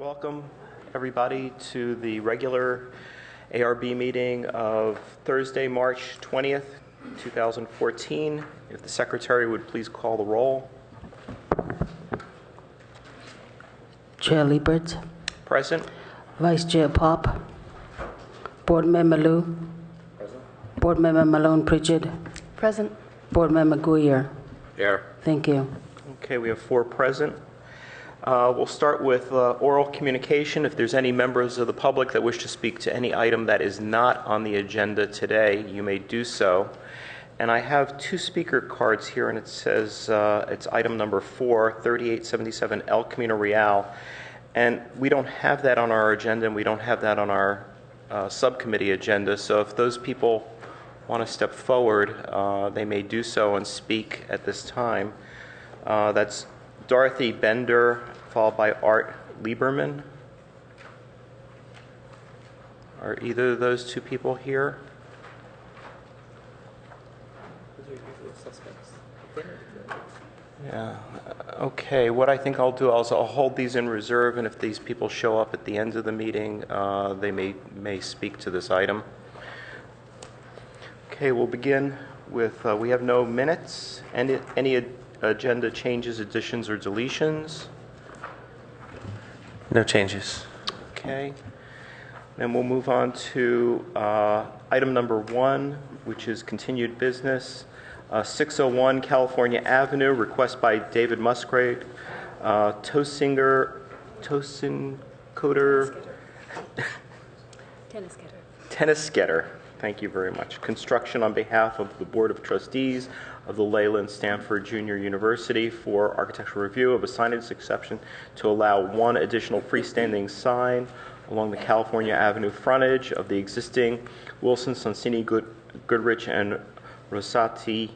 Welcome, everybody, to the regular ARB meeting of Thursday, March 20th, 2014. If the Secretary would please call the roll. Chair Liebert. Present. Vice Chair Pop. Board Member Liu. Present. Board Member Malone Pritchard. Present. Board Member Guyer. Here. Thank you. Okay, we have 4 present. We'll start with oral communication. If there's any members of the public that wish to speak to any item that is not on the agenda today, you may do so. And I have 2 speaker cards here, and it says it's item number 4, 3877 El Camino Real. And we don't have that on our agenda, and we don't have that on our subcommittee agenda. So if those people want to step forward, they may do so and speak at this time. That's Dorothy Bender, followed by Art Lieberman. Are either of those 2 people here? Yeah. Okay, what I think I'll do is I'll hold these in reserve, and if these people show up at the end of the meeting, they may speak to this item. Okay, we'll begin with, we have no minutes. Any agenda changes, additions, or deletions? No changes. Okay. Then we'll move on to item number 1, which is continued business. 601 California Avenue, request by David Musgrave, Tosincoder, Tennis Getter. Thank you very much. Construction on behalf of the Board of Trustees of the Leyland Stanford Junior University for architectural review of a signage exception to allow 1 additional freestanding sign along the California Avenue frontage of the existing Wilson, Sonsini, Goodrich, and Rosati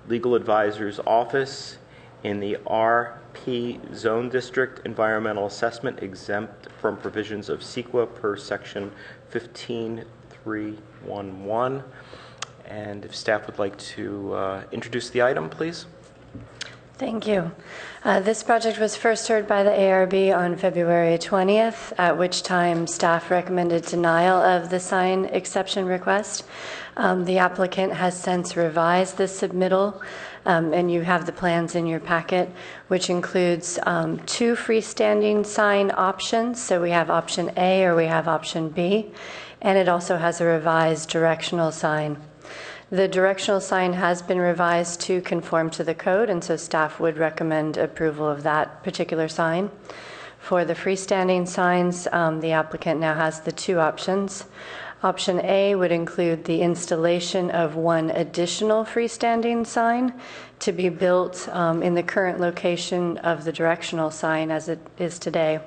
Legal Advisors Office in the RP Zone District Environmental Assessment, exempt from provisions of CEQA per section 15311. And if staff would like to introduce the item, please. Thank you. This project was first heard by the ARB on February 20th, at which time staff recommended denial of the sign exception request. The applicant has since revised this submittal, and you have the plans in your packet, which includes 2 freestanding sign options. So we have option A or we have option B, and it also has a revised directional sign. The directional sign has been revised to conform to the code, and so staff would recommend approval of that particular sign. For the freestanding signs, the applicant now has the 2 options. Option A would include the installation of 1 additional freestanding sign to be built in the current location of the directional sign as it is today.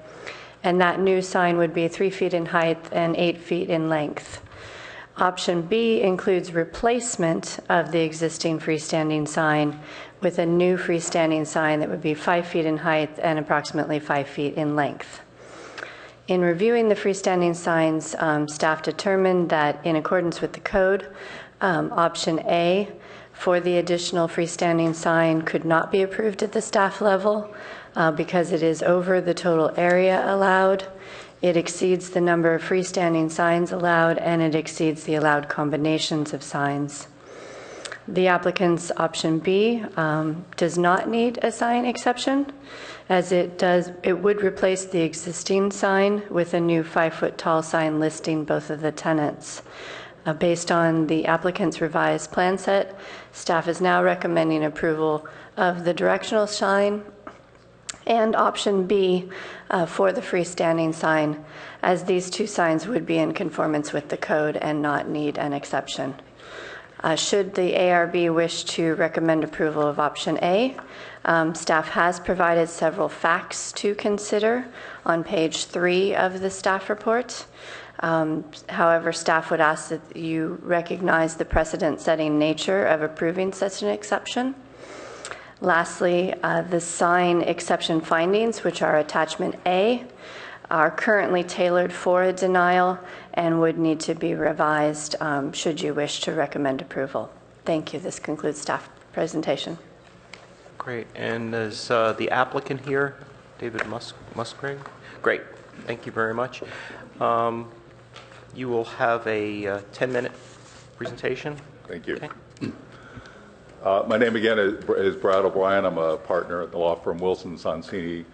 And that new sign would be 3 feet in height and 8 feet in length. Option B includes replacement of the existing freestanding sign with a new freestanding sign that would be 5 feet in height and approximately 5 feet in length. In reviewing the freestanding signs, staff determined that in accordance with the code, option A for the additional freestanding sign could not be approved at the staff level because it is over the total area allowed. It exceeds the number of freestanding signs allowed, and it exceeds the allowed combinations of signs. The applicant's option B does not need a sign exception, as it would replace the existing sign with a new 5-foot tall sign listing both of the tenants. Based on the applicant's revised plan set, staff is now recommending approval of the directional sign and option B for the freestanding sign, as these 2 signs would be in conformance with the code and not need an exception. Should the ARB wish to recommend approval of option A, staff has provided several facts to consider on page 3 of the staff report. However, staff would ask that you recognize the precedent-setting nature of approving such an exception. Lastly, the sign exception findings, which are attachment A, are currently tailored for a denial and would need to be revised should you wish to recommend approval. Thank you. This concludes staff presentation. Great. And is the applicant here, David Musgrave? Great. Thank you very much. You will have a 10-minute presentation. Thank you. Okay. My name again is Brad O'Brien. I'm a partner at the law firm Wilson, Sonsini,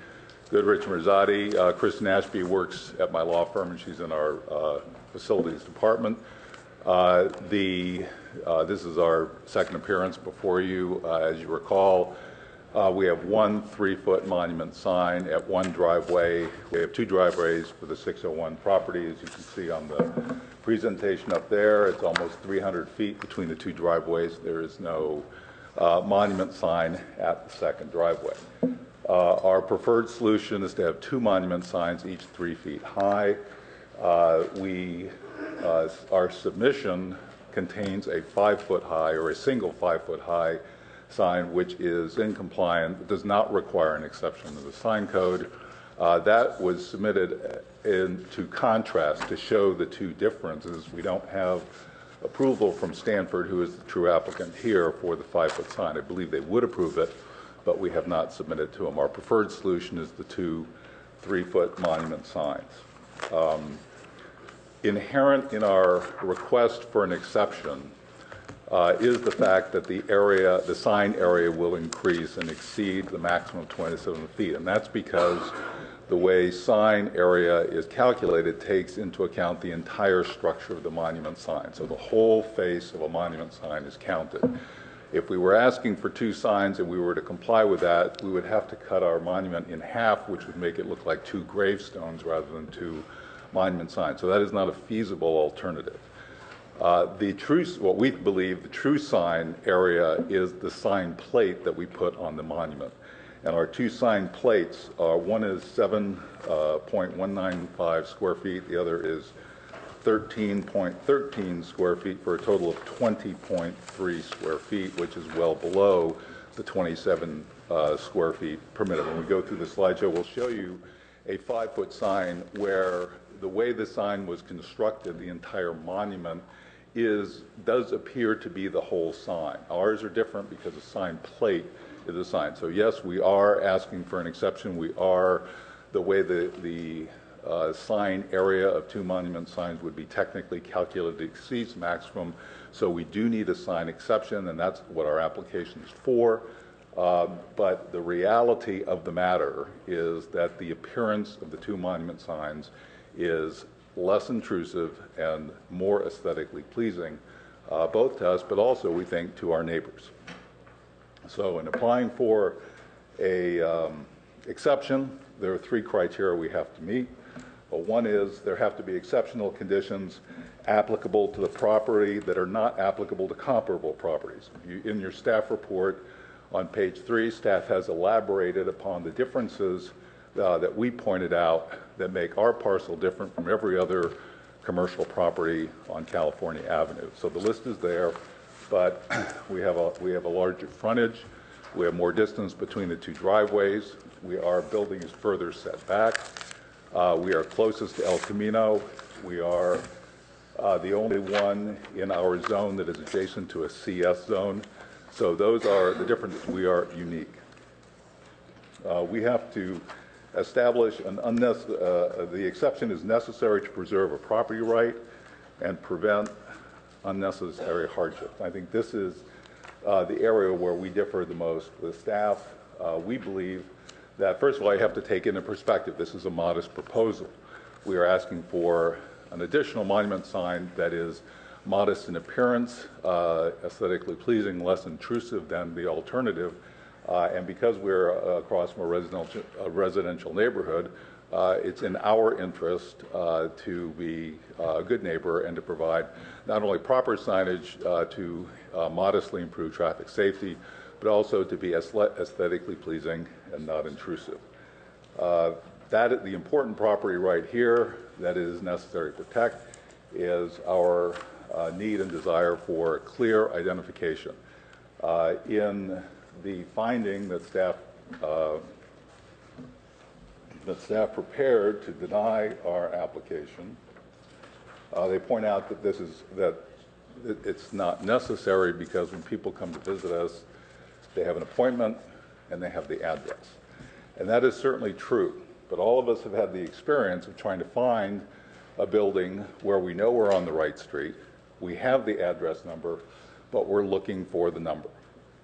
Goodrich, and Rosati. Kristen Ashby works at my law firm, and she's in our facilities department. This is our second appearance before you. As you recall, we have one 3-foot monument sign at one driveway. We have 2 driveways for the 601 property. As you can see on the presentation up there, it's almost 300 feet between the 2 driveways. There is no monument sign at the second driveway. Our preferred solution is to have 2 monument signs, each 3 feet high. Our submission contains a 5-foot high, or a single 5-foot high sign, which is in compliance, does not require an exception to the sign code. That was submitted to contrast to show the 2 differences. We don't have approval from Stanford, who is the true applicant here, for the 5-foot sign. I believe they would approve it, but we have not submitted to them. Our preferred solution is the 2 3-foot monument signs. Inherent in our request for an exception is the fact that the sign area will increase and exceed the maximum of 27 feet. And that's because the way sign area is calculated takes into account the entire structure of the monument sign. So the whole face of a monument sign is counted. If we were asking for 2 signs and we were to comply with that, we would have to cut our monument in half, which would make it look like 2 gravestones rather than 2 monument signs. So that is not a feasible alternative. What we believe the true sign area is the sign plate that we put on the monument. And our 2 sign plates, one is 7.195 square feet, the other is 13.13 square feet, for a total of 20.3 square feet, which is well below the 27 square feet permitted. When we go through the slideshow, we'll show you a 5-foot sign where the way the sign was constructed, the entire monument does appear to be the whole sign. Ours are different because the sign plate is a sign. So yes, we are asking for an exception. The way the sign area of 2 monument signs would be technically calculated exceeds maximum. So we do need a sign exception, and that's what our application is for. But the reality of the matter is that the appearance of the 2 monument signs is less intrusive and more aesthetically pleasing, both to us, but also, we think, to our neighbors. So in applying for a exception, there are 3 criteria we have to meet. One is there have to be exceptional conditions applicable to the property that are not applicable to comparable properties. In your staff report on page 3, staff has elaborated upon the differences that we pointed out that make our parcel different from every other commercial property on California Avenue. So the list is there, but we have a larger frontage. We have more distance between the 2 driveways. Our building is further set back. We are closest to El Camino. We are the only one in our zone that is adjacent to a CS zone. So those are the differences. We are unique. We have to establish the exception is necessary to preserve a property right and prevent unnecessary hardship. I think this is the area where we differ the most with staff. We believe that, first of all, you have to take into perspective this is a modest proposal. We are asking for an additional monument sign that is modest in appearance, aesthetically pleasing, less intrusive than the alternative. And because we're across from a residential neighborhood, it's in our interest to be a good neighbor and to provide not only proper signage to modestly improve traffic safety, but also to be aesthetically pleasing and not intrusive. The important property right here that is necessary to protect is our need and desire for clear identification. In the finding that staff prepared to deny our application, they point out that it's not necessary because when people come to visit us, they have an appointment and they have the address. And that is certainly true. But all of us have had the experience of trying to find a building where we know we're on the right street, we have the address number, but we're looking for the number,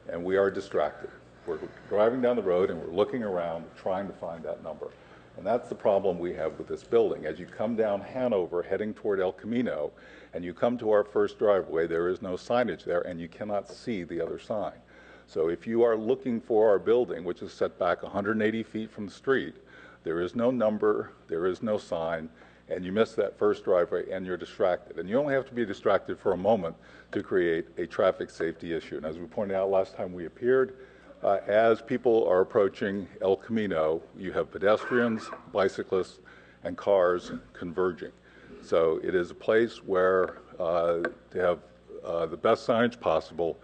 and we are distracted. We're driving down the road and we're looking around trying to find that number. And that's the problem we have with this building. As you come down Hanover heading toward El Camino and you come to our first driveway, there is no signage there and you cannot see the other sign. So if you are looking for our building, which is set back 180 feet from the street, there is no number, there is no sign, and you miss that first driveway and you're distracted. And you only have to be distracted for a moment to create a traffic safety issue. And as we pointed out last time we appeared, as people are approaching El Camino, you have pedestrians, bicyclists, and cars converging. So it is a place where to have the best signage possible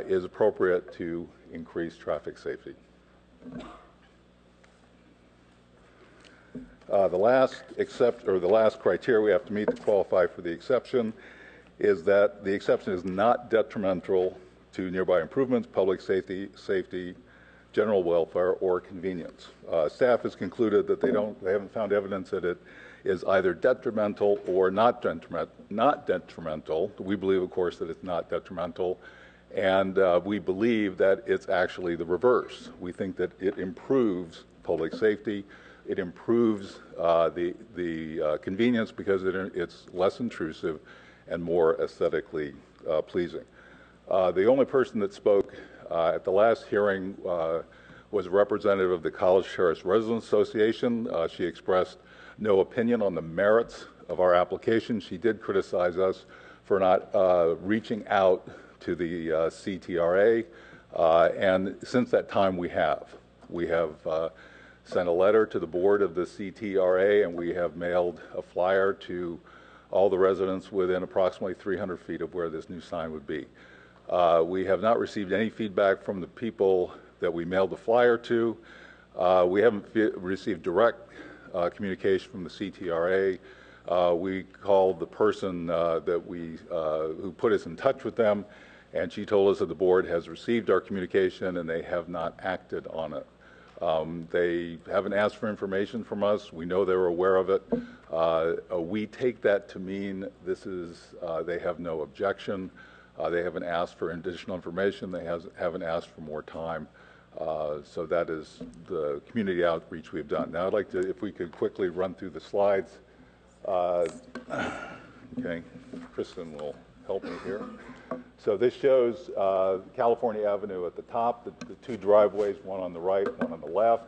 is appropriate to increase traffic safety. The last criteria we have to meet to qualify for the exception is that the exception is not detrimental to nearby improvements, public safety, general welfare, or convenience. Staff has concluded that they haven't found evidence that it is either detrimental or not detrimental. We believe, of course, that it's not detrimental, and we believe that it's actually the reverse. We think that it improves public safety. It improves the convenience because it's less intrusive and more aesthetically pleasing. The only person that spoke at the last hearing was a representative of the College Terrace Residents Association. She expressed no opinion on the merits of our application. She did criticize us for not reaching out to the CTRA, and since that time we have. We have sent a letter to the board of the CTRA, and we have mailed a flyer to all the residents within approximately 300 feet of where this new sign would be. We have not received any feedback from the people that we mailed the flyer to. We haven't received direct communication from the CTRA. We called the person who put us in touch with them, and she told us that the board has received our communication and they have not acted on it. They haven't asked for information from us. We know they're aware of it. We take that to mean they have no objection. They haven't asked for additional information. They haven't asked for more time. So that is the community outreach we've done. Now I'd like to, if we could quickly run through the slides. Okay, Kristen will help me here. So this shows California Avenue at the top, the two driveways, one on the right, one on the left.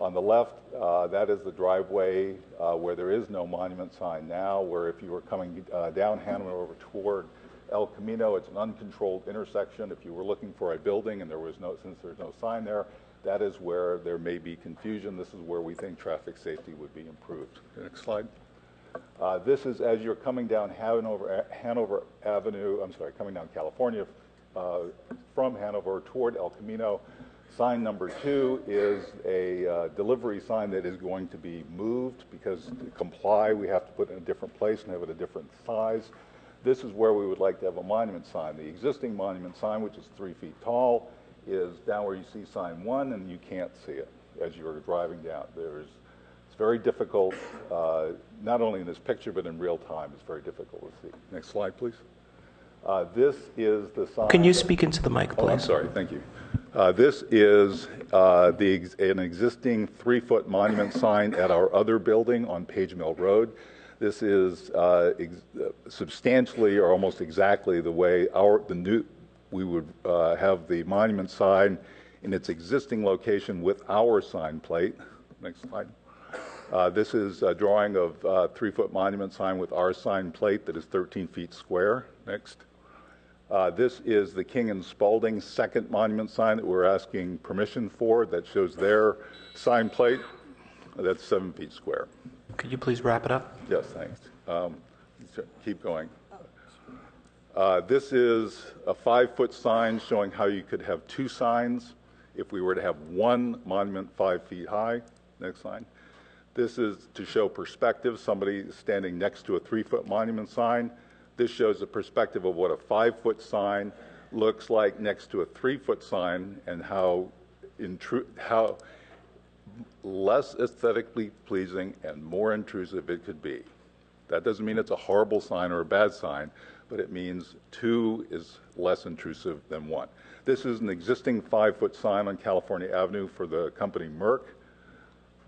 On the left, that is the driveway where there is no monument sign now, where if you were coming down Hanover over toward El Camino, it's an uncontrolled intersection. If you were looking for a building and since there's no sign there, that is where there may be confusion. This is where we think traffic safety would be improved. Next slide. This is as you're coming down Hanover Avenue, coming down California from Hanover toward El Camino. Sign number 2 is a delivery sign that is going to be moved because to comply we have to put it in a different place and have it a different size. This is where we would like to have a monument sign. The existing monument sign, which is 3 feet tall, is down where you see sign 1 and you can't see it as you're driving down. It's very difficult, not only in this picture, but in real time, it's very difficult to see. Next slide, please. This is the sign. Can you speak into the mic, please? Oh, I'm sorry, thank you. This is an existing 3-foot monument sign at our other building on Page Mill Road. This is substantially or almost exactly the way we would have the monument sign in its existing location with our sign plate. Next slide. This is a drawing of 3-foot monument sign with our sign plate that is 13 feet square. Next. This is the King and Spalding second monument sign that we're asking permission for that shows their sign plate. That's 7 feet square. Could you please wrap it up? Yes, thanks. Keep going. This is a 5-foot sign showing how you could have 2 signs if we were to have one monument 5 feet high. Next slide. This is to show perspective. Somebody standing next to a 3-foot monument sign. This shows the perspective of what a 5-foot sign looks like next to a 3-foot sign and how less aesthetically pleasing and more intrusive it could be. That doesn't mean it's a horrible sign or a bad sign, but it means 2 is less intrusive than 1. This is an existing 5-foot sign on California Avenue for the company Merck.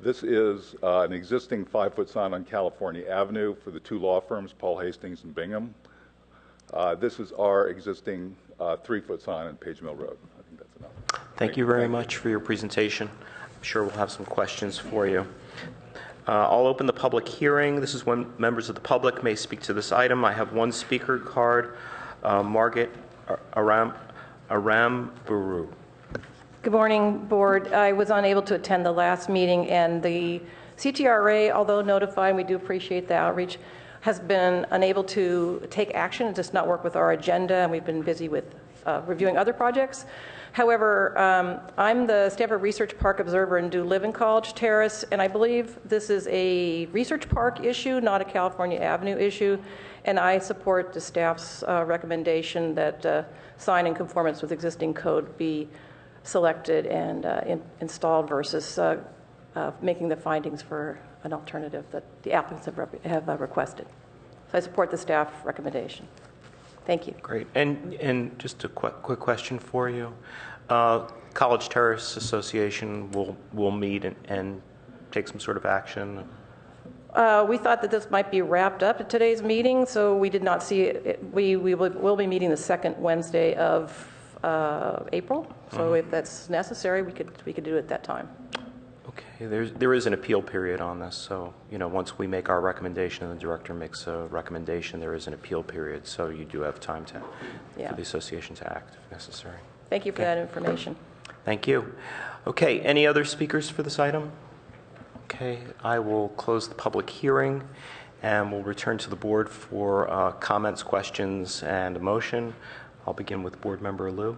This is an existing 5-foot sign on California Avenue for the 2 law firms, Paul Hastings and Bingham. This is our existing 3-foot sign on Page Mill Road. I think that's enough. Thank you very much for your presentation. I'm sure we'll have some questions for you. I'll open the public hearing. This is when members of the public may speak to this item. I have one speaker card, Margaret Aramburu. Good morning, Board. I was unable to attend the last meeting, and the CTRA, although notified, we do appreciate the outreach, has been unable to take action. It does not work with our agenda, and we've been busy with reviewing other projects. However, I'm the Stanford Research Park Observer and do live in College Terrace, and I believe this is a Research Park issue, not a California Avenue issue, and I support the staff's recommendation that sign in conformance with existing code be selected and installed versus making the findings for an alternative that the applicants have requested. So I support the staff recommendation. Thank you. Great. And just a quick question for you. College Terrace Association will meet and take some sort of action? We thought that this might be wrapped up at today's meeting, so we did not see it. We'll be meeting the second Wednesday of April, so if that's necessary, we could do it at that time. Okay. There is an appeal period on this, so once we make our recommendation and the director makes a recommendation, there is an appeal period, so you do have time for the association to act if necessary. Thank you for that information. Thank you. Okay. Any other speakers for this item? Okay. I will close the public hearing, and we'll return to the board for comments, questions, and a motion. I'll begin with Board Member Liu.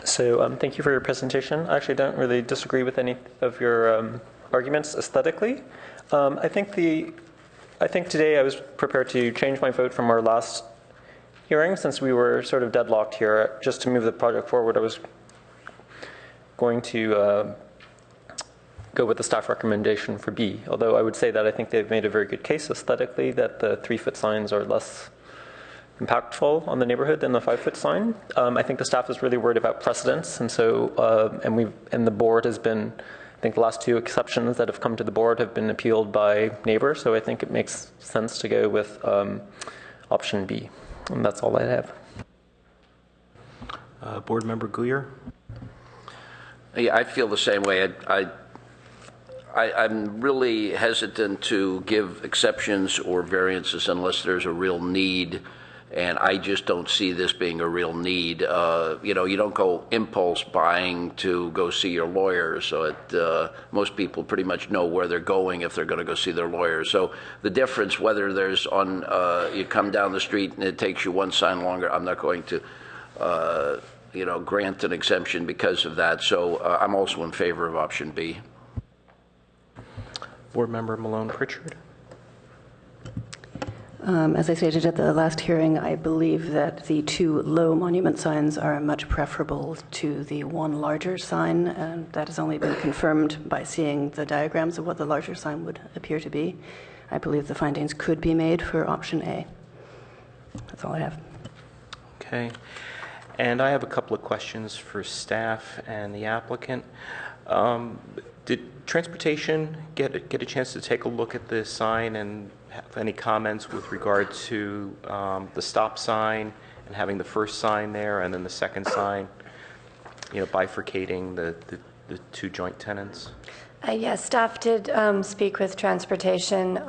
So thank you for your presentation. I actually don't really disagree with any of your arguments aesthetically. I think today I was prepared to change my vote from our last hearing, since we were sort of deadlocked here. Just to move the project forward, I was going to go with the staff recommendation for B, although I would say that I think they've made a very good case aesthetically that the 3-foot signs are less impactful on the neighborhood than the 5-foot sign. I think the staff is really worried about precedence, and so and the board has been, I think the last 2 exceptions that have come to the board have been appealed by neighbors, so I think it makes sense to go with option B, and that's all I have. Board Member Guyer. Yeah, I feel the same way. I'm really hesitant to give exceptions or variances unless there's a real need, and I just don't see this being a real need. You don't go impulse buying to go see your lawyer, so most people pretty much know where they're going if they're going to go see their lawyer. So the difference, whether there's you come down the street and it takes you 1 sign longer, I'm not going to grant an exemption because of that. So I'm also in favor of option B. Board Member Malone Pritchard. As I stated at the last hearing, I believe that the 2 low monument signs are much preferable to the 1 larger sign, and that has only been confirmed by seeing the diagrams of what the larger sign would appear to be. I believe the findings could be made for option A. That's all I have. Okay. And I have a couple of questions for staff and the applicant. Did transportation get a chance to take a look at the sign and have any comments with regard to the stop sign and having the first sign there and then the second sign, bifurcating the 2 joint tenants? Yes, staff did speak with transportation.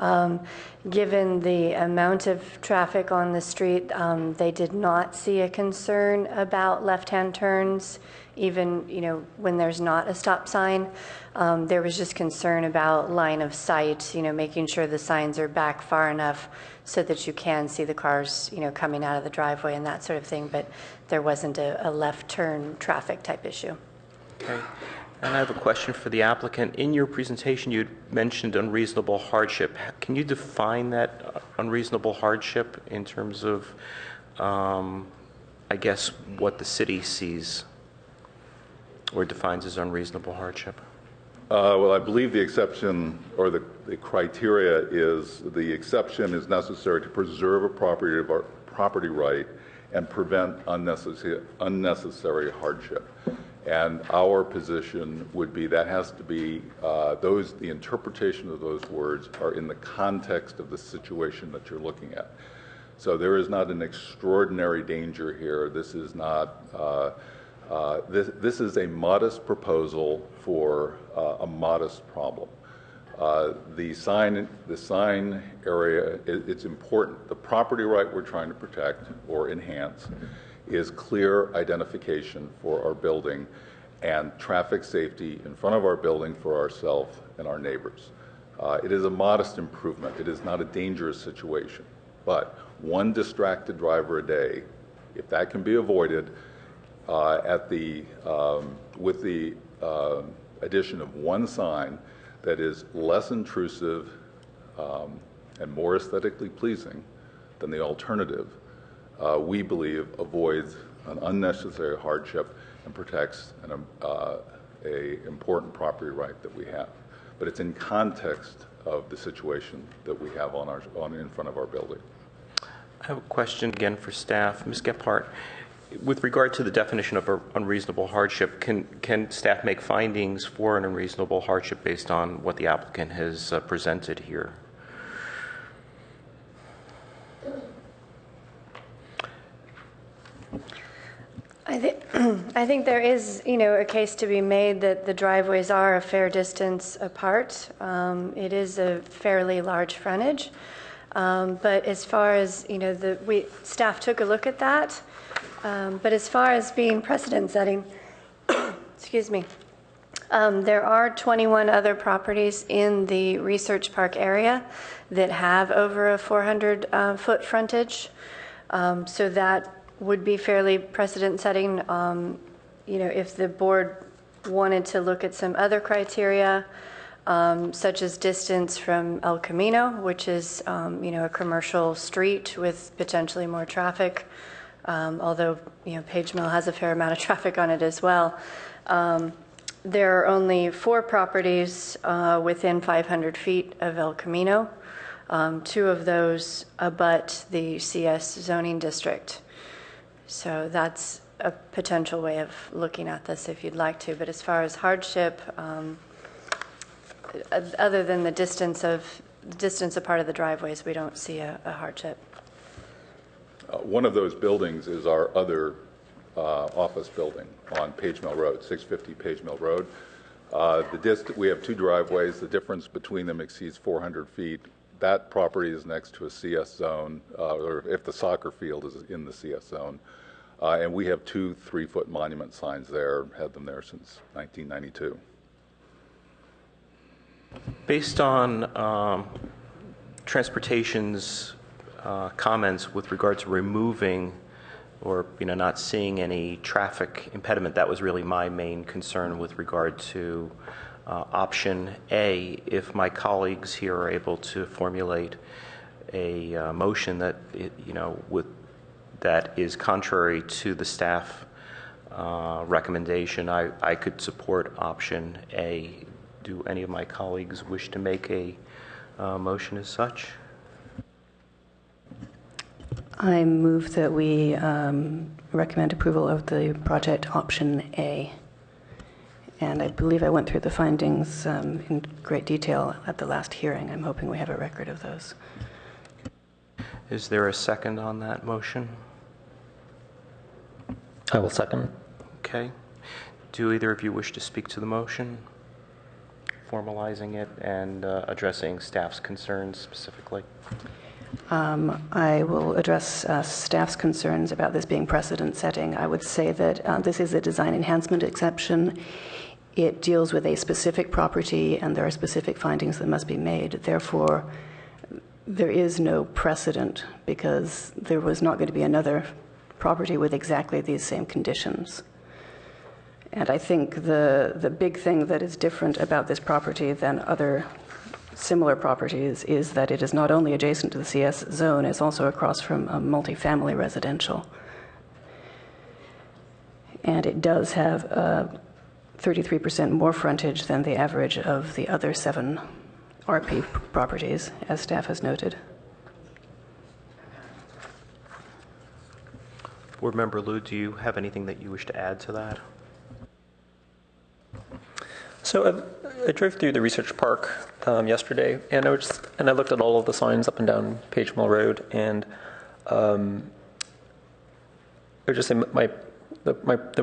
Given the amount of traffic on the street, they did not see a concern about left-hand turns, even when there's not a stop sign. There was just concern about line of sight, making sure the signs are back far enough so that you can see the cars, coming out of the driveway and that sort of thing. But there wasn't a left turn traffic type issue. Okay. And I have a question for the applicant. In your presentation, you mentioned unreasonable hardship. Can you define that unreasonable hardship in terms of, I guess, what the city sees? or defines as unreasonable hardship? Well, I believe the exception or the criteria is the exception is necessary to preserve a property right and prevent unnecessary hardship. And our position would be that has to be the interpretation of those words are in the context of the situation that you're looking at. So there is not an extraordinary danger here. This is not. This is a modest proposal for a modest problem. The sign area, it's important. The property right we're trying to protect or enhance is clear identification for our building and traffic safety in front of our building for ourselves and our neighbors. It is a modest improvement. It is not a dangerous situation. But one distracted driver a day, if that can be avoided, with the addition of one sign that is less intrusive and more aesthetically pleasing than the alternative, we believe avoids an unnecessary hardship and protects an important property right that we have. But it's in context of the situation that we have in front of our building. I have a question again for staff. Ms. Gephardt, with regard to the definition of unreasonable hardship, can staff make findings for an unreasonable hardship based on what the applicant has presented here? I think there is, a case to be made that the driveways are a fair distance apart. It is a fairly large frontage. But as far as, staff took a look at that. But as far as being precedent setting, excuse me, there are 21 other properties in the Research Park area that have over a 400-foot frontage. So that would be fairly precedent setting. If the board wanted to look at some other criteria, such as distance from El Camino, which is, a commercial street with potentially more traffic, although, Page Mill has a fair amount of traffic on it as well. There are only 4 properties within 500 feet of El Camino. 2 of those abut the CS zoning district. So that's a potential way of looking at this if you'd like to. But as far as hardship, other than the distance apart of the driveways, we don't see a hardship. One of those buildings is our other office building on Page Mill Road, 650 Page Mill Road. We have 2 driveways. The difference between them exceeds 400 feet. That property is next to a CS zone, or if the soccer field is in the CS zone. And we have 2 3-foot monument signs there, had them there since 1992. Based on transportation's comments with regard to removing or not seeing any traffic impediment, that was really my main concern with regard to option A. If my colleagues here are able to formulate a motion that that is contrary to the staff recommendation, I could support option A. Do any of my colleagues wish to make a motion as such? I move that we recommend approval of the project option A. And I believe I went through the findings in great detail at the last hearing. I'm hoping we have a record of those. Is there a second on that motion? I will second. Okay. Do either of you wish to speak to the motion, formalizing it and addressing staff's concerns specifically? I will address staff's concerns about this being precedent setting. I would say that this is a design enhancement exception. It deals with a specific property, and there are specific findings that must be made. Therefore, there is no precedent because there was not going to be another property with exactly these same conditions. And I think the big thing that is different about this property than other similar properties is that it is not only adjacent to the CS zone, it's also across from a multifamily residential. And it does have 33% more frontage than the average of the other 7 RP properties, as staff has noted. Board Member Liu, do you have anything that you wish to add to that? So I drove through the research park yesterday, and I looked at all of the signs up and down Page Mill Road, and I would just say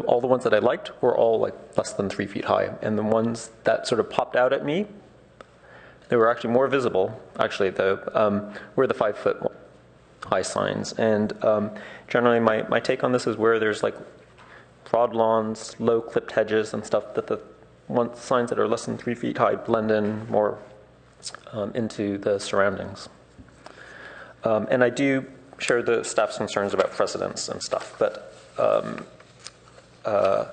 all the ones that I liked were all like less than 3 feet high, and the ones that sort of popped out at me, they were actually more visible. Actually, were the 5 foot high signs, and generally my take on this is where there's like broad lawns, low clipped hedges, and stuff that the signs that are less than 3 feet high blend in more into the surroundings. And I do share the staff's concerns about precedence and stuff, but I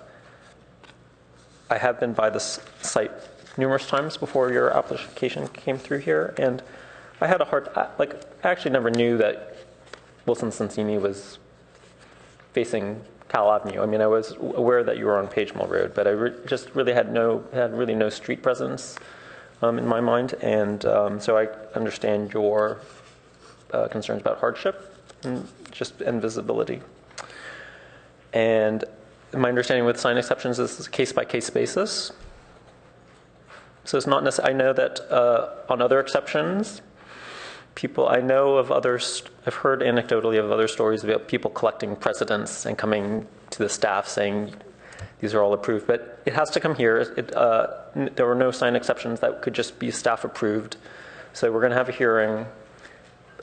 have been by this site numerous times before your application came through here, and I had a hard, I actually never knew that Wilson Sonsini was facing Cal Avenue. I mean, I was aware that you were on Page Mill Road, but I just really had really no street presence in my mind, and so I understand your concerns about hardship and visibility. And my understanding with sign exceptions is a case-by-case basis. So it's not necessarily, I know that on other exceptions, I know of others, I've heard anecdotally of other stories about people collecting precedents and coming to the staff saying these are all approved, but it has to come here. There were no sign exceptions that could just be staff approved. So we're going to have a hearing.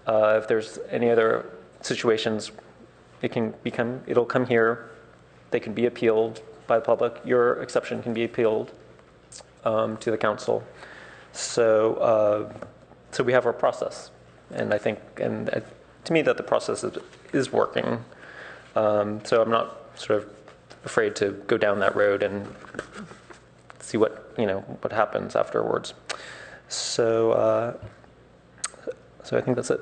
If there's any other situations, it'll come here. They can be appealed by the public. Your exception can be appealed to the council. So we have our process. And I think, to me, that the process is working. So I'm not sort of afraid to go down that road and see what happens afterwards. So I think that's it.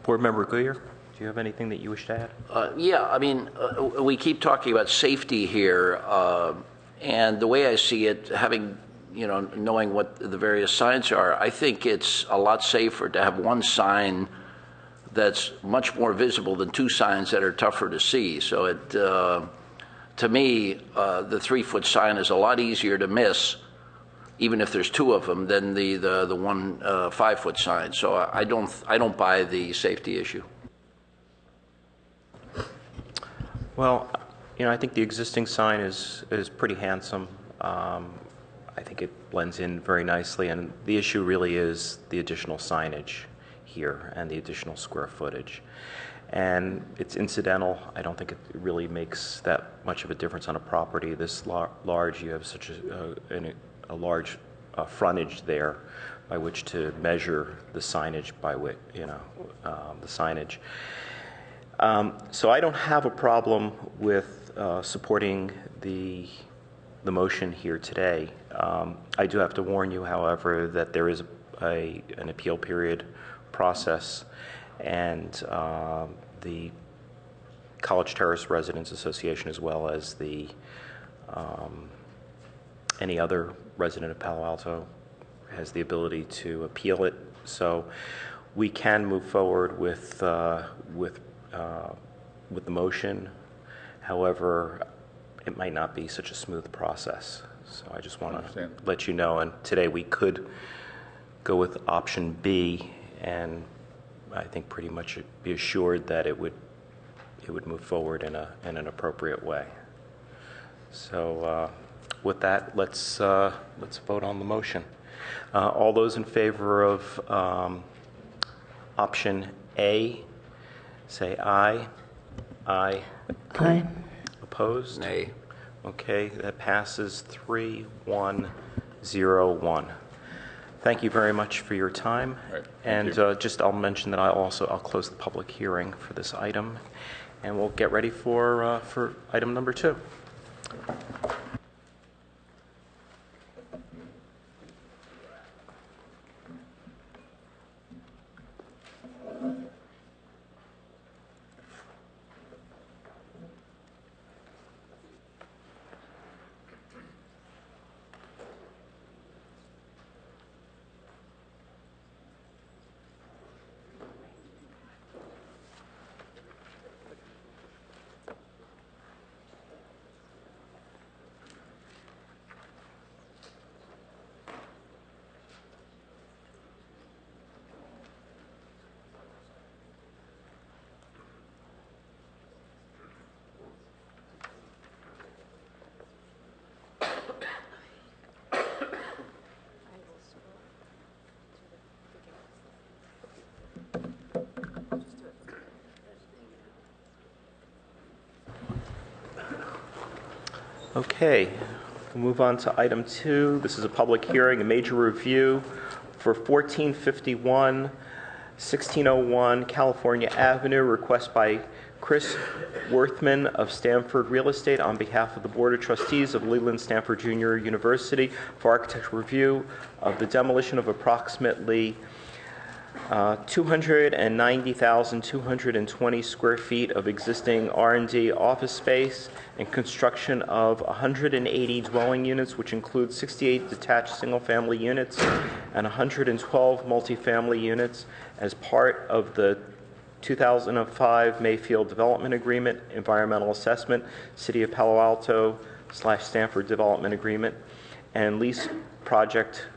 Board Member Guyer, do you have anything that you wish to add? Yeah, I mean, we keep talking about safety here, and the way I see it, having knowing what the various signs are, I think it's a lot safer to have one sign that's much more visible than 2 signs that are tougher to see. So to me, the 3-foot sign is a lot easier to miss, even if there's 2 of them, than the one 5-foot sign. So I don't buy the safety issue. Well, I think the existing sign is pretty handsome. I think it blends in very nicely, and the issue really is the additional signage here and the additional square footage. And it's incidental. I don't think it really makes that much of a difference on a property this large. You have such a large frontage there by which to measure the signage the signage. So I don't have a problem with supporting the motion here today. I do have to warn you, however, that there is an appeal period process, and the College Terrace Residents Association, as well as the any other resident of Palo Alto, has the ability to appeal it. So we can move forward with the motion. However, it might not be such a smooth process. So I just want to let you know. And today we could go with option B, and I think pretty much be assured that it would move forward in an appropriate way. So with that, let's vote on the motion. All those in favor of option A, say aye. Aye. Aye. Opposed? Nay. Okay, that passes 3-1-0-1. Thank you very much for your time. Right, and I'll mention that I'll close the public hearing for this item, and we'll get ready for item number 2. Okay, we'll move on to item 2. This is a public hearing, a major review for 1451 1601 California Avenue, request by Chris Worthman of Stanford Real Estate on behalf of the Board of Trustees of Leland Stanford Junior University for architectural review of the demolition of approximately 290,220 square feet of existing R&D office space and construction of 180 dwelling units, which include 68 detached single-family units and 112 multifamily units as part of the 2005 Mayfield Development Agreement, Environmental Assessment, City of Palo Alto / Stanford Development Agreement, and Lease Project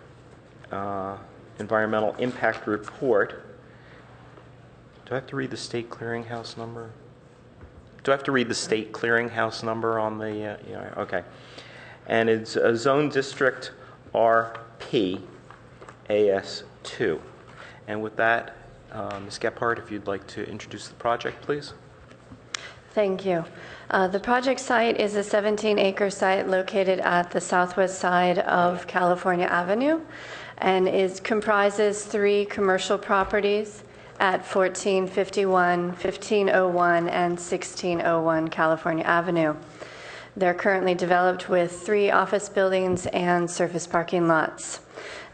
Environmental Impact Report. Do I have to read the state clearinghouse number? Do I have to read the state clearinghouse number on the, yeah, okay. And it's a zone district RP AS2. And with that, Ms. Gephardt, if you'd like to introduce the project, please. Thank you. The project site is a 17-acre site located at the southwest side of California Avenue and comprises 3 commercial properties at 1451, 1501, and 1601 California Avenue. They're currently developed with 3 office buildings and surface parking lots.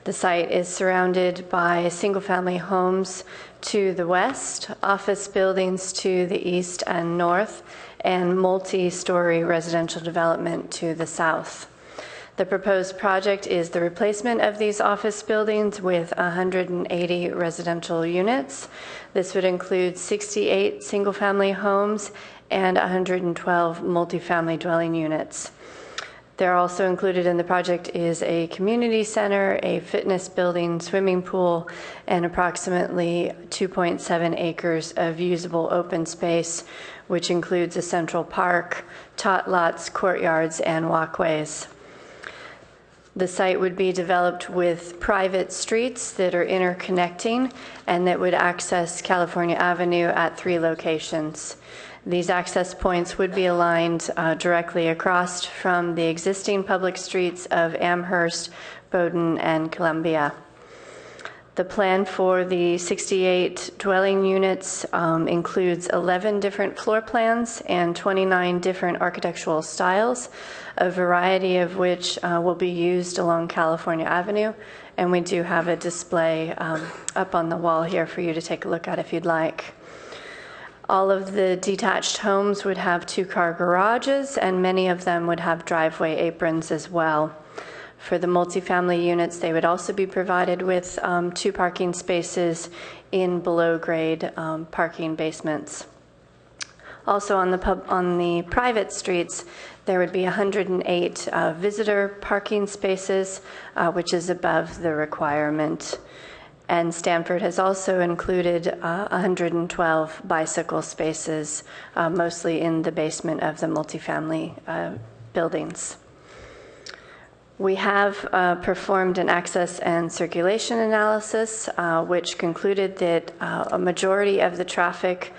The site is surrounded by single-family homes to the west, office buildings to the east and north, and multi-story residential development to the south. The proposed project is the replacement of these office buildings with 180 residential units. This would include 68 single-family homes and 112 multifamily dwelling units. They're also included in the project is a community center, a fitness building, swimming pool, and approximately 2.7 acres of usable open space, which includes a central park, tot lots, courtyards, and walkways. The site would be developed with private streets that are interconnecting and that would access California Avenue at 3 locations. These access points would be aligned directly across from the existing public streets of Amherst, Bowdoin, and Columbia. The plan for the 68 dwelling units includes 11 different floor plans and 29 different architectural styles, a variety of which will be used along California Avenue. And we do have a display up on the wall here for you to take a look at if you'd like. All of the detached homes would have 2-car garages, and many of them would have driveway aprons as well. For the multifamily units, they would also be provided with 2 parking spaces in below-grade parking basements. Also on the private streets, there would be 108 visitor parking spaces, which is above the requirement. And Stanford has also included 112 bicycle spaces, mostly in the basement of the multifamily buildings. We have performed an access and circulation analysis, which concluded that a majority of the traffic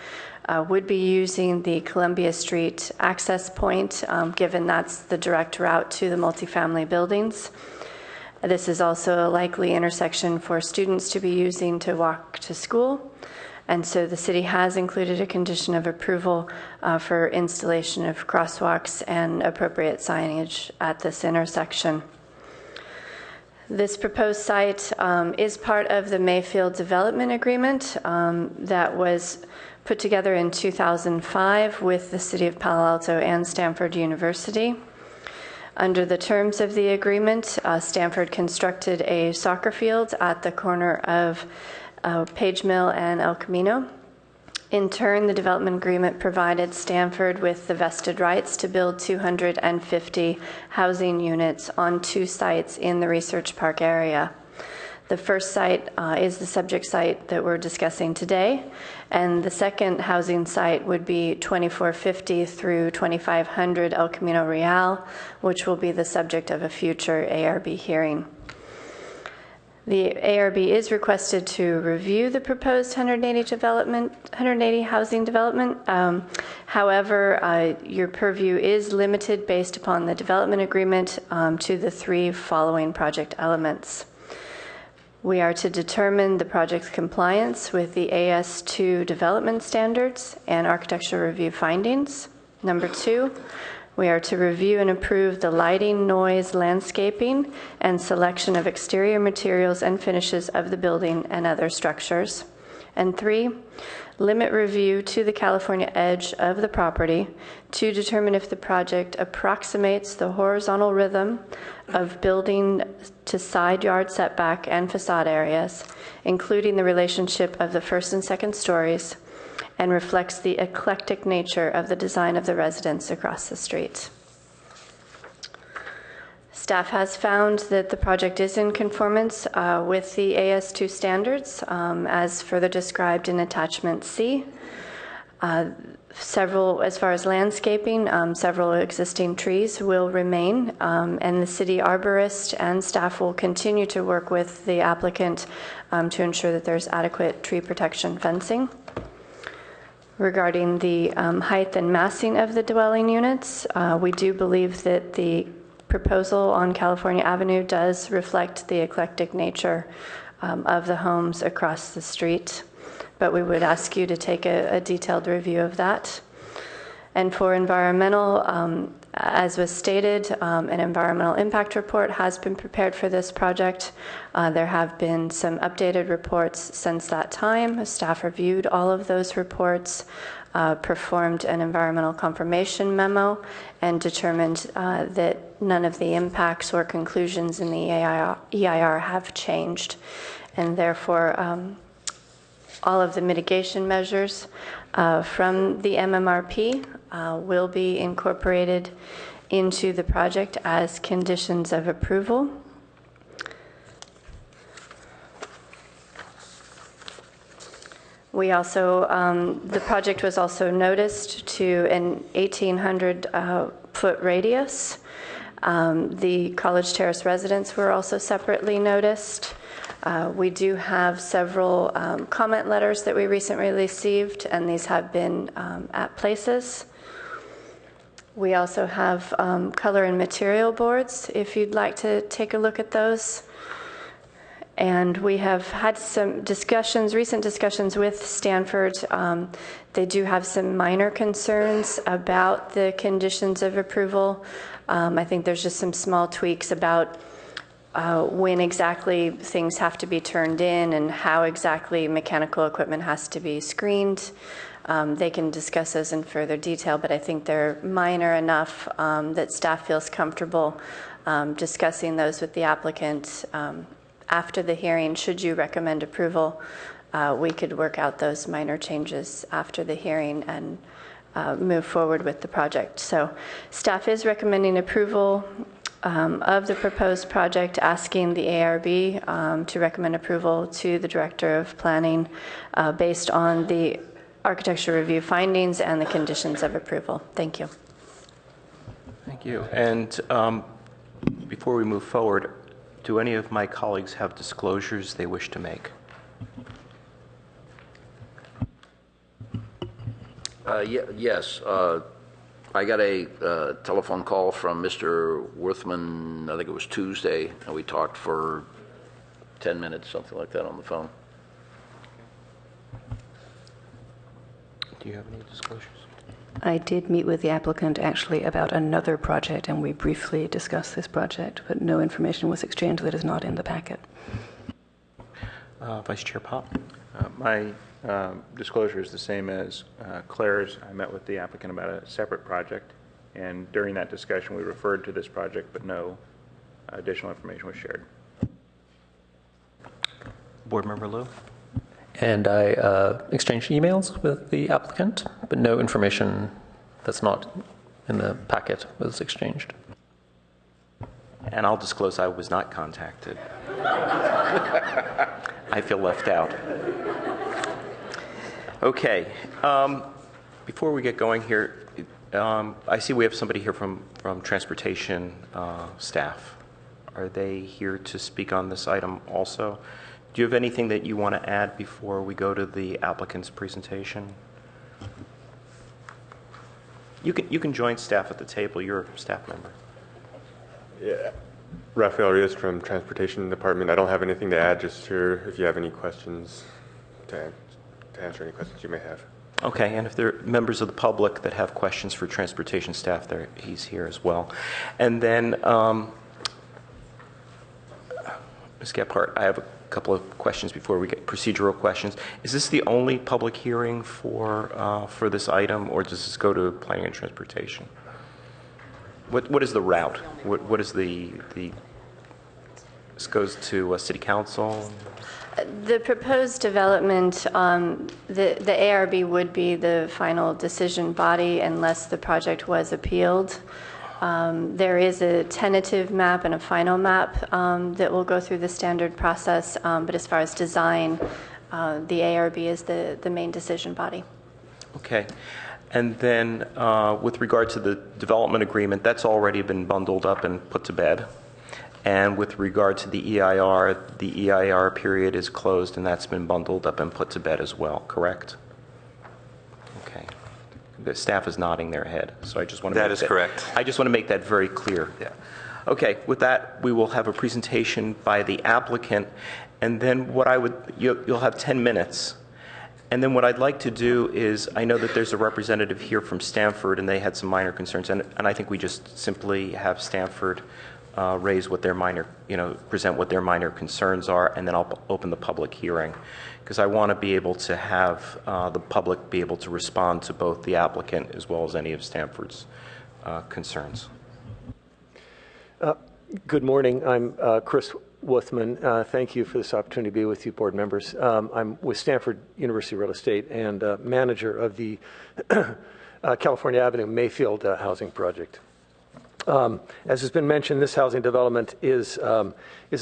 would be using the Columbia Street access point, given that's the direct route to the multifamily buildings. This is also a likely intersection for students to be using to walk to school. And so the city has included a condition of approval for installation of crosswalks and appropriate signage at this intersection. This proposed site is part of the Mayfield Development Agreement that was put together in 2005 with the City of Palo Alto and Stanford University. Under the terms of the agreement, Stanford constructed a soccer field at the corner of Page Mill and El Camino. In turn, the development agreement provided Stanford with the vested rights to build 250 housing units on 2 sites in the Research Park area. The first site is the subject site that we're discussing today, and the second housing site would be 2450 through 2500 El Camino Real, which will be the subject of a future ARB hearing. The ARB is requested to review the proposed 180 housing development. However, your purview is limited based upon the development agreement to the 3 following project elements. We are to determine the project's compliance with the AS2 development standards and architectural review findings. Number 2, we are to review and approve the lighting, noise, landscaping, and selection of exterior materials and finishes of the building and other structures. And 3, limit review to the California edge of the property to determine if the project approximates the horizontal rhythm of building to side yard setback and facade areas, including the relationship of the first and second stories, and reflects the eclectic nature of the design of the residence across the street. Staff has found that the project is in conformance with the AS2 standards, as further described in Attachment C. As far as landscaping, several existing trees will remain, and the city arborist and staff will continue to work with the applicant to ensure that there's adequate tree protection fencing. Regarding the height and massing of the dwelling units, we do believe that the proposal on California Avenue does reflect the eclectic nature of the homes across the street, but we would ask you to take a detailed review of that. And for environmental, as was stated, an environmental impact report has been prepared for this project. There have been some updated reports since that time. Staff reviewed all of those reports, performed an environmental confirmation memo, and determined that none of the impacts or conclusions in the EIR have changed. And therefore, all of the mitigation measures from the MMRP will be incorporated into the project as conditions of approval. We also, the project was also noticed to an 1,800 foot radius. The College Terrace residents were also separately noticed. We do have several comment letters that we recently received, and these have been at places. We also have color and material boards, if you'd like to take a look at those. And we have had some discussions, recent discussions with Stanford. They do have some minor concerns about the conditions of approval. I think there's just some small tweaks about when exactly things have to be turned in and how exactly mechanical equipment has to be screened. They can discuss those in further detail, but I think they're minor enough that staff feels comfortable discussing those with the applicant. After the hearing, should you recommend approval, we could work out those minor changes after the hearing and move forward with the project. So staff is recommending approval of the proposed project, asking the ARB to recommend approval to the Director of Planning based on the architecture review findings and the conditions of approval. Thank you. Thank you. And before we move forward, do any of my colleagues have disclosures they wish to make? Yes. I got a telephone call from Mr. Worthman, I think it was Tuesday, and we talked for 10 minutes, something like that, on the phone. Do you have any disclosures? I did meet with the applicant actually about another project, and we briefly discussed this project, but no information was exchanged that is not in the packet. Vice Chair Pop? My disclosure is the same as Claire's. I met with the applicant about a separate project, and during that discussion we referred to this project, but no additional information was shared. Board Member Liu? And I exchanged emails with the applicant, but no information that's not in the packet was exchanged. And I'll disclose I was not contacted. I feel left out. Okay. Before we get going here, I see we have somebody here from transportation staff. Are they here to speak on this item also? Do you have anything that you want to add before we go to the applicant's presentation? You can join staff at the table. You're a staff member. Yeah. Rafael Rios from Transportation Department. I don't have anything to add, just here if you have any questions to answer any questions you may have. Okay, and if there are members of the public that have questions for transportation staff, he's here as well. And then, Ms. Gephardt, I have a couple of questions before we get procedural questions. Is this the only public hearing for this item, or does this go to Planning and Transportation? What is the route? What is the this goes to City Council? The proposed development, the ARB would be the final decision body unless the project was appealed. There is a tentative map and a final map that will go through the standard process, but as far as design, the ARB is the main decision body. Okay. And then with regard to the development agreement, that's already been bundled up and put to bed. And with regard to the EIR period is closed, and that's been bundled up and put to bed as well, correct? Okay. The staff is nodding their head, so I just want to That is correct. I just want to make that very clear. Yeah. Okay, with that, we will have a presentation by the applicant, and then you'll have 10 minutes. And then what I'd like to do is, I know that there's a representative here from Stanford, and they had some minor concerns, and I think we just simply have Stanford raise what their present what their minor concerns are, and then I'll open the public hearing, because I want to be able to have the public be able to respond to both the applicant as well as any of Stanford's concerns. Good morning. I'm Chris Wuthman. Thank you for this opportunity to be with you, board members. I'm with Stanford University Real Estate and manager of the California Avenue Mayfield housing project. As has been mentioned, this housing development is a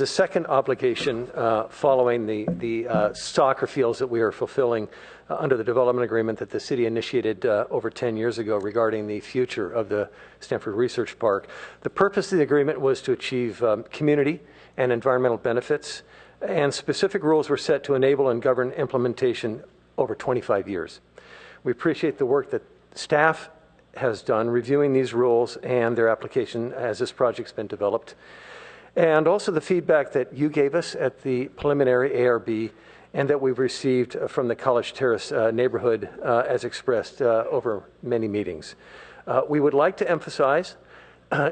second obligation following the soccer fields that we are fulfilling under the development agreement that the city initiated over 10 years ago regarding the future of the Stanford Research Park. The purpose of the agreement was to achieve community and environmental benefits, and specific rules were set to enable and govern implementation over 25 years. We appreciate the work that staff has done reviewing these rules and their application as this project's been developed, and also the feedback that you gave us at the preliminary ARB and that we've received from the College Terrace neighborhood as expressed over many meetings. We would like to emphasize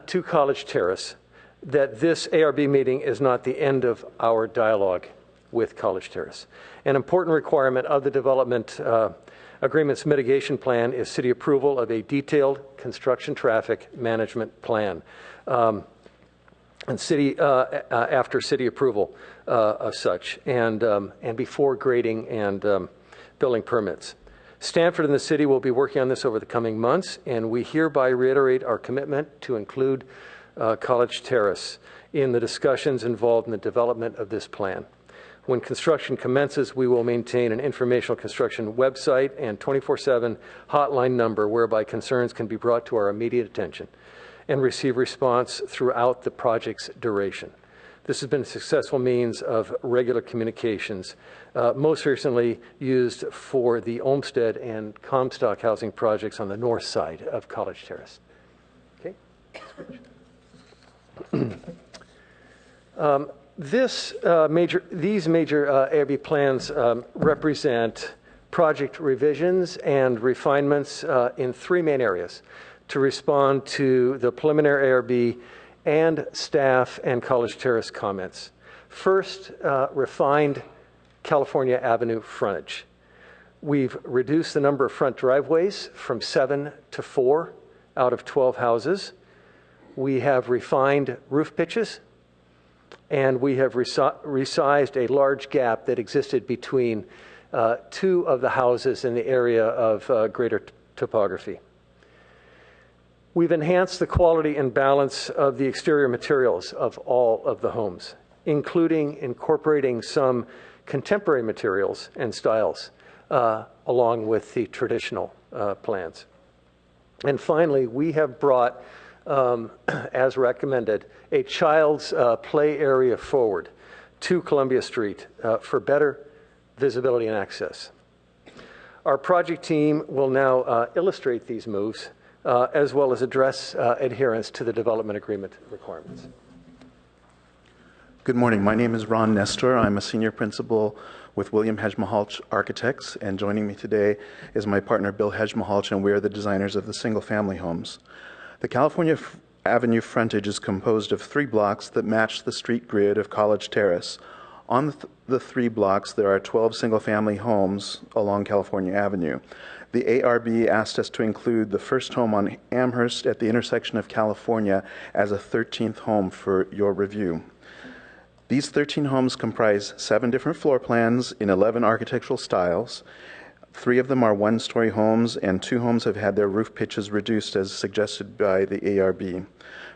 to College Terrace that this ARB meeting is not the end of our dialogue with College Terrace. An important requirement of the development agreement's mitigation plan is city approval of a detailed construction traffic management plan, and after city approval of such, and before grading and building permits. Stanford and the city will be working on this over the coming months, and we hereby reiterate our commitment to include College Terrace in the discussions involved in the development of this plan. When construction commences, we will maintain an informational construction website and 24/7 hotline number whereby concerns can be brought to our immediate attention and receive response throughout the project's duration. This has been a successful means of regular communications, most recently used for the Olmsted and Comstock housing projects on the north side of College Terrace. Okay, switch. These major ARB plans represent project revisions and refinements in three main areas to respond to the preliminary ARB and staff and College Terrace comments. First, refined California Avenue frontage. We've reduced the number of front driveways from 7 to 4 out of 12 houses. We have refined roof pitches, and we have resized a large gap that existed between two of the houses in the area of greater topography. We've enhanced the quality and balance of the exterior materials of all of the homes, including incorporating some contemporary materials and styles along with the traditional plans. And finally, we have brought as recommended, a child's play area forward to Columbia Street for better visibility and access. Our project team will now illustrate these moves as well as address adherence to the development agreement requirements. Good morning. My name is Ron Nestor. I'm a senior principal with William Hedge-Mahalch Architects, and joining me today is my partner Bill Hedge-Mahalch, and we are the designers of the single-family homes. The California Avenue frontage is composed of 3 blocks that match the street grid of College Terrace. On the 3 blocks, there are 12 single-family homes along California Avenue. The ARB asked us to include the first home on Amherst at the intersection of California as a 13th home for your review. These 13 homes comprise 7 different floor plans in 11 architectural styles. 3 of them are one-story homes, and 2 homes have had their roof pitches reduced as suggested by the ARB.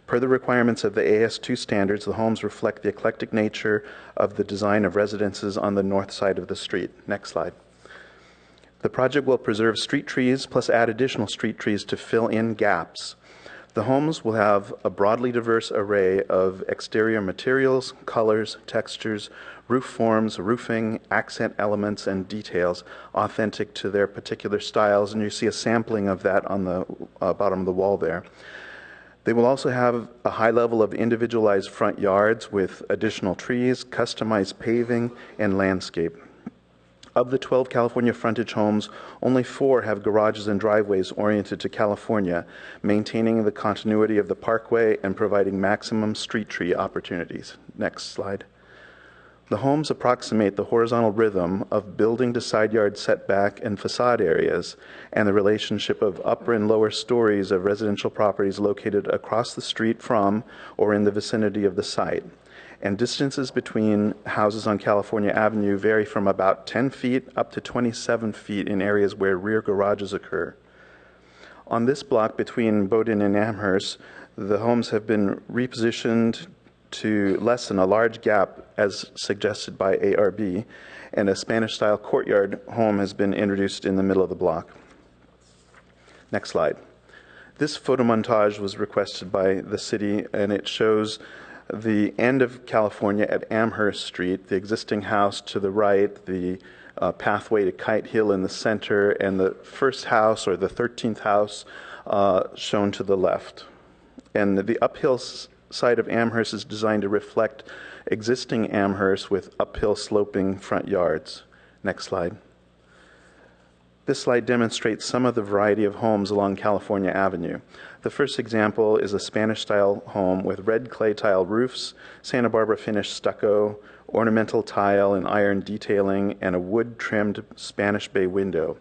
Per the requirements of the AS2 standards, the homes reflect the eclectic nature of the design of residences on the north side of the street. Next slide. The project will preserve street trees plus add additional street trees to fill in gaps. The homes will have a broadly diverse array of exterior materials, colors, textures, roof forms, roofing, accent elements, and details authentic to their particular styles, and you see a sampling of that on the bottom of the wall there. They will also have a high level of individualized front yards with additional trees, customized paving, and landscape. Of the 12 California frontage homes, only 4 have garages and driveways oriented to California, maintaining the continuity of the parkway and providing maximum street tree opportunities. Next slide. The homes approximate the horizontal rhythm of building to side yard setback and facade areas and the relationship of upper and lower stories of residential properties located across the street from or in the vicinity of the site. And distances between houses on California Avenue vary from about 10 feet up to 27 feet in areas where rear garages occur. On this block between Bowdoin and Amherst, the homes have been repositioned to lessen a large gap as suggested by ARB, and a Spanish-style courtyard home has been introduced in the middle of the block. Next slide. This photo montage was requested by the city, and it shows the end of California at Amherst Street, the existing house to the right, the pathway to Kite Hill in the center, and the first house, or the 13th house, shown to the left. And the uphill side of Amherst is designed to reflect existing Amherst with uphill sloping front yards. Next slide. This slide demonstrates some of the variety of homes along California Avenue. The first example is a Spanish-style home with red clay tile roofs, Santa Barbara finished stucco, ornamental tile and iron detailing, and a wood-trimmed Spanish bay window.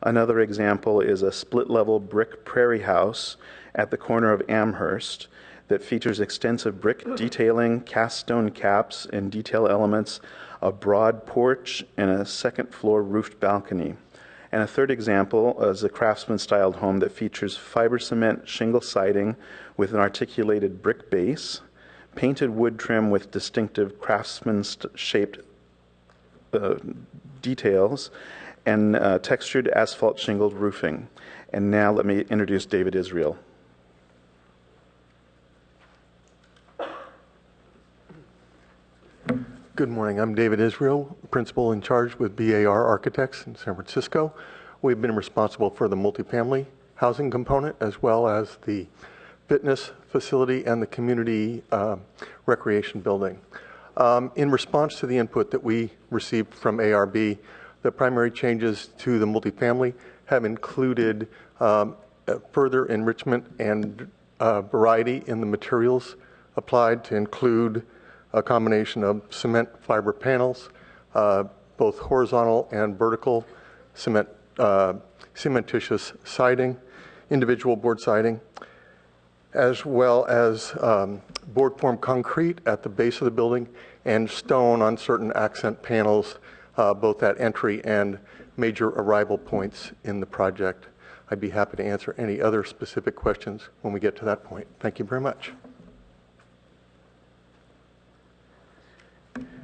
Another example is a split-level brick prairie house at the corner of Amherst that features extensive brick detailing, cast stone caps, and detail elements, a broad porch, and a second-floor roofed balcony. And a third example is a craftsman-styled home that features fiber cement shingle siding with an articulated brick base, painted wood trim with distinctive craftsman-shaped details, and textured asphalt shingled roofing. And now let me introduce David Israel. Good morning. I'm David Israel, principal in charge with BAR Architects in San Francisco. We've been responsible for the multifamily housing component as well as the fitness facility and the community recreation building. In response to the input that we received from ARB, the primary changes to the multifamily have included further enrichment and variety in the materials applied to include a combination of cement fiber panels, both horizontal and vertical cementitious siding, individual board siding, as well as board form concrete at the base of the building and stone on certain accent panels, both at entry and major arrival points in the project. I'd be happy to answer any other specific questions when we get to that point. Thank you very much.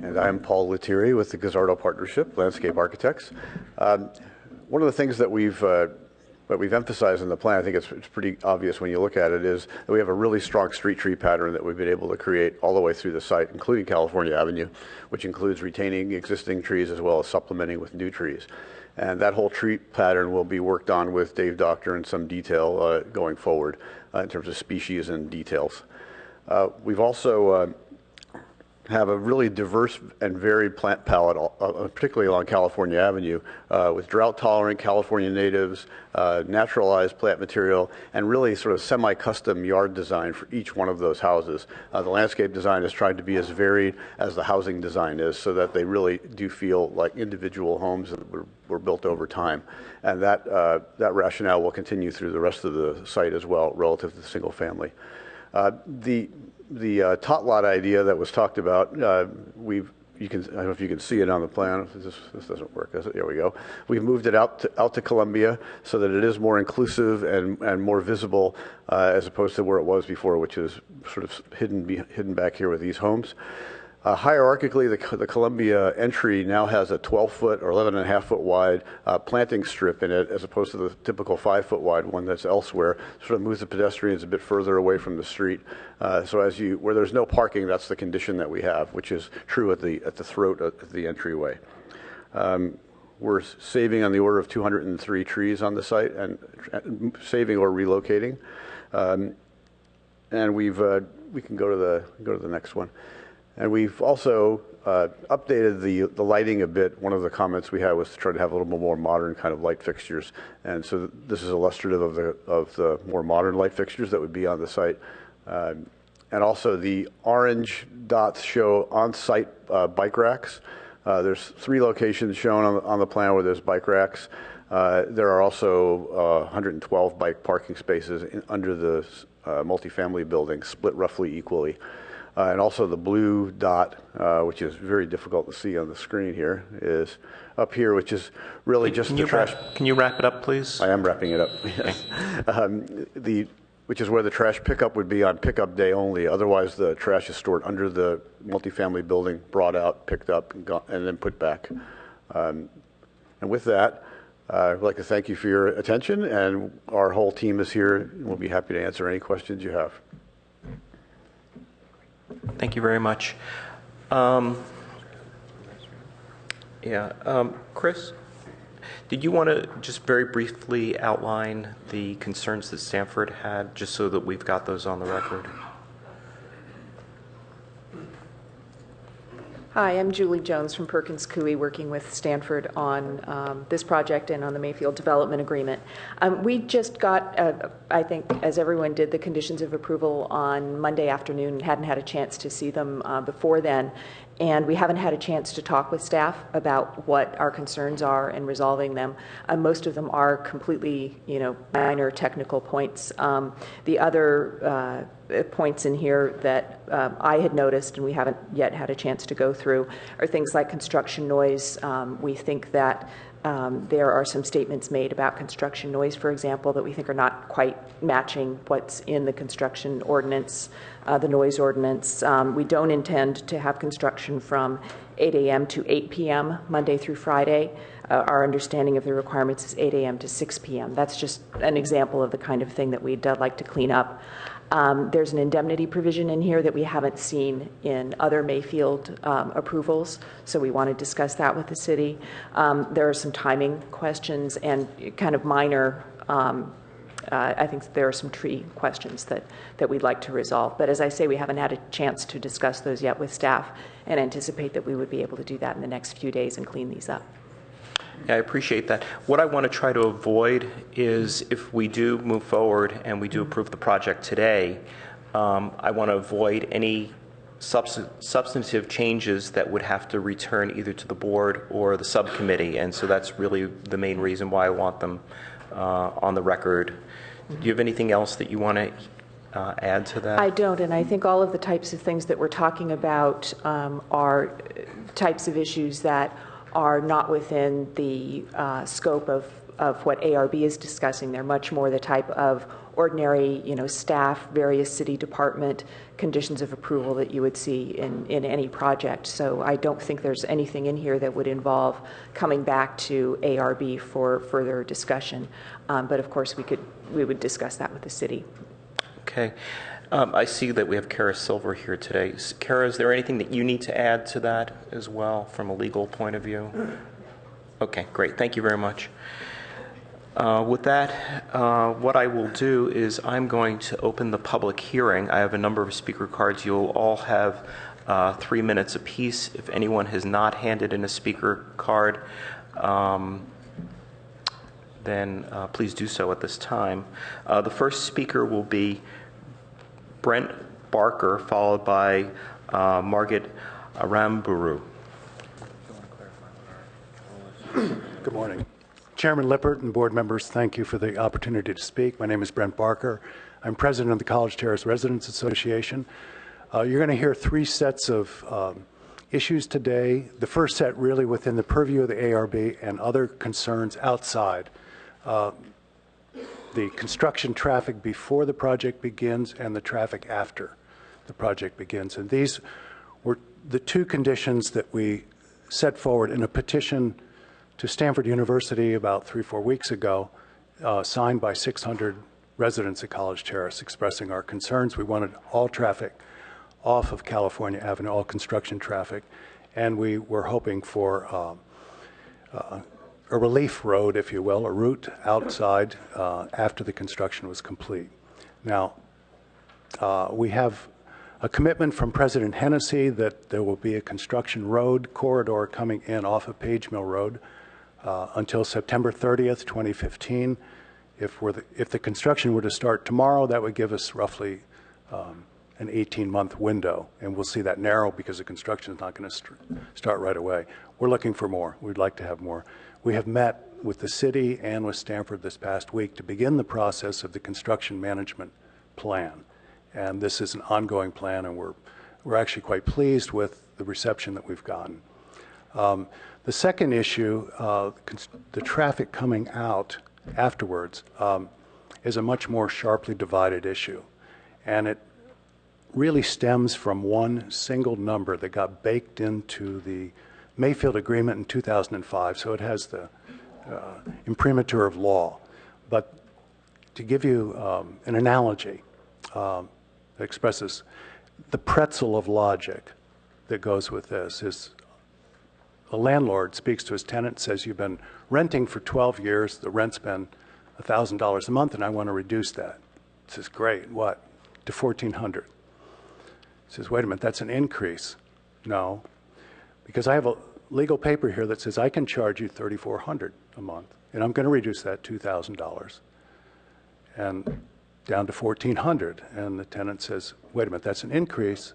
And I'm Paul Lettieri with the Gazzardo Partnership, Landscape Architects. One of the things that we've what we've emphasized in the plan, I think it's pretty obvious when you look at it, is that we have a really strong street tree pattern that we've been able to create all the way through the site, including California Avenue, which includes retaining existing trees as well as supplementing with new trees. And that whole tree pattern will be worked on with Dave Doctor in some detail going forward in terms of species and details. We've also have a really diverse and varied plant palette, particularly along California Avenue, with drought-tolerant California natives, naturalized plant material, and really sort of semi-custom yard design for each one of those houses. The landscape design has tried to be as varied as the housing design is, so that they really do feel like individual homes that were built over time. And that rationale will continue through the rest of the site as well, relative to the single family. The tot lot idea that was talked about, I don't know if you can see it on the plan. This doesn't work, does it? There we go. We've moved it out to Columbia so that it is more inclusive and more visible as opposed to where it was before, which is sort of hidden back here with these homes. Hierarchically, the Columbia entry now has a 12-foot or 11.5-foot wide planting strip in it, as opposed to the typical 5-foot wide one that's elsewhere. Sort of moves the pedestrians a bit further away from the street. So where there's no parking, that's the condition that we have, which is true at the throat of the entryway. We're saving on the order of 203 trees on the site, and saving or relocating. And we can go to the next one. And we've also updated the lighting a bit. One of the comments we had was to try to have a little bit more modern kind of light fixtures. And so this is illustrative of the more modern light fixtures that would be on the site. And also the orange dots show on-site bike racks. There's 3 locations shown on the plan where there's bike racks. There are also 112 bike parking spaces under the multifamily building, split roughly equally. And also the blue dot, which is very difficult to see on the screen here, is up here, which is really just the trash. Can you wrap it up, please? I am wrapping it up. Yes. Which is where the trash pickup would be on pickup day only. Otherwise, the trash is stored under the multifamily building, brought out, picked up, and then put back. And with that, I'd like to thank you for your attention, and our whole team is here, and we'll be happy to answer any questions you have. Thank you very much. Chris, did you want to just very briefly outline the concerns that Stanford had, just so that we've got those on the record? Hi, I'm Julie Jones from Perkins Coie, working with Stanford on this project and on the Mayfield Development Agreement. We just got, I think, as everyone did, the conditions of approval on Monday afternoon and hadn't had a chance to see them before then. And we haven't had a chance to talk with staff about what our concerns are in resolving them. Most of them are completely, minor technical points. The other points in here that I had noticed and we haven't yet had a chance to go through are things like construction noise. We think that there are some statements made about construction noise, for example, that we think are not quite matching what's in the construction ordinance, the noise ordinance. We don't intend to have construction from 8 a.m. to 8 p.m. Monday through Friday. Our understanding of the requirements is 8 a.m. to 6 p.m. That's just an example of the kind of thing that we'd like to clean up. There's an indemnity provision in here that we haven't seen in other Mayfield approvals, so we want to discuss that with the city. There are some timing questions and kind of minor, I think there are some tree questions that we'd like to resolve. But as I say, we haven't had a chance to discuss those yet with staff and anticipate that we would be able to do that in the next few days and clean these up. Yeah, I appreciate that. What I want to try to avoid is, if we do move forward and we do approve the project today, I want to avoid any substantive changes that would have to return either to the board or the subcommittee. And so that's really the main reason why I want them on the record. Do you have anything else that you want to add to that? I don't, and I think all of the types of things that we're talking about are types of issues that are not within the scope of of what ARB is discussing. They're much more the type of ordinary, staff, various city department conditions of approval that you would see in any project. So I don't think there's anything in here that would involve coming back to ARB for further discussion. But of course, we would discuss that with the city. Okay. I see that we have Kara Silver here today. Kara, is there anything that you need to add to that as well from a legal point of view? Okay, great. Thank you very much. With that, what I will do is I'm going to open the public hearing. I have a number of speaker cards. You'll all have 3 minutes apiece. If anyone has not handed in a speaker card, then please do so at this time. The first speaker will be Brent Barker, followed by Margaret Aramburu. Good morning. Chairman Lippert and board members, thank you for the opportunity to speak. My name is Brent Barker. I'm president of the College Terrace Residents Association. You're going to hear 3 sets of issues today. The first set really within the purview of the ARB and other concerns outside. The construction traffic before the project begins and the traffic after the project begins. And these were the 2 conditions that we set forward in a petition to Stanford University about 3-4 weeks ago, signed by 600 residents at College Terrace expressing our concerns. We wanted all traffic off of California Avenue, all construction traffic, and we were hoping for a relief road, if you will, a route outside after the construction was complete. Now, we have a commitment from President Hennessy that there will be a construction road corridor coming in off of Page Mill Road until September 30th, 2015. If the construction were to start tomorrow, that would give us roughly an 18-month window, and we'll see that narrow because the construction is not going to start right away. We're looking for more. We'd like to have more. We have met with the city and with Stanford this past week to begin the process of the construction management plan, and this is an ongoing plan, and we're actually quite pleased with the reception that we've gotten. The second issue, the traffic coming out afterwards, is a much more sharply divided issue. And it really stems from one single number that got baked into the Mayfield Agreement in 2005, so it has the imprimatur of law. But to give you an analogy that expresses the pretzel of logic that goes with this is a landlord speaks to his tenant, says, you've been renting for 12 years, the rent's been $1,000 a month, and I want to reduce that. He says, great, what? To $1,400. He says, wait a minute, that's an increase. No, because I have a legal paper here that says I can charge you $3,400 a month, and I'm going to reduce that $2,000 and down to $1,400. And the tenant says, wait a minute, that's an increase.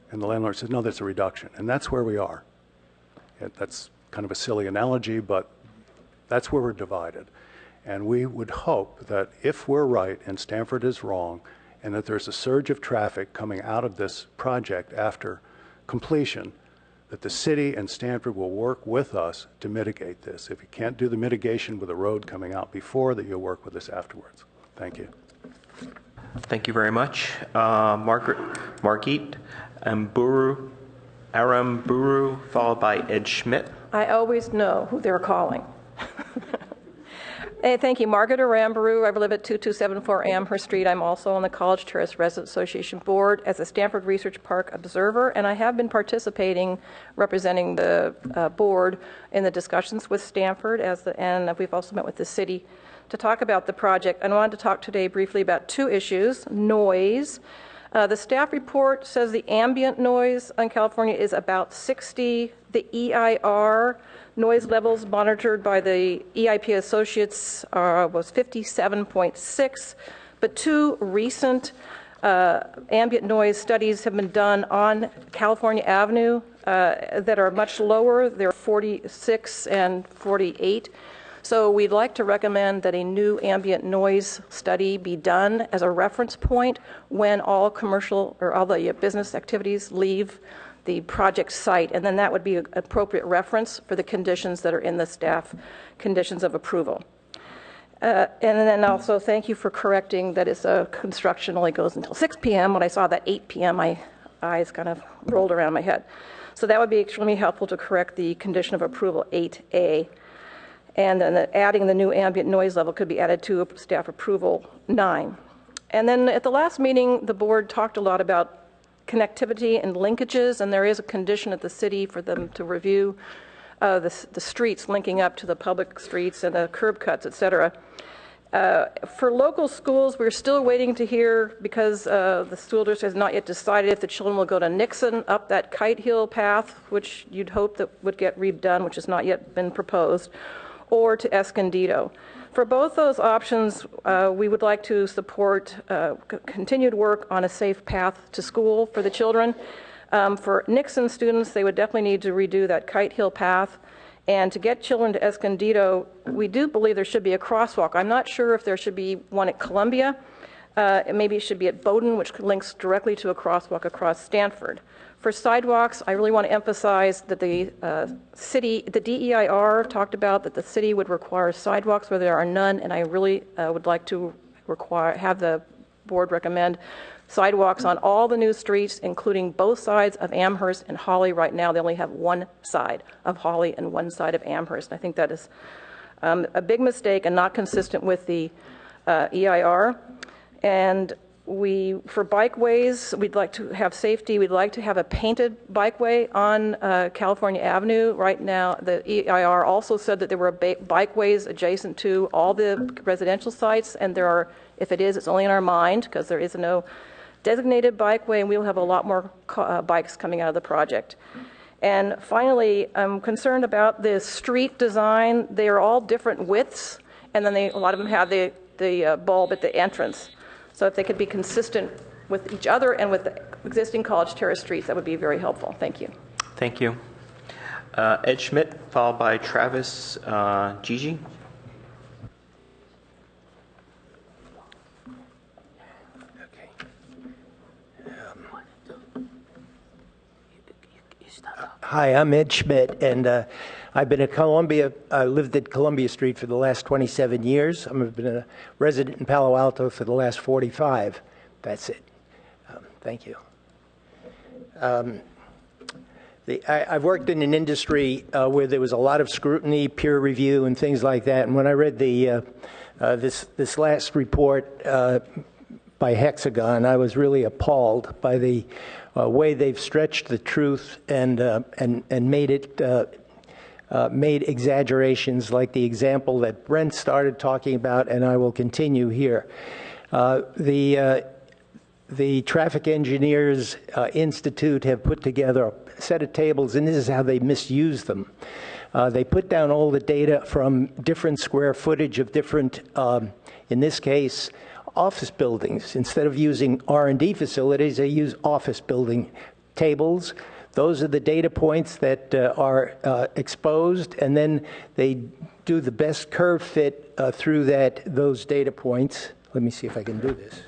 And the landlord says, no, that's a reduction. And that's where we are. That's kind of a silly analogy, but that's where we're divided. And we would hope that if we're right and Stanford is wrong, and that there's a surge of traffic coming out of this project after completion, that the city and Stanford will work with us to mitigate this. If you can't do the mitigation with a road coming out before, that you'll work with us afterwards. Thank you. Thank you very much. Margaret Aramburu, followed by Ed Schmidt. I always know who they're calling. Hey, thank you. Margaret Aramburu. I live at 2274 Amherst Street. I'm also on the College Terrace Residents Association board as a Stanford Research Park observer, and I have been participating, representing the board in the discussions with Stanford, and we've also met with the city to talk about the project. And I wanted to talk today briefly about 2 issues. Noise. The staff report says the ambient noise on California is about 60. The EIR noise levels monitored by the EIP associates was 57.6. But 2 recent ambient noise studies have been done on California Avenue that are much lower. They're 46 and 48. So we'd like to recommend that a new ambient noise study be done as a reference point when all commercial or all the business activities leave the project site, and then that would be an appropriate reference for the conditions that are in the staff conditions of approval. And then also thank you for correcting that it's construction only goes until 6 p.m. When I saw that 8 p.m., my eyes kind of rolled around my head. So that would be extremely helpful to correct the condition of approval 8A. And then adding the new ambient noise level could be added to staff approval 9. And then at the last meeting, the board talked a lot about connectivity and linkages, and there is a condition at the city for them to review the streets linking up to the public streets and the curb cuts, et cetera. For local schools, we're still waiting to hear, because the school district has not yet decided if the children will go to Nixon up that Kite Hill path, which you'd hope that would get redone, which has not yet been proposed, or to Escondido. For both those options, we would like to support continued work on a safe path to school for the children. For Nixon students, they would definitely need to redo that Kite Hill path. And to get children to Escondido, we do believe there should be a crosswalk. I'm not sure if there should be one at Columbia. Maybe it should be at Bowdoin, which links directly to a crosswalk across Stanford. For sidewalks, I really want to emphasize that the city, the DEIR talked about that the city would require sidewalks where there are none, and I really would like to have the board recommend sidewalks on all the new streets, including both sides of Amherst and Hawley. Right now, they only have one side of Hawley and one side of Amherst. I think that is a big mistake and not consistent with the EIR. And for bikeways, we'd like to have safety. We'd like to have a painted bikeway on California Avenue. Right now, the EIR also said that there were bikeways adjacent to all the residential sites, and there are, if it is, it's only in our mind, because there is no designated bikeway, and we'll have a lot more bikes coming out of the project. And finally, I'm concerned about the street design. They are all different widths, and then a lot of them have the bulb at the entrance. So if they could be consistent with each other and with the existing College Terrace streets, that would be very helpful. Thank you. Thank you. Ed Schmidt, followed by Travis Gigi. Hi, I'm Ed Schmidt, and I've been at Columbia. I lived at Columbia Street for the last 27 years. I've been a resident in Palo Alto for the last 45. That's it. Thank you. I've worked in an industry where there was a lot of scrutiny, peer review, and things like that. And when I read this last report by Hexagon, I was really appalled by the way they've stretched the truth and made it made exaggerations, like the example that Brent started talking about, and I will continue here. The Traffic Engineers Institute have put together a set of tables, and this is how they misuse them. They put down all the data from different square footage of different, in this case, office buildings. Instead of using R&D facilities, they use office building tables. Those are the data points that are exposed, and then they do the best curve fit through those data points. Let me see if I can do this.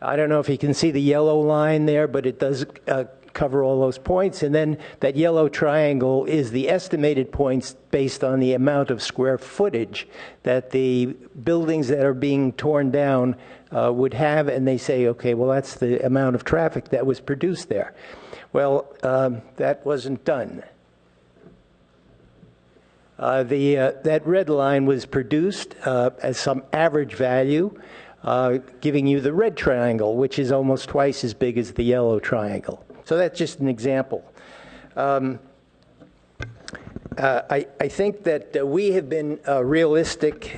I don't know if you can see the yellow line there, but it does cover all those points. And then that yellow triangle is the estimated points based on the amount of square footage that the buildings that are being torn down would have. And they say, okay, well, that's the amount of traffic that was produced there. Well, that wasn't done. That red line was produced as some average value, giving you the red triangle, which is almost twice as big as the yellow triangle. So that's just an example. I think that we have been realistic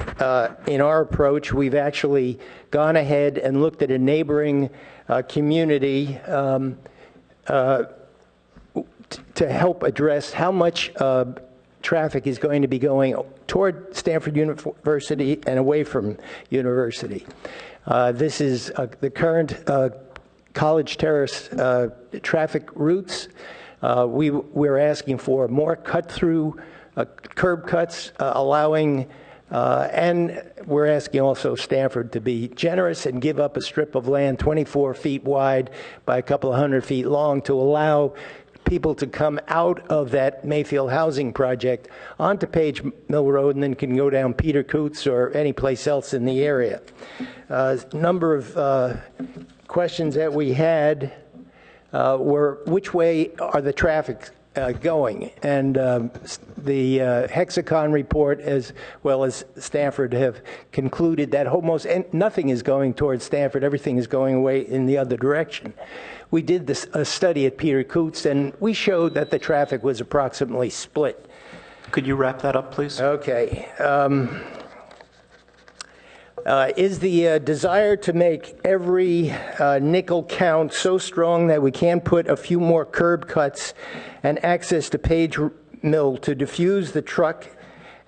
in our approach. We've actually gone ahead and looked at a neighboring community to help address how much traffic is going to be going toward Stanford University and away from university. This is the current College Terrace traffic routes. We're asking for more cut-through curb cuts, allowing And we're asking also Stanford to be generous and give up a strip of land 24 feet wide by a couple of 100 feet long to allow people to come out of that Mayfield housing project onto Page Mill Road and then can go down Peter Coots or any place else in the area. Number of questions that we had were which way are the traffic going? And the Hexacon report, as well as Stanford, have concluded that almost nothing is going towards Stanford. Everything is going away in the other direction. We did a study at Peter Coots, and we showed that the traffic was approximately split. Could you wrap that up, please? Okay. Is the desire to make every nickel count so strong that we can put a few more curb cuts and access to Page Mill to diffuse the truck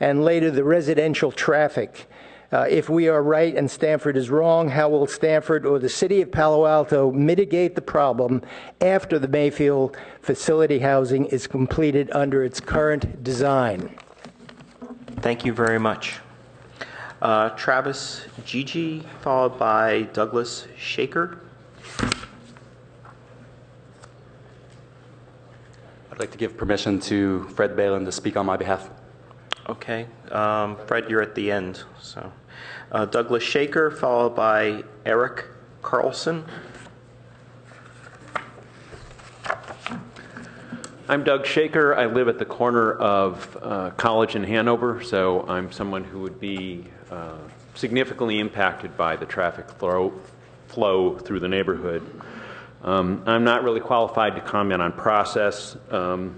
and later the residential traffic? If we are right and Stanford is wrong, how will Stanford or the city of Palo Alto mitigate the problem after the Mayfield facility housing is completed under its current design? Thank you very much. Travis Gigi, followed by Douglas Shaker. I'd like to give permission to Fred Balin to speak on my behalf. Okay. Fred, you're at the end. So, Douglas Shaker, followed by Eric Carlson. I'm Doug Shaker. I live at the corner of College and Hanover, so I'm someone who would be significantly impacted by the traffic flow through the neighborhood. I'm not really qualified to comment on process. I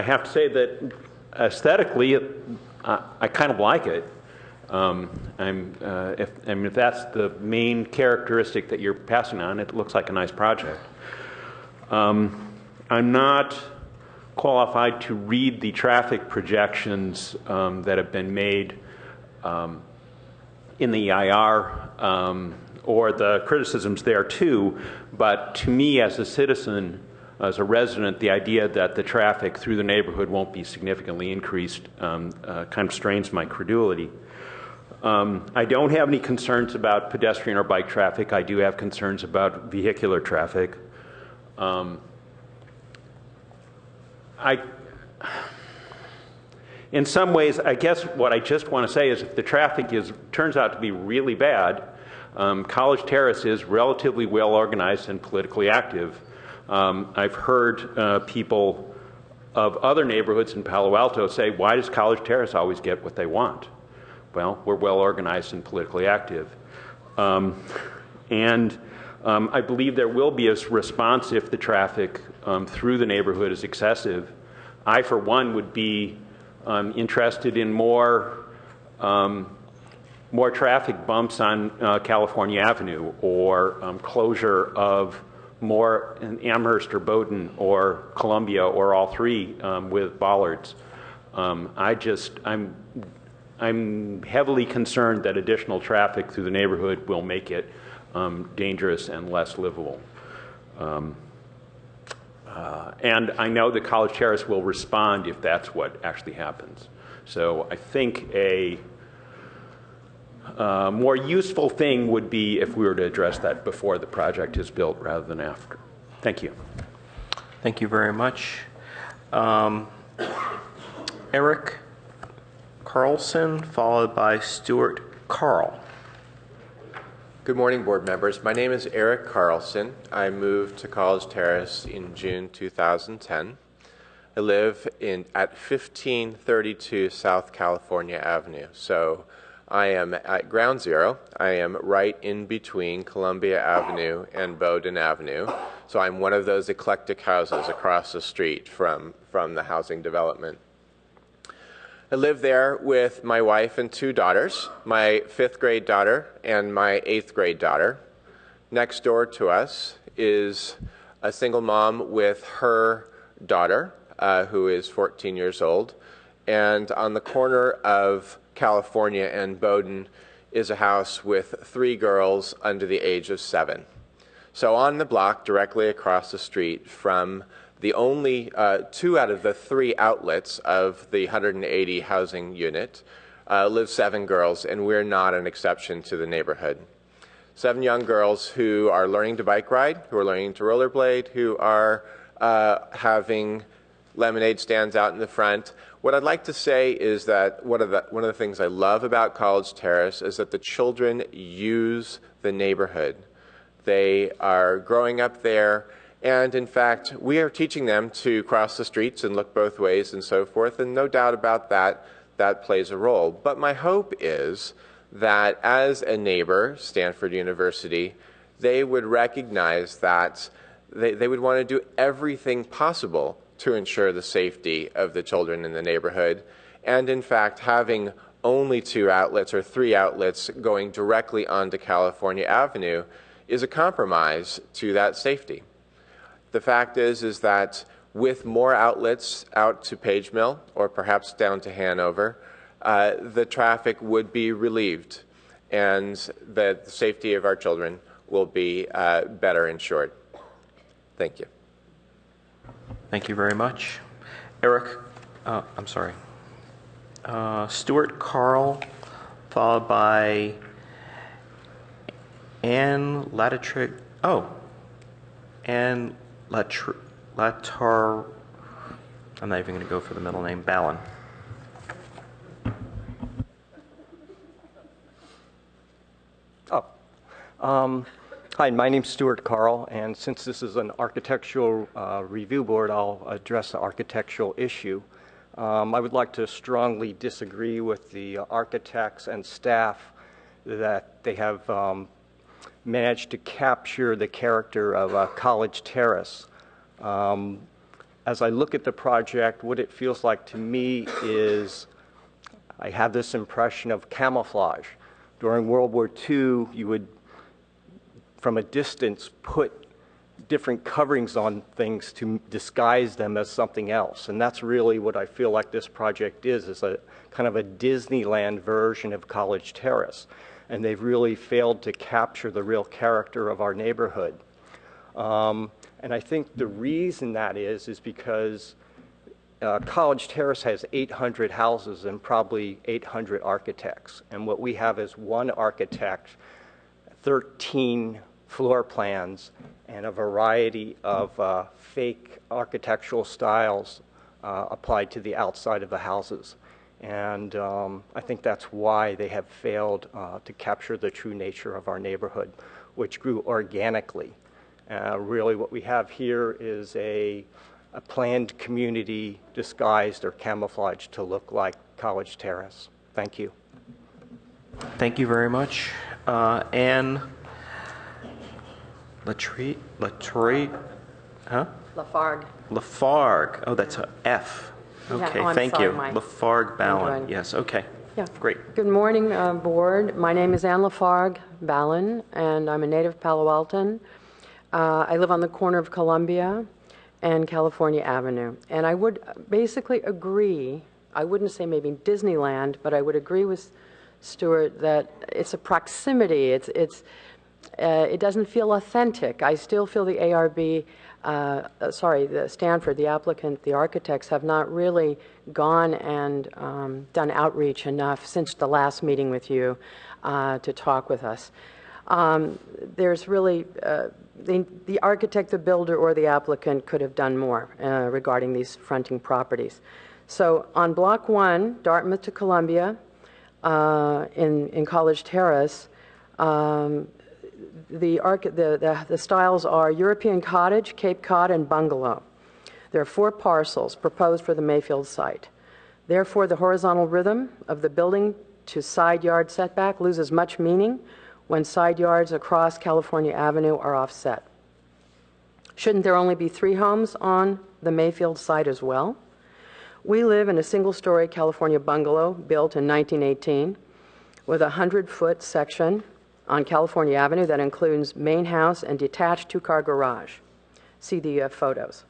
have to say that aesthetically, I kind of like it. If that's the main characteristic that you're passing on, it looks like a nice project. I'm not qualified to read the traffic projections that have been made in the EIR or the criticisms there too, but to me as a citizen, as a resident, the idea that the traffic through the neighborhood won't be significantly increased kind of strains my credulity. I don't have any concerns about pedestrian or bike traffic. I do have concerns about vehicular traffic. In some ways, I guess what I just want to say is if the traffic turns out to be really bad, College Terrace is relatively well organized and politically active. I've heard people of other neighborhoods in Palo Alto say, why does College Terrace always get what they want? Well, we're well organized and politically active. I believe there will be a response if the traffic through the neighborhood is excessive. I, for one, would be interested in more traffic bumps on California Avenue or closure of more in Amherst or Bowdoin or Columbia or all three with bollards. I'm heavily concerned that additional traffic through the neighborhood will make it dangerous and less livable. And I know that College Terrace will respond if that's what actually happens. So I think a more useful thing would be if we were to address that before the project is built rather than after. Thank you. Thank you very much. Eric Carlson, followed by Stuart Carl. Good morning, board members. My name is Eric Carlson. I moved to College Terrace in June 2010. I live at 1532 South California Avenue. So I am at ground zero. I am right in between Columbia Avenue and Bowdoin Avenue. So I'm one of those eclectic houses across the street from the housing development. I live there with my wife and two daughters, my 5th grade daughter and my 8th grade daughter. Next door to us is a single mom with her daughter, who is 14 years old. And on the corner of California and Bowdoin is a house with 3 girls under the age of 7. So on the block directly across the street from the only 2 out of the 3 outlets of the 180 housing unit live 7 girls, and we're not an exception to the neighborhood. 7 young girls who are learning to bike ride, who are learning to rollerblade, who are having lemonade stands out in the front. What I'd like to say is that one of the things I love about College Terrace is that the children use the neighborhood. They are growing up there, and in fact, we are teaching them to cross the streets and look both ways and so forth, and no doubt about that, that plays a role. But my hope is that as a neighbor, Stanford University, they would recognize that they would want to do everything possible to ensure the safety of the children in the neighborhood. And in fact, having only 2 outlets or 3 outlets going directly onto California Avenue is a compromise to that safety. The fact is that with more outlets out to Page Mill or perhaps down to Hanover, the traffic would be relieved and the safety of our children will be better ensured. Thank you. Thank you very much. Eric, I'm sorry. Stuart Carl, followed by Anne Latitrig. Oh, Anne Latar. I'm not even going to go for the middle name. Ballin. Hi, my name's Stuart Carl, and since this is an architectural review board, I'll address the architectural issue. I would like to strongly disagree with the architects and staff that they have managed to capture the character of College Terrace. As I look at the project, what it feels like to me is I have this impression of camouflage. During World War II, you would, from a distance, put different coverings on things to disguise them as something else. And that's really what I feel like this project is a kind of a Disneyland version of College Terrace. And they've really failed to capture the real character of our neighborhood. And I think the reason that is because College Terrace has 800 houses and probably 800 architects. And what we have is one architect, 13 floor plans, and a variety of fake architectural styles applied to the outside of the houses. And I think that's why they have failed to capture the true nature of our neighborhood, which grew organically. Really what we have here is a planned community disguised or camouflaged to look like College Terrace. Thank you. Thank you very much. Anne Lafargue. Huh? Lafargue. Oh, that's a F. Okay, Yeah, thank sorry, you. Mike. Lafargue Ballin. Good. Yes, okay. Yeah. Great. Good morning, board. My name is Anne Lafargue Ballin, and I'm a native Palo Alton. I live on the corner of Columbia and California Avenue. And I would basically agree, I wouldn't say maybe Disneyland, but I would agree with Stuart that it's a proximity. It doesn't feel authentic. I still feel the ARB, the Stanford, the applicant, the architects have not really gone and done outreach enough since the last meeting with you to talk with us. There's really, the architect, the builder, or the applicant could have done more regarding these fronting properties. So on Block 1, Dartmouth to Columbia, in College Terrace, the styles are European cottage, Cape Cod, and bungalow. There are 4 parcels proposed for the Mayfield site. Therefore, the horizontal rhythm of the building to side yard setback loses much meaning when side yards across California Avenue are offset. Shouldn't there only be 3 homes on the Mayfield site as well? We live in a single-story California bungalow built in 1918 with a 100-foot section on California Avenue that includes main house and detached 2-car garage. See the photos.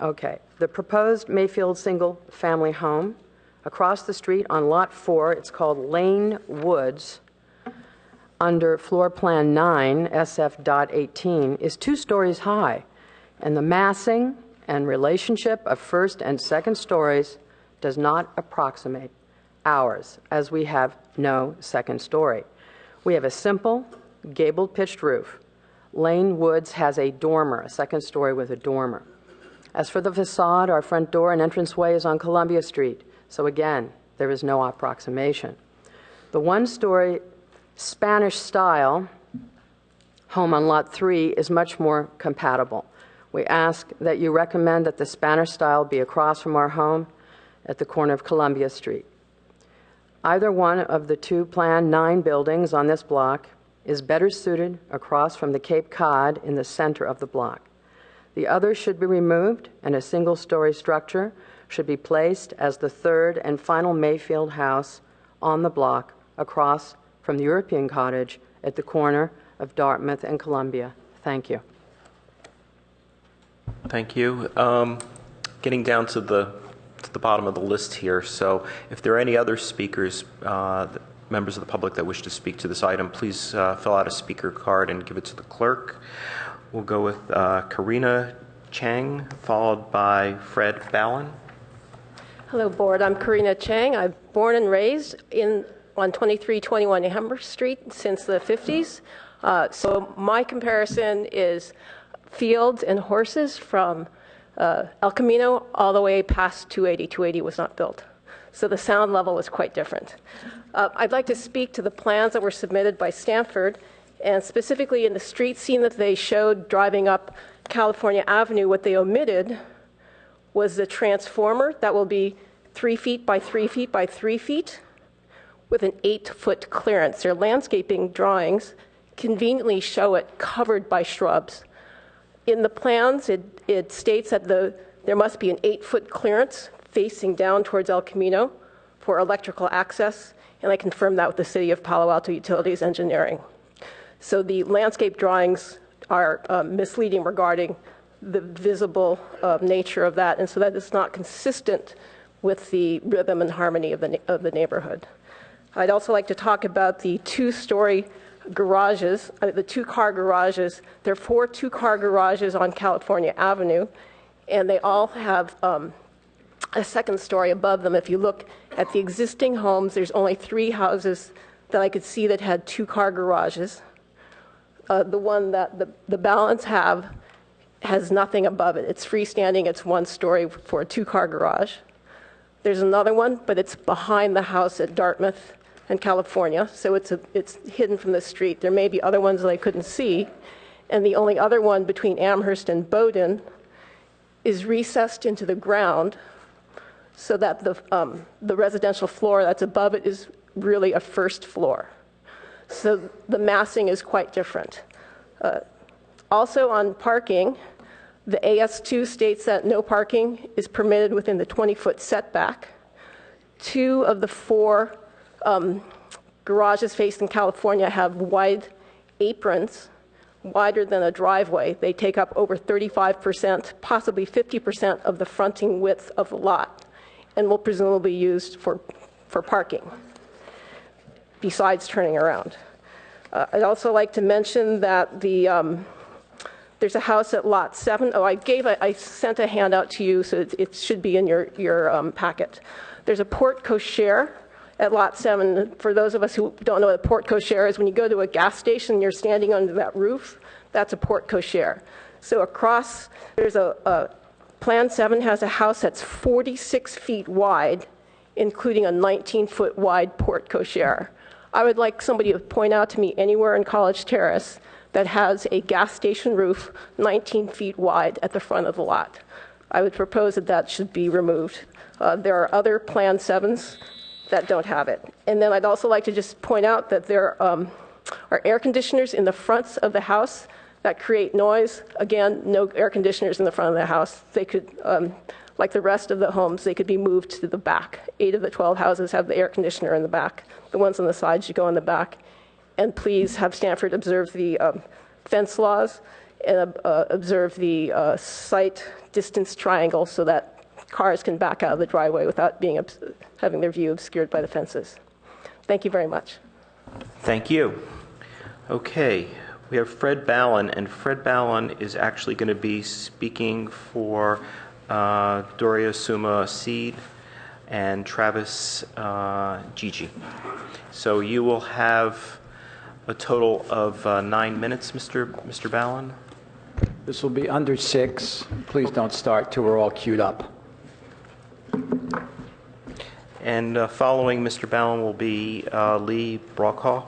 Okay, the proposed Mayfield single-family home across the street on Lot 4, it's called Lane Woods, under floor plan 9, SF.18, is 2 stories high, and the massing and relationship of first and second stories does not approximate ours, as we have no second story. We have a simple, gabled pitched roof. Lane Woods has a dormer, a second story with a dormer. As for the facade, our front door and entranceway is on Columbia Street, so again, there is no approximation. The one-story Spanish style home on Lot 3 is much more compatible. We ask that you recommend that the Spanish style be across from our home at the corner of Columbia Street. Either one of the two planned 9 buildings on this block is better suited across from the Cape Cod in the center of the block. The other should be removed, and a single-story structure should be placed as the third and final Mayfield house on the block across from the European Cottage at the corner of Dartmouth and Columbia. Thank you. Thank you. Getting down to the bottom of the list here, so if there are any other speakers, members of the public that wish to speak to this item, please fill out a speaker card and give it to the clerk. We'll go with Karina Chang, followed by Fred Ballin. Hello, Board. I'm Karina Chang. I'm born and raised on 2321 Amherst Street since the 50s. So my comparison is fields and horses from El Camino all the way past 280. 280 was not built. So the sound level was quite different. I'd like to speak to the plans that were submitted by Stanford, and specifically in the street scene that they showed driving up California Avenue. What they omitted was the transformer that will be 3 feet by 3 feet by 3 feet with an 8-foot clearance. Their landscaping drawings conveniently show it covered by shrubs. In the plans, it states that there must be an 8-foot clearance facing down towards El Camino for electrical access, and I confirmed that with the City of Palo Alto Utilities Engineering. So the landscape drawings are misleading regarding the visible nature of that, and so that is not consistent with the rhythm and harmony of the neighborhood. I'd also like to talk about the 2-story garages, the 2-car garages. There are 4 2-car garages on California Avenue, and they all have a second story above them. If you look at the existing homes, there's only 3 houses that I could see that had 2-car garages. The one that the balance have has nothing above it. It's freestanding. It's 1 story for a 2-car garage. There's another one, but it's behind the house at Dartmouth and California, so it's hidden from the street. There may be other ones that I couldn't see, and the only other one between Amherst and Bowdoin is recessed into the ground so that the residential floor that's above it is really a first floor. So the massing is quite different. Also on parking, the AS2 states that no parking is permitted within the 20-foot setback. 2 of the 4 garages facing California have wide aprons, wider than a driveway. They take up over 35%, possibly 50% of the fronting width of the lot, and will presumably be used for parking, besides turning around. I'd also like to mention that there's a house at Lot 7. Oh, I sent a handout to you, so it should be in your packet. There's a porte cochere at Lot 7. For those of us who don't know what a porte cochere is, when you go to a gas station and you're standing under that roof, that's a porte cochere. So across, there's Plan 7 has a house that's 46 feet wide, including a 19-foot wide porte cochere. I would like somebody to point out to me anywhere in College Terrace that has a gas station roof 19 feet wide at the front of the lot. I would propose that should be removed. There are other Plan 7s that don't have it. And then I'd also like to just point out that there are air conditioners in the fronts of the house that create noise. Again, no air conditioners in the front of the house. They could, like the rest of the homes, they could be moved to the back. 8 of the 12 houses have the air conditioner in the back. The ones on the side should go in the back. And please have Stanford observe the fence laws and observe the site distance triangle so that cars can back out of the driveway without having their view obscured by the fences. Thank you very much. Thank you. Okay, we have Fred Ballin, and Fred Ballin is actually going to be speaking for Doria Suma Seed. and Travis Gigi. So you will have a total of 9 minutes, Mr. Ballin. This will be under 6. Please don't start till we're all queued up. And following Mr. Ballin will be Lee Brokaw.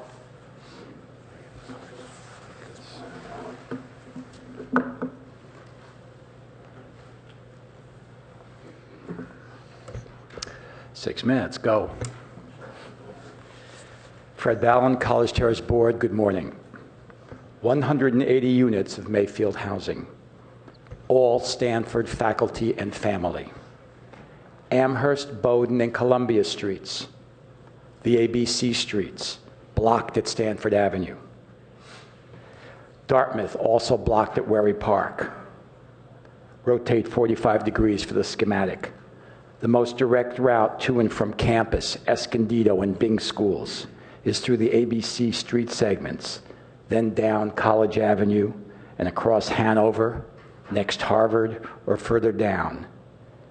Six minutes, go. Fred Ballin, College Terrace Board, good morning. 180 units of Mayfield housing, all Stanford faculty and family. Amherst, Bowdoin, and Columbia Streets, the ABC Streets, blocked at Stanford Avenue. Dartmouth, also blocked at Wherry Park. Rotate 45 degrees for the schematic. The most direct route to and from campus, Escondido, and Bing schools is through the ABC street segments, then down College Avenue and across Hanover, next Harvard, or further down.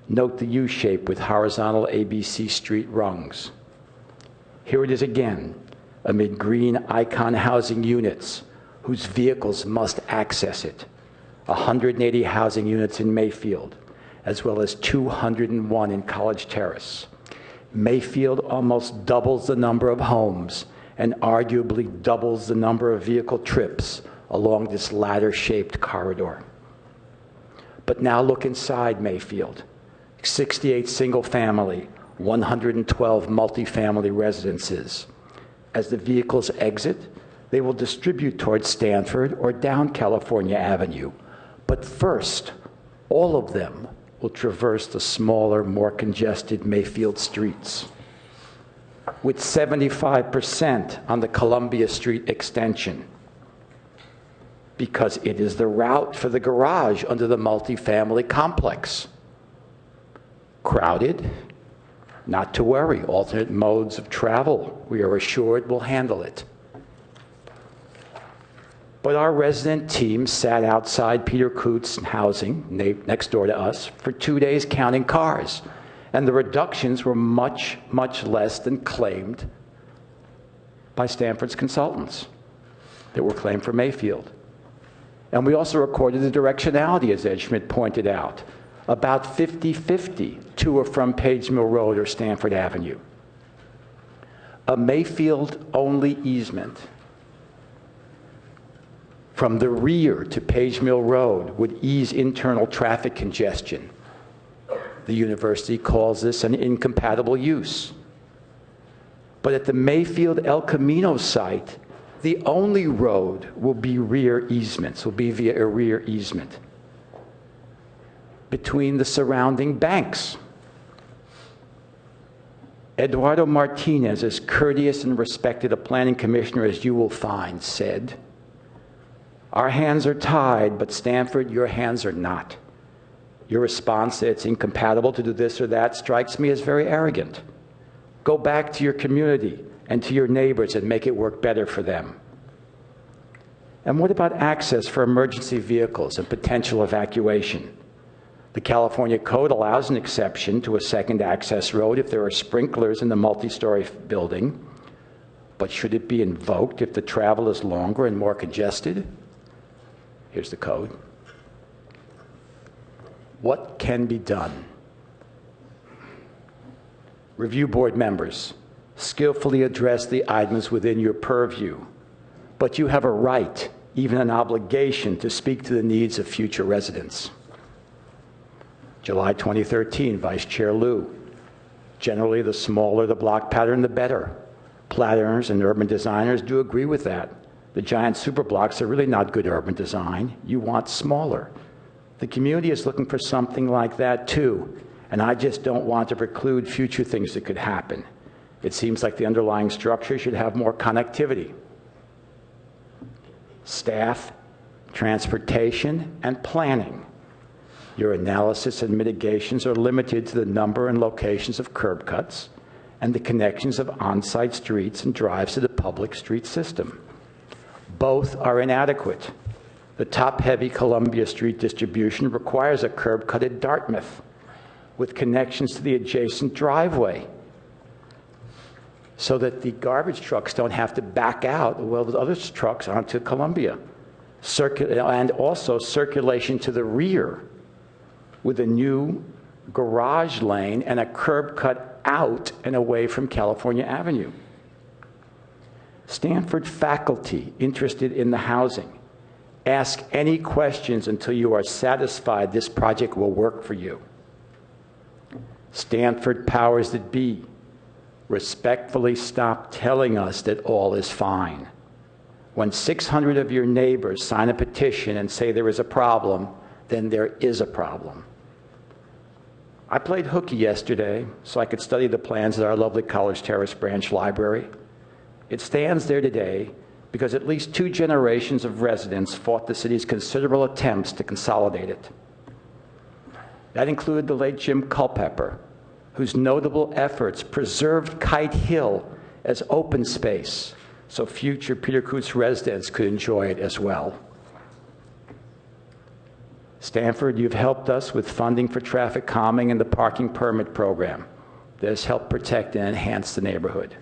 Note the U-shape with horizontal ABC street rungs. Here it is again, amid green icon housing units whose vehicles must access it. 180 housing units in Mayfield, as well as 201 in College Terrace. Mayfield almost doubles the number of homes and arguably doubles the number of vehicle trips along this ladder-shaped corridor. But now look inside Mayfield. 68 single-family, 112 multifamily residences. As the vehicles exit, they will distribute towards Stanford or down California Avenue. But first, all of them will traverse the smaller, more congested Mayfield streets. With 75% on the Columbia Street extension, because it is the route for the garage under the multifamily complex. Crowded? Not to worry, alternate modes of travel, we are assured, will handle it. But our resident team sat outside Peter Coots housing, next door to us, for 2 days counting cars. And the reductions were much, much less than claimed by Stanford's consultants that were claimed for Mayfield. And we also recorded the directionality, as Ed Schmidt pointed out, about 50-50 to or from Page Mill Road or Stanford Avenue. A Mayfield-only easement from the rear to Page Mill Road would ease internal traffic congestion. The university calls this an incompatible use. But at the Mayfield El Camino site, the only road will be rear easements, will be via a rear easement between the surrounding banks. Eduardo Martinez, as courteous and respected a planning commissioner as you will find, said, "Our hands are tied, but Stanford, your hands are not." Your response that it's incompatible to do this or that strikes me as very arrogant. Go back to your community and to your neighbors and make it work better for them. And what about access for emergency vehicles and potential evacuation? The California Code allows an exception to a second access road if there are sprinklers in the multi-story building. But should it be invoked if the travel is longer and more congested? Here's the code. What can be done? Review board members, skillfully address the items within your purview, but you have a right, even an obligation, to speak to the needs of future residents. July 2013, Vice Chair Liu. Generally, the smaller the block pattern, the better. Planners and urban designers do agree with that. The giant superblocks are really not good urban design. You want smaller. The community is looking for something like that too, and I just don't want to preclude future things that could happen. It seems like the underlying structure should have more connectivity. Staff, transportation, and planning. Your analysis and mitigations are limited to the number and locations of curb cuts and the connections of on-site streets and drives to the public street system. Both are inadequate. The top-heavy Columbia Street distribution requires a curb cut at Dartmouth. with connections to the adjacent driveway so that the garbage trucks don't have to back out well with other trucks onto Columbia. And also circulation to the rear with a new garage lane and a curb cut out and away from California Avenue. Stanford faculty interested in the housing, ask any questions until you are satisfied this project will work for you. Stanford powers that be, respectfully stop telling us that all is fine. When 600 of your neighbors sign a petition and say there is a problem, then there is a problem. I played hooky yesterday so I could study the plans at our lovely College Terrace branch library. It stands there today because at least 2 generations of residents fought the city's considerable attempts to consolidate it. That included the late Jim Culpepper, whose notable efforts preserved Kite Hill as open space so future Peter Coots residents could enjoy it as well. Stanford, you've helped us with funding for traffic calming and the parking permit program that has helped protect and enhance the neighborhood.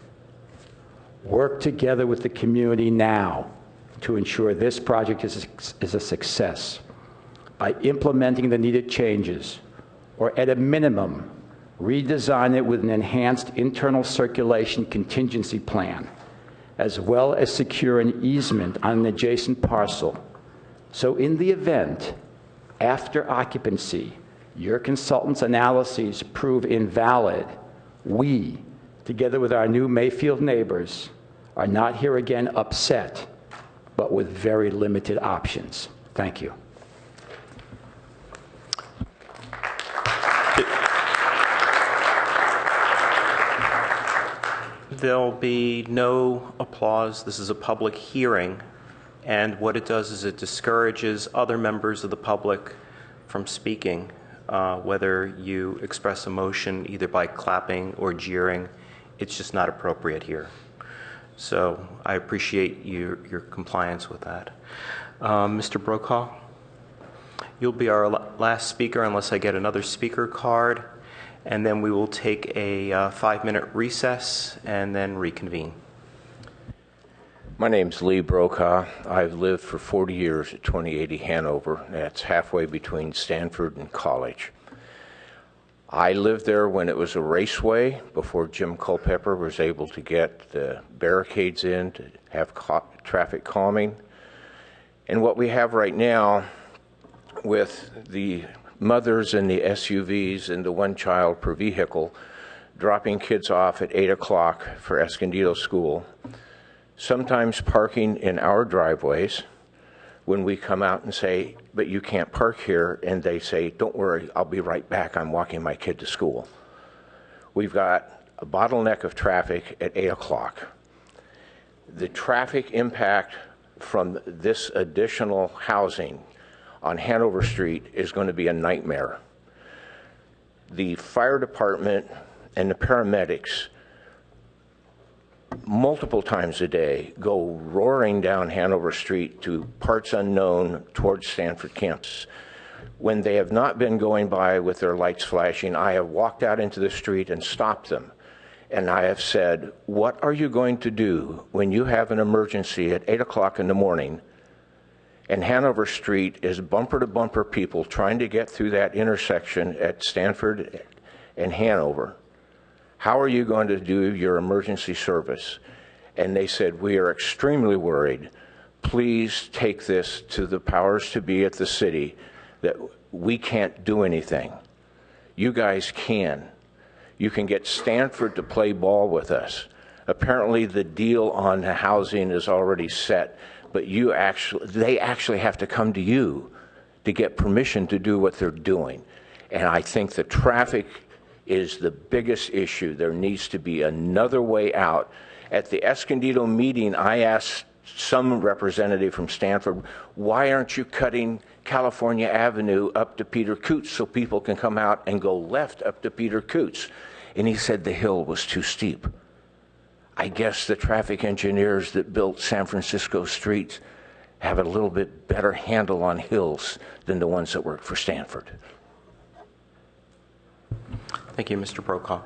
Work together with the community now to ensure this project is a success by implementing the needed changes, or at a minimum, redesign it with an enhanced internal circulation contingency plan, as well as secure an easement on an adjacent parcel. So in the event, after occupancy, your consultant's analyses prove invalid, we, together with our new Mayfield neighbors, are not here again upset, but with very limited options. Thank you. There'll be no applause. This is a public hearing, and what it does is it discourages other members of the public from speaking, whether you express emotion either by clapping or jeering. It's just not appropriate here. So I appreciate your compliance with that. Mr. Brokaw, you'll be our last speaker unless I get another speaker card, and then we will take a 5-minute recess and then reconvene. My name's Lee Brokaw. I've lived for 40 years at 2080 Hanover. That's halfway between Stanford and College. I lived there when it was a raceway, before Jim Culpepper was able to get the barricades in to have traffic calming. And what we have right now with the mothers in the SUVs and the 1 child per vehicle dropping kids off at 8 o'clock for Escondido School, sometimes parking in our driveways when we come out and say, but you can't park here, and they say, don't worry, I'll be right back, I'm walking my kid to school. We've got a bottleneck of traffic at 8 o'clock. The traffic impact from this additional housing on Hanover Street is going to be a nightmare. The fire department and the paramedics multiple times a day go roaring down Hanover Street to parts unknown towards Stanford campus. When they have not been going by with their lights flashing, I have walked out into the street and stopped them. And I have said, what are you going to do when you have an emergency at 8 o'clock in the morning and Hanover Street is bumper to bumper people trying to get through that intersection at Stanford and Hanover? How are you going to do your emergency service? And they said, we are extremely worried. Please take this to the powers to be at the city that we can't do anything. You guys can. You can get Stanford to play ball with us. Apparently the deal on the housing is already set, but they actually have to come to you to get permission to do what they're doing. And I think the traffic is the biggest issue. There needs to be another way out. At the Escondido meeting, I asked some representative from Stanford, why aren't you cutting California Avenue up to Peter Coots so people can come out and go left up to Peter Coots? And he said the hill was too steep. I guess the traffic engineers that built San Francisco streets have a little bit better handle on hills than the ones that work for Stanford. Thank you, Mr. Brokaw.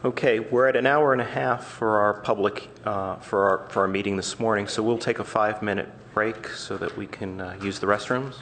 Okay, we're at an hour and a half for our public, for our meeting this morning, so we'll take a 5-minute break so that we can use the restrooms.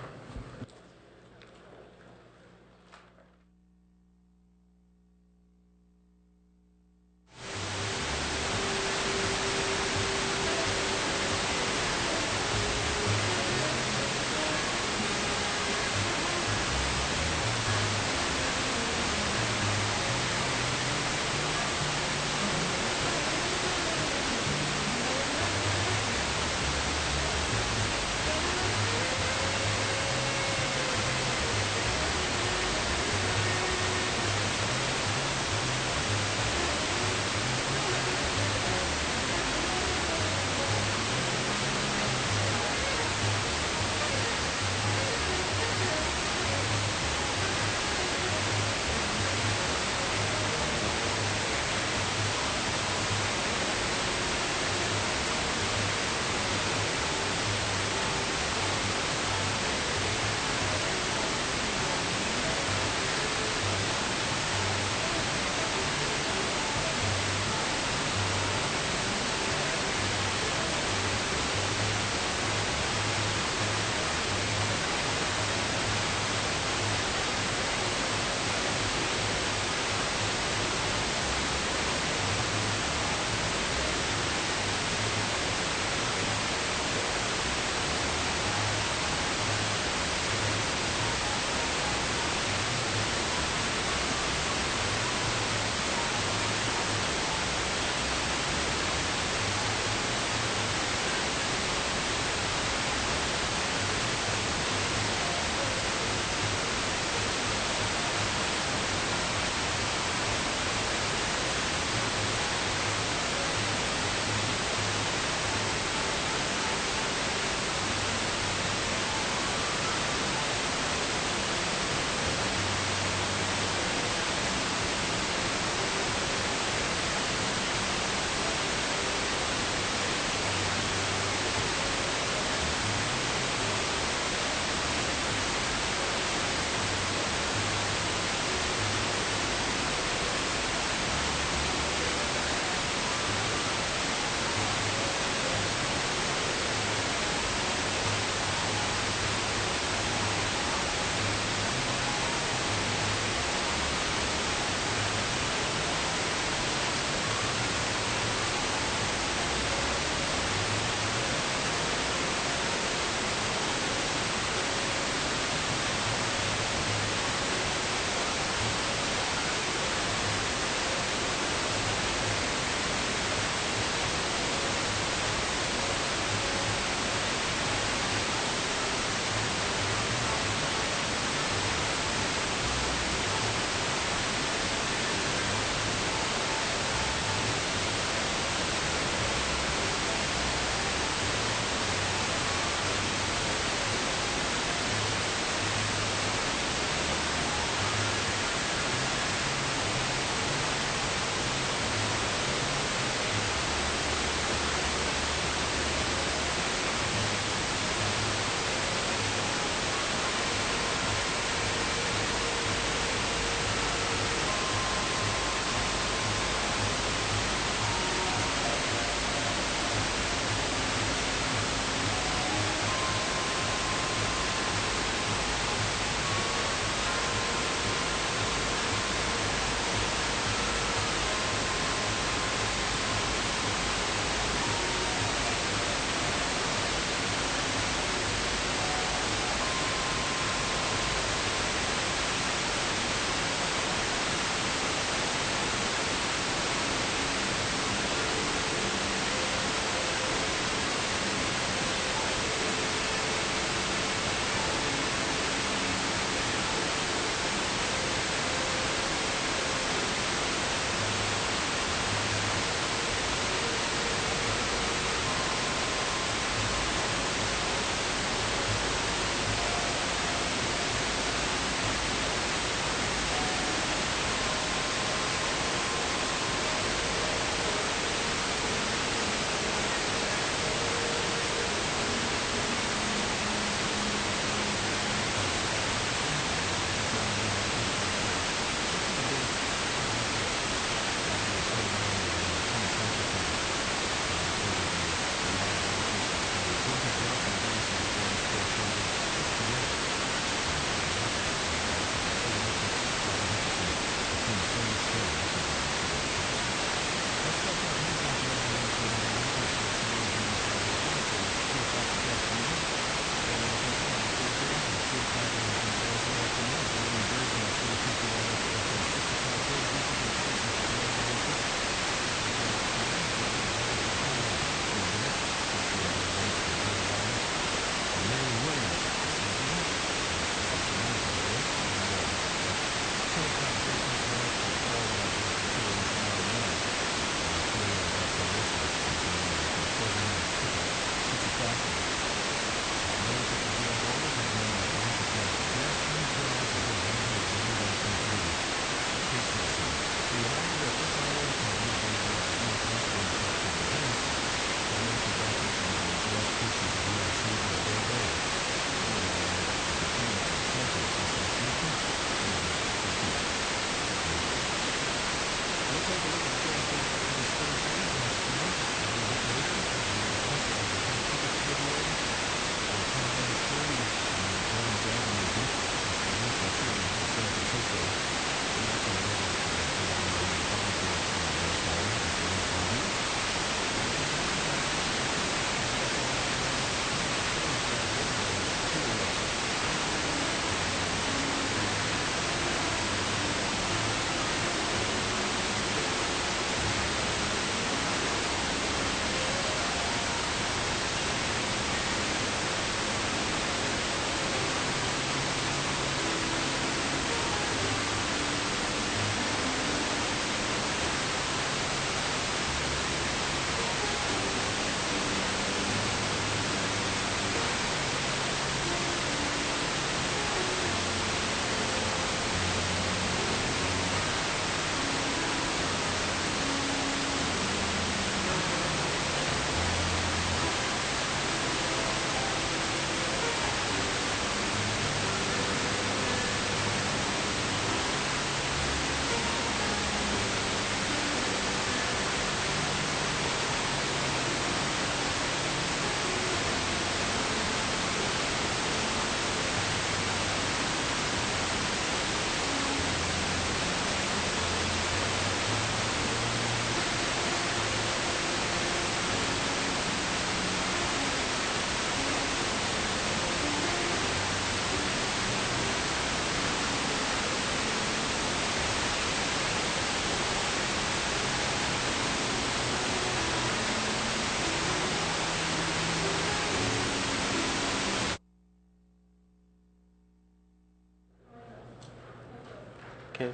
Okay.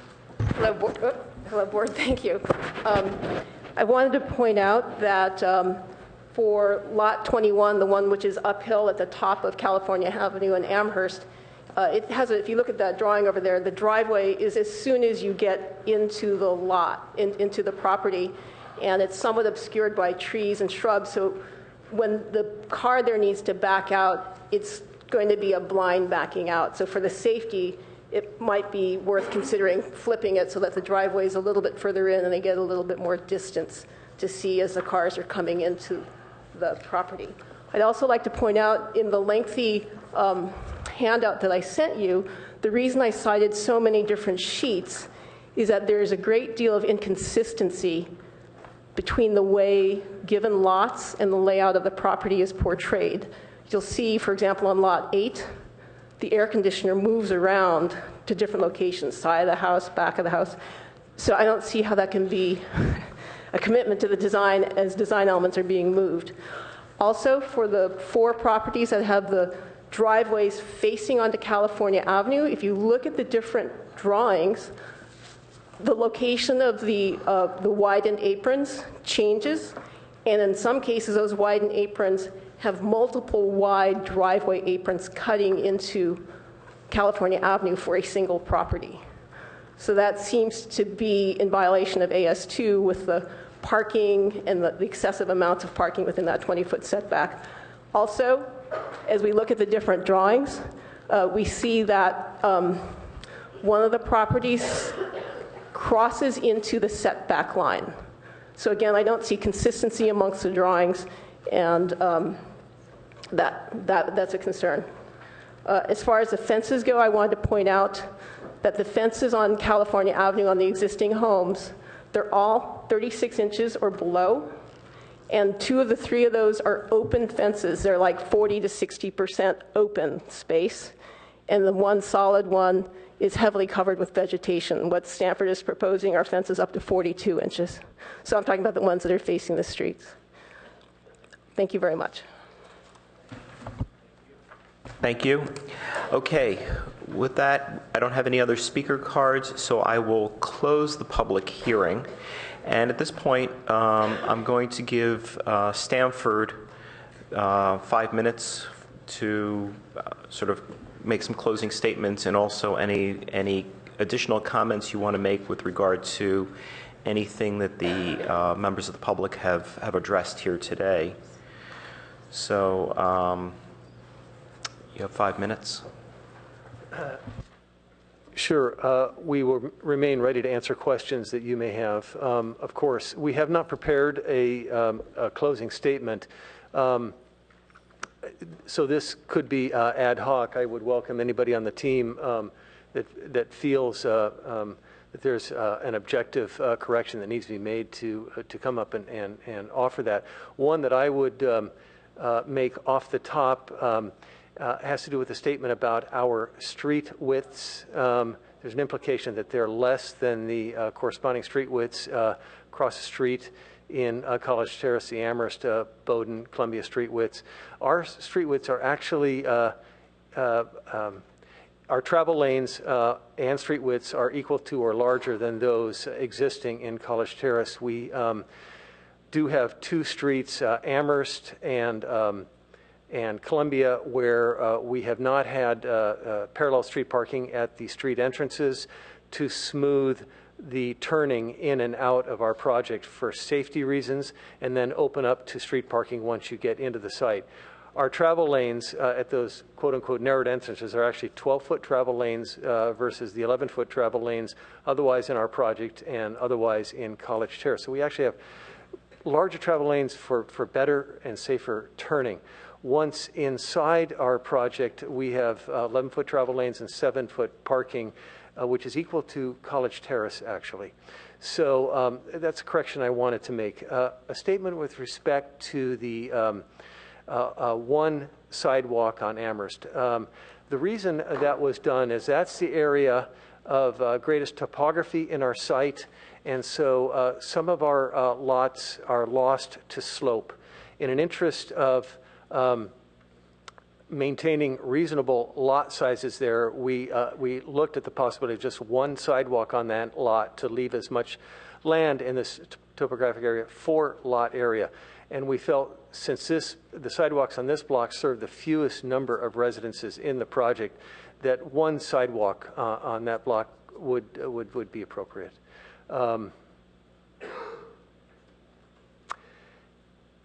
Hello, Board. Thank you. I wanted to point out that for Lot 21, the one which is uphill at the top of California Avenue in Amherst, it has, if you look at that drawing over there, the driveway is as soon as you get into the lot, into the property, and it's somewhat obscured by trees and shrubs, so when the car there needs to back out, it's going to be a blind backing out. So for the safety, it might be worth considering flipping it so that the driveway is a little bit further in and they get a little bit more distance to see as the cars are coming into the property. I'd also like to point out in the lengthy handout that I sent you, the reason I cited so many different sheets is that there is a great deal of inconsistency between the way given lots and the layout of the property is portrayed. You'll see, for example, on Lot 8, the air conditioner moves around to different locations, side of the house, back of the house. So I don't see how that can be a commitment to the design as design elements are being moved. Also, for the 4 properties that have the driveways facing onto California Avenue, if you look at the different drawings, the location of the widened aprons changes, and in some cases, those widened aprons have multiple wide driveway aprons cutting into California Avenue for a single property. So that seems to be in violation of AS2 with the parking and the excessive amounts of parking within that 20-foot setback. Also, as we look at the different drawings, we see that one of the properties crosses into the setback line. So again, I don't see consistency amongst the drawings, and that's a concern. As far as the fences go, I wanted to point out that the fences on California Avenue on the existing homes, they're all 36 inches or below, and 2 of the 3 of those are open fences. They're like 40 to 60% open space, and the one solid one is heavily covered with vegetation. What Stanford is proposing are fences up to 42 inches. So I'm talking about the ones that are facing the streets. Thank you very much. Thank you. Okay, with that, I don't have any other speaker cards, so I will close the public hearing. And at this point, I'm going to give Stanford 5 minutes to sort of make some closing statements, and also any additional comments you want to make with regard to anything that the members of the public have addressed here today. So you have 5 minutes. Sure. We will remain ready to answer questions that you may have. Of course, we have not prepared a closing statement. So this could be ad hoc. I would welcome anybody on the team that feels that there's an objective correction that needs to be made to come up and offer that. One that I would make off the top has to do with a statement about our street widths. There's an implication that they're less than the corresponding street widths across the street in College Terrace, the Amherst, Bowdoin, Columbia street widths. Our street widths are actually, our travel lanes and street widths are equal to or larger than those existing in College Terrace. We do have 2 streets, Amherst and Columbia, where we have not had parallel street parking at the street entrances to smooth the turning in and out of our project for safety reasons, and then open up to street parking once you get into the site. Our travel lanes at those quote-unquote narrowed entrances are actually 12-foot travel lanes versus the 11-foot travel lanes otherwise in our project and otherwise in College Terrace. So we actually have larger travel lanes for better and safer turning. Once inside our project, we have 11-foot travel lanes and 7-foot parking, which is equal to College Terrace, actually. So that's a correction I wanted to make. A statement with respect to the one sidewalk on Amherst. The reason that was done is that's the area of greatest topography in our site, and so some of our lots are lost to slope. In an interest of maintaining reasonable lot sizes there, we looked at the possibility of just one sidewalk on that lot to leave as much land in this topographic area for lot area. And we felt since the sidewalks on this block serve the fewest number of residences in the project, that one sidewalk on that block would be appropriate.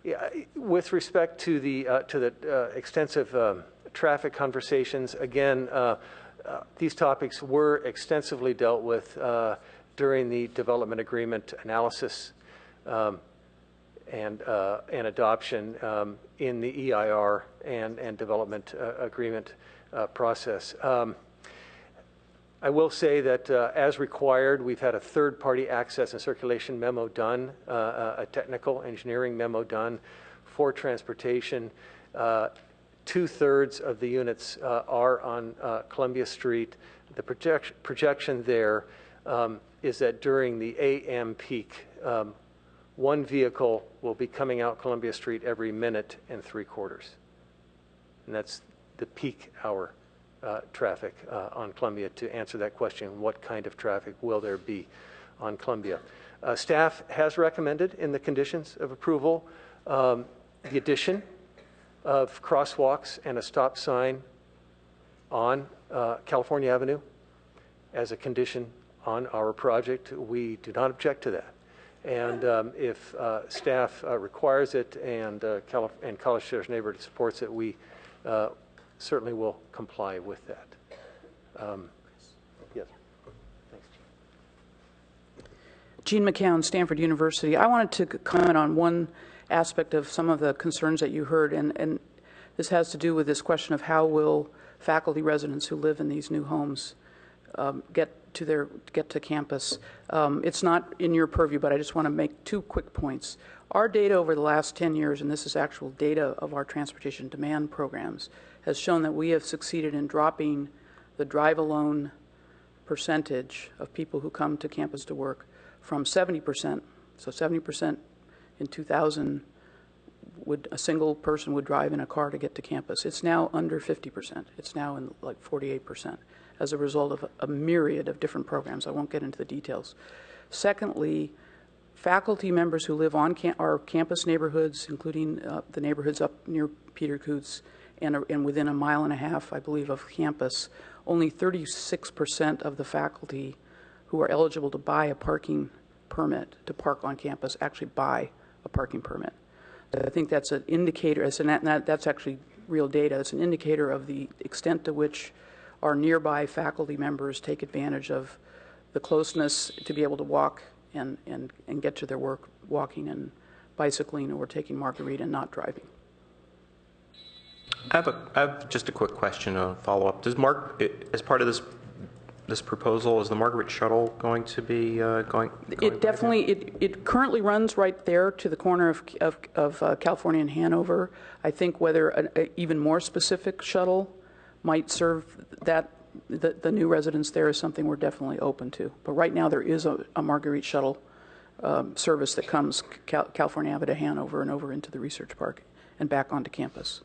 Yeah, with respect to the extensive traffic conversations, again, these topics were extensively dealt with during the development agreement analysis and adoption in the EIR and development agreement process. I will say that as required, we've had a third-party access and circulation memo done, a technical engineering memo done for transportation. 2/3 of the units are on Columbia Street. The projection there is that during the AM peak, one vehicle will be coming out Columbia Street every minute and 3/4. And that's the peak hour traffic on Columbia. To answer that question, what kind of traffic will there be on Columbia? Staff has recommended in the conditions of approval the addition of crosswalks and a stop sign on California Avenue as a condition on our project. We do not object to that. And if staff requires it and College Terrace neighborhood supports it, we certainly will comply with that. Yes. Thanks, Jean McCown, Stanford University. I wanted to comment on one aspect of some of the concerns that you heard, and this has to do with this question of how will faculty residents who live in these new homes get to campus. It's not in your purview, but I just want to make two quick points. Our data over the last 10 years, and this is actual data of our transportation demand programs, has shown that we have succeeded in dropping the drive-alone percentage of people who come to campus to work from 70%, so 70% in 2000 a single person would drive in a car to get to campus. It's now under 50%. It's now in like 48% as a result of a myriad of different programs. I won't get into the details. Secondly, faculty members who live on our campus neighborhoods, including the neighborhoods up near Peter Coots and within 1.5 miles, I believe, of campus, only 36% of the faculty who are eligible to buy a parking permit to park on campus actually buy a parking permit. I think that's an indicator, that's actually real data. It's an indicator of the extent to which our nearby faculty members take advantage of the closeness to be able to walk and get to their work walking and bicycling or taking Margarita and not driving. I have just a quick question, a follow-up. Does as part of this proposal, is the Margaret shuttle going to be going? It definitely, it currently runs right there to the corner of California and Hanover. I think whether an even more specific shuttle might serve the new residents there is something we're definitely open to. But right now there is a Marguerite shuttle service that comes California Avenue to Hanover and over into the Research Park and back onto campus.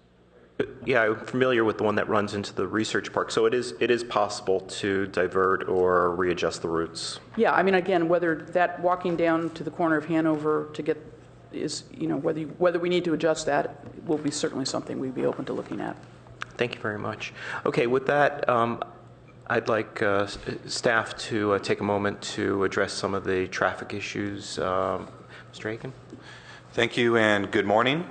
Yeah, I'm familiar with the one that runs into the Research Park. So it is possible to divert or readjust the routes. Yeah, I mean, again, whether that walking down to the corner of Hanover to get is, whether we need to adjust that will be certainly something we'd be open to looking at. Thank you very much. Okay, with that, I'd like staff to take a moment to address some of the traffic issues. Mr. Aiken? Thank you and good morning.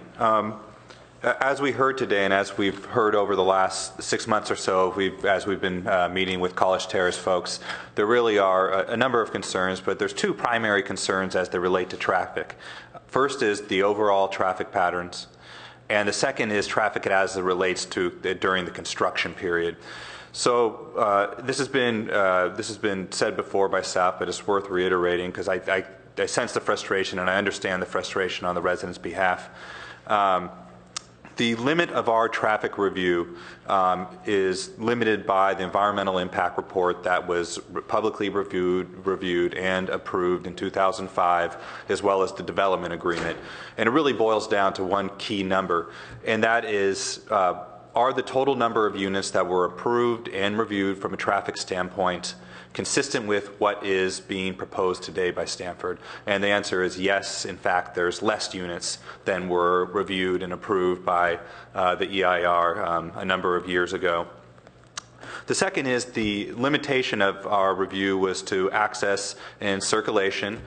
As we heard today, and as we've heard over the last 6 months or so, as we've been meeting with College Terrace folks, there really are a number of concerns, but there's two primary concerns as they relate to traffic. First is the overall traffic patterns, and the second is traffic as it relates to during the construction period. So this has been said before by staff, but it's worth reiterating because I sense the frustration and I understand the frustration on the residents' behalf. The limit of our traffic review is limited by the environmental impact report that was publicly reviewed and approved in 2005, as well as the development agreement. And it really boils down to one key number, and that is are the total number of units that were approved and reviewed from a traffic standpoint consistent with what is being proposed today by Stanford? And the answer is yes. In fact, there's less units than were reviewed and approved by the EIR a number of years ago. The second is the limitation of our review was to access and circulation.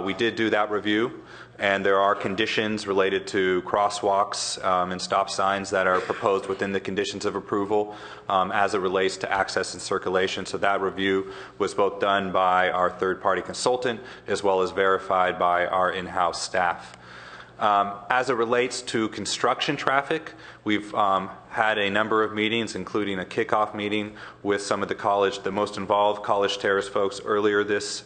We did do that review, and there are conditions related to crosswalks and stop signs that are proposed within the conditions of approval as it relates to access and circulation. So that review was both done by our third-party consultant as well as verified by our in-house staff. As it relates to construction traffic, we've had a number of meetings, including a kickoff meeting with some of the most involved College Terrace folks earlier this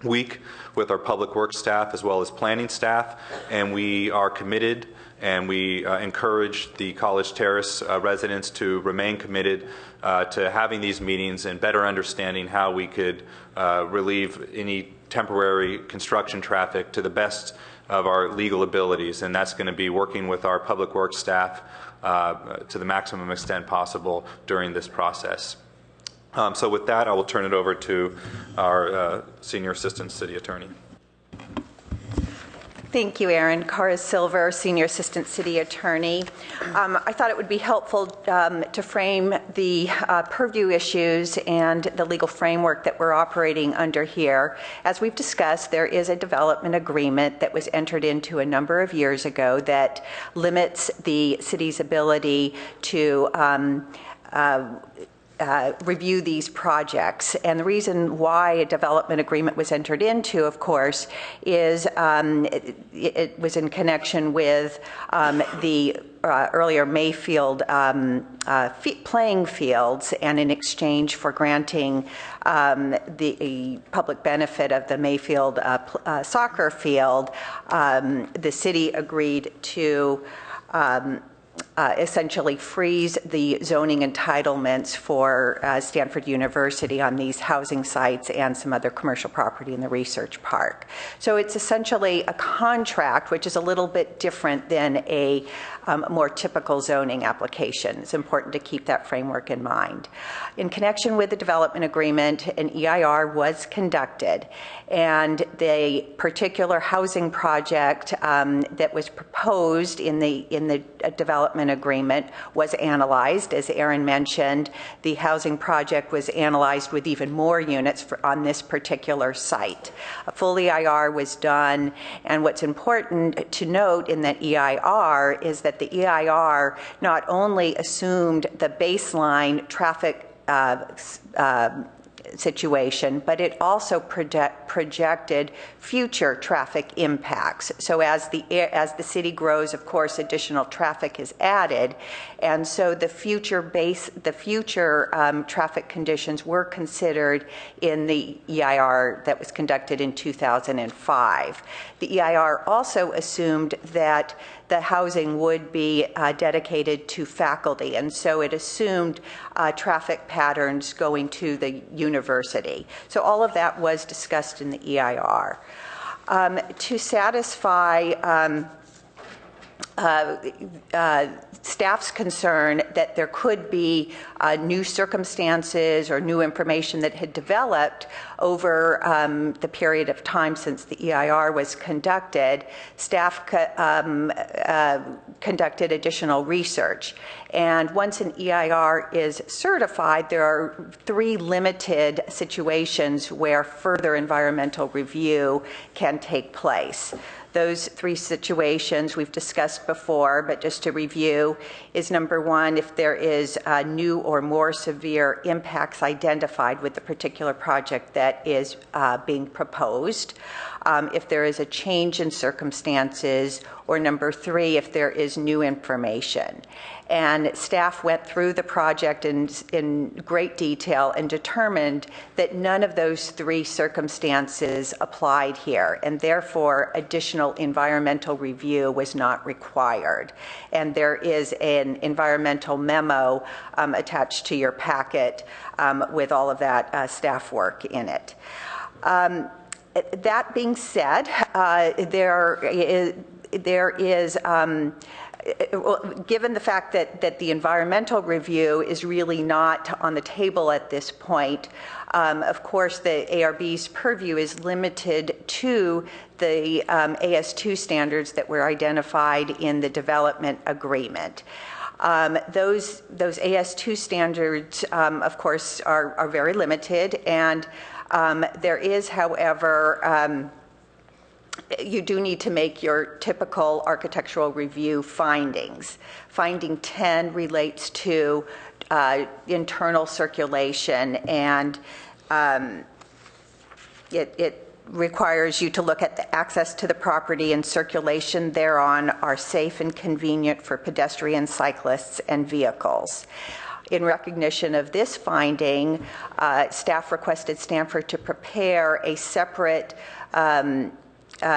week with our public works staff as well as planning staff, and we are committed and we encourage the College Terrace residents to remain committed to having these meetings and better understanding how we could relieve any temporary construction traffic to the best of our legal abilities, and that's going to be working with our public works staff to the maximum extent possible during this process. So with that, I will turn it over to our Senior Assistant City Attorney. Thank you, Aaron. Cara Silver, Senior Assistant City Attorney. I thought it would be helpful to frame the purview issues and the legal framework that we're operating under here. As we've discussed, there is a development agreement that was entered into a number of years ago that limits the city's ability to review these projects. And the reason why a development agreement was entered into, of course, is it was in connection with the earlier Mayfield playing fields, and in exchange for granting the public benefit of the Mayfield soccer field, the city agreed to essentially freeze the zoning entitlements for Stanford University on these housing sites and some other commercial property in the research park. So it's essentially a contract, which is a little bit different than a more typical zoning application. It's important to keep that framework in mind. In connection with the development agreement, an EIR was conducted, and the particular housing project that was proposed in the development agreement was analyzed. As Aaron mentioned, the housing project was analyzed with even more units on this particular site. A full EIR was done, and what's important to note in that EIR is that the EIR not only assumed the baseline traffic situation, but it also projected future traffic impacts. So as the city grows, of course, additional traffic is added, and so the future traffic conditions were considered in the EIR that was conducted in 2005. The EIR also assumed that the housing would be dedicated to faculty, and so it assumed traffic patterns going to the university. So all of that was discussed in the EIR. To satisfy staff's concern that there could be new circumstances or new information that had developed over the period of time since the EIR was conducted, staff conducted additional research. And once an EIR is certified, there are 3 limited situations where further environmental review can take place. Those 3 situations we've discussed before, but just to review, is number 1, if there is new or more severe impacts identified with the particular project that is being proposed, if there is a change in circumstances, or number 3, if there is new information. And staff went through the project in great detail and determined that none of those 3 circumstances applied here, and therefore additional environmental review was not required. And there is an environmental memo attached to your packet with all of that staff work in it. That being said, there is given the fact that the environmental review is really not on the table at this point, of course, the ARB's purview is limited to the AS2 standards that were identified in the development agreement. Those AS2 standards, of course, are very limited, and there is, however, you do need to make your typical architectural review findings. Finding 10 relates to internal circulation, and it requires you to look at the access to the property and circulation thereon are safe and convenient for pedestrians, cyclists, and vehicles. In recognition of this finding, staff requested Stanford to prepare a separate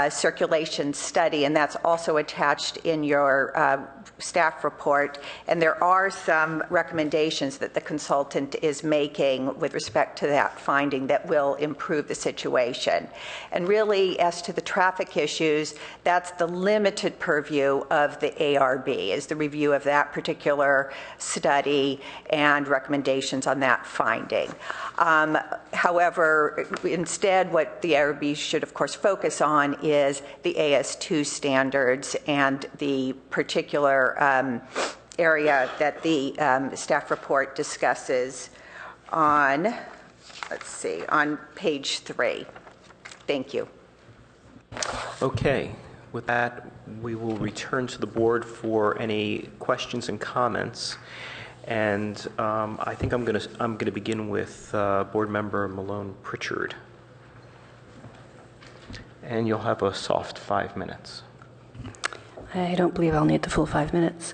circulation study, and that's also attached in your staff report. And there are some recommendations that the consultant is making with respect to that finding that will improve the situation. And really, as to the traffic issues, that's the limited purview of the ARB, is the review of that particular study and recommendations on that finding. However, instead, what the ARB should, of course, focus on is the AS2 standards and the particular area that the staff report discusses on, let's see, on page 3. Thank you. Okay. With that, we will return to the board for any questions and comments. And I think I'm going to begin with Board Member Malone Pritchard. And you'll have a soft 5 minutes. I don't believe I'll need the full 5 minutes.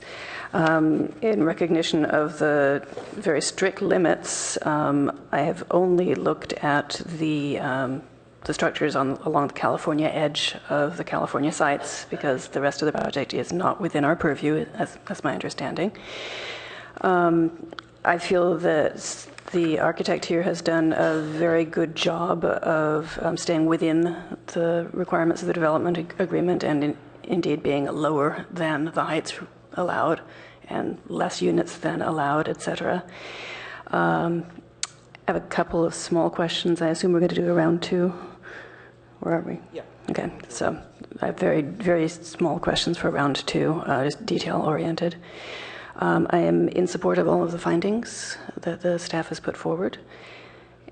In recognition of the very strict limits, I have only looked at the structures along the California edge of the California sites, because the rest of the project is not within our purview, that's my understanding. I feel that the architect here has done a very good job of staying within the requirements of the development agreement, and indeed being lower than the heights allowed and less units than allowed, etc. I have a couple of small questions. I assume we're going to do a round 2. Where are we? Yeah. Okay, so I have very, very small questions for round 2, just detail-oriented. I am in support of all of the findings that the staff has put forward,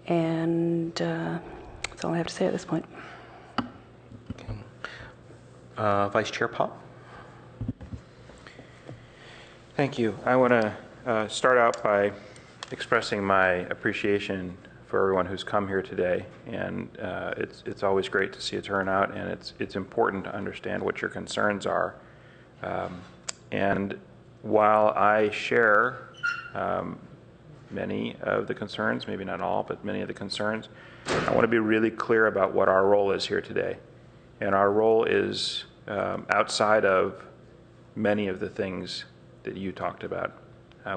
and that's all I have to say at this point. Vice Chair Pop. Thank you. I want to start out by expressing my appreciation for everyone who's come here today, and it's always great to see a turnout, and it's important to understand what your concerns are. And while I share many of the concerns, maybe not all, but many of the concerns, I want to be really clear about what our role is here today. And our role is outside of many of the things that you talked about.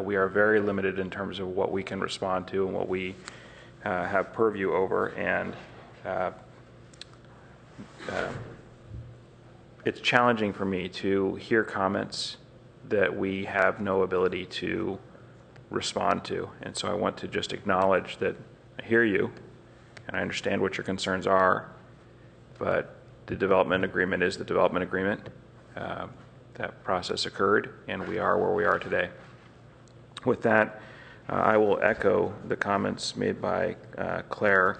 We are very limited in terms of what we can respond to and what we have purview over, and it's challenging for me to hear comments that we have no ability to respond to. And so I want to just acknowledge that I hear you and I understand what your concerns are, but the development agreement is the development agreement. That process occurred, and we are where we are today. With that, I will echo the comments made by Claire.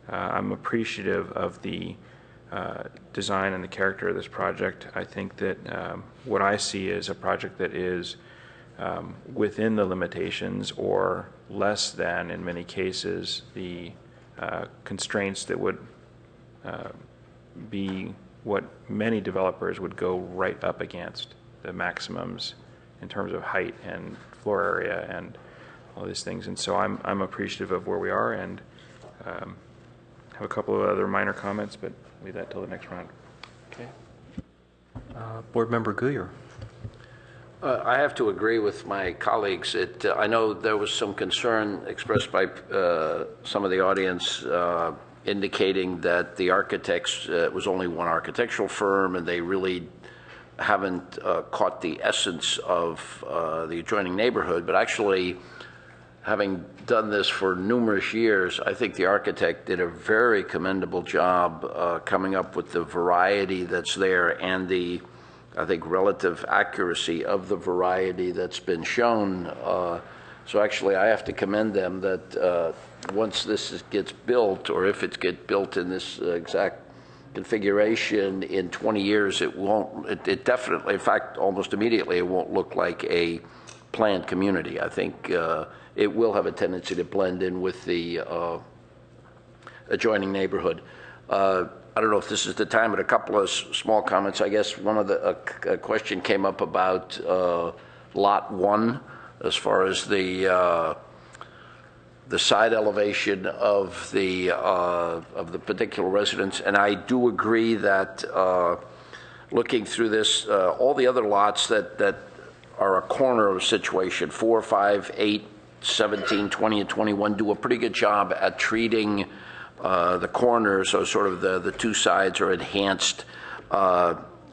I'm appreciative of the design and the character of this project. I think that what I see is a project that is within the limitations, or less than, in many cases, the constraints that would be what many developers would go right up against, the maximums in terms of height and floor area and all these things. And so I'm appreciative of where we are, and have a couple of other minor comments, but leave that till the next round. Okay. Board Member Guyer. I have to agree with my colleagues. I know there was some concern expressed by some of the audience indicating that the architects, it was only one architectural firm, and they really haven't caught the essence of the adjoining neighborhood, but actually, having done this for numerous years, I think the architect did a very commendable job coming up with the variety that's there and the, I think, relative accuracy of the variety that's been shown. So actually, I have to commend them that once this gets built, or if it gets built in this exact configuration in 20 years, it won't, it definitely, in fact, almost immediately, it won't look like a planned community. I think it will have a tendency to blend in with the adjoining neighborhood. I don't know if this is the time, but a couple of small comments. I guess one of the a question came up about Lot 1 as far as the side elevation of the particular residence, and I do agree that looking through this, all the other lots that are a corner of a situation, 4, 5, 8, 17, 20, and 21, do a pretty good job at treating the corners, so sort of the two sides are enhanced.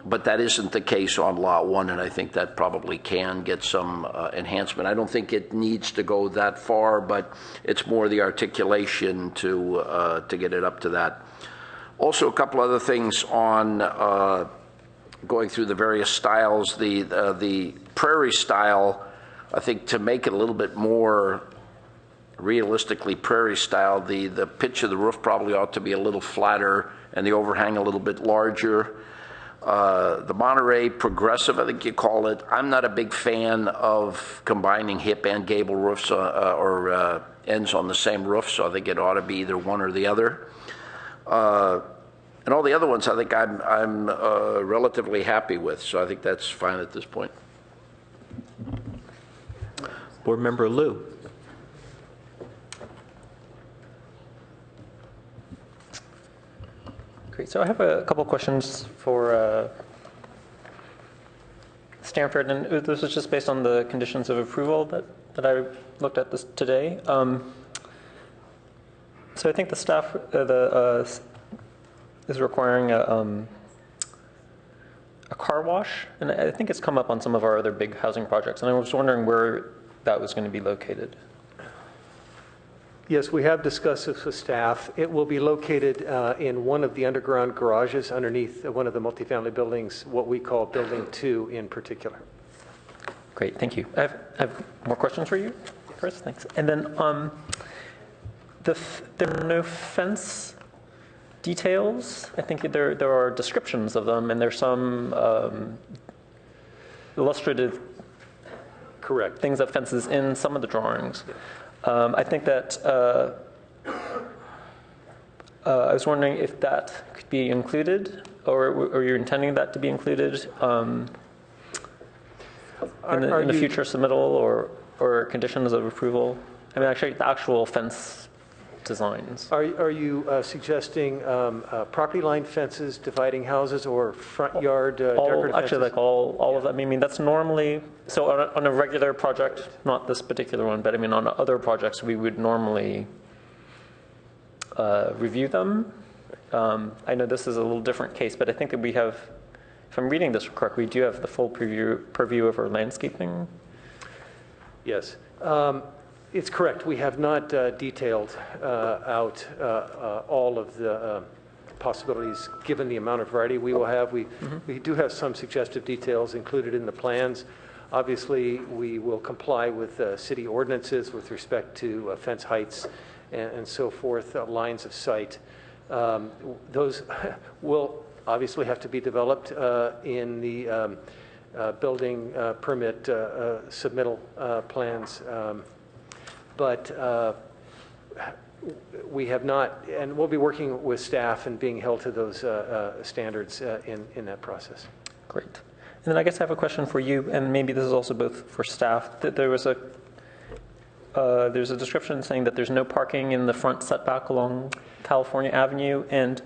But that isn't the case on Lot 1, and I think that probably can get some enhancement. I don't think it needs to go that far, but it's more the articulation to get it up to that. Also, a couple other things on going through the various styles. The prairie style, I think, to make it a little bit more realistically prairie style, the pitch of the roof probably ought to be a little flatter and the overhang a little bit larger. The Monterey Progressive, I think you call it. I'm not a big fan of combining hip and gable roofs or ends on the same roof, so I think it ought to be either one or the other. And all the other ones, I think I'm relatively happy with, so I think that's fine at this point. Board Member Liu. Great. So I have a couple questions for Stanford, and this was just based on the conditions of approval that I looked at this today. So I think the staff is requiring a car wash, and I think it's come up on some of our other big housing projects, and I was wondering where that was going to be located. Yes, we have discussed this with staff. It will be located in one of the underground garages underneath one of the multifamily buildings, what we call Building 2 in particular. Great, thank you. I have more questions for you, Chris. Thanks. And then there are no fence details. I think there are descriptions of them, and there's some illustrative correct things of fences in some of the drawings. I think that I was wondering if that could be included, or you're intending that to be included in the future submittal or conditions of approval. I mean, actually, the actual fence designs. Are you suggesting property line fences dividing houses or front yard decorative fences? Actually, like all of that. I mean, that's normally, so on a regular project, not this particular one, but I mean on other projects, we would normally review them. I know this is a little different case, but I think that we have, if I'm reading this correctly, we do have the full purview of our landscaping. Yes. It's correct. We have not detailed out all of the possibilities given the amount of variety we will have. We do have some suggestive details included in the plans. Obviously, we will comply with city ordinances with respect to fence heights and so forth, lines of sight. Those will obviously have to be developed in the building permit submittal plans. But we have not, and we'll be working with staff and being held to those standards in that process. Great. And then I guess I have a question for you, and maybe this is also both for staff. That there's a description saying that there's no parking in the front setback along California Avenue, and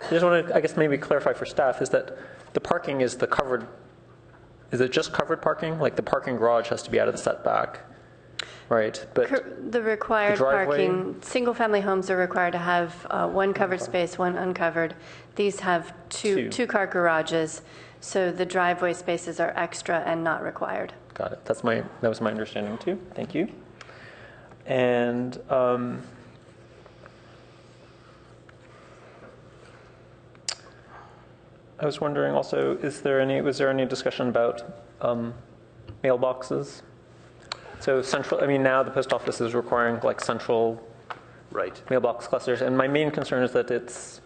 I just want to, I guess, maybe clarify for staff, is that the parking is the covered, is it just covered parking? Like the parking garage has to be out of the setback? Right, but the required parking, single-family homes are required to have one covered space, one uncovered. These have two car garages. So the driveway spaces are extra and not required. Got it. That was my understanding too. Thank you. And I was wondering also, was there any discussion about mailboxes? So central, I mean, now the post office is requiring like central mailbox clusters, and my main concern is that it's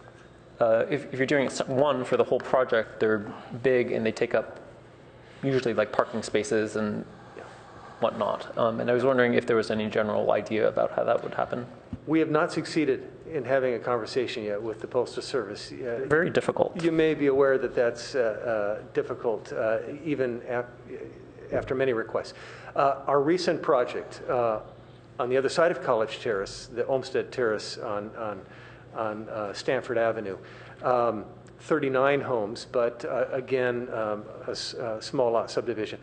if you're doing one for the whole project, they're big and they take up usually like parking spaces and whatnot. And I was wondering if there was any general idea about how that would happen. We have not succeeded in having a conversation yet with the Postal Service. Very difficult. You may be aware that that's difficult even after many requests. Our recent project on the other side of College Terrace, the Olmsted Terrace on Stanford Avenue, 39 homes, but again, a small lot subdivision.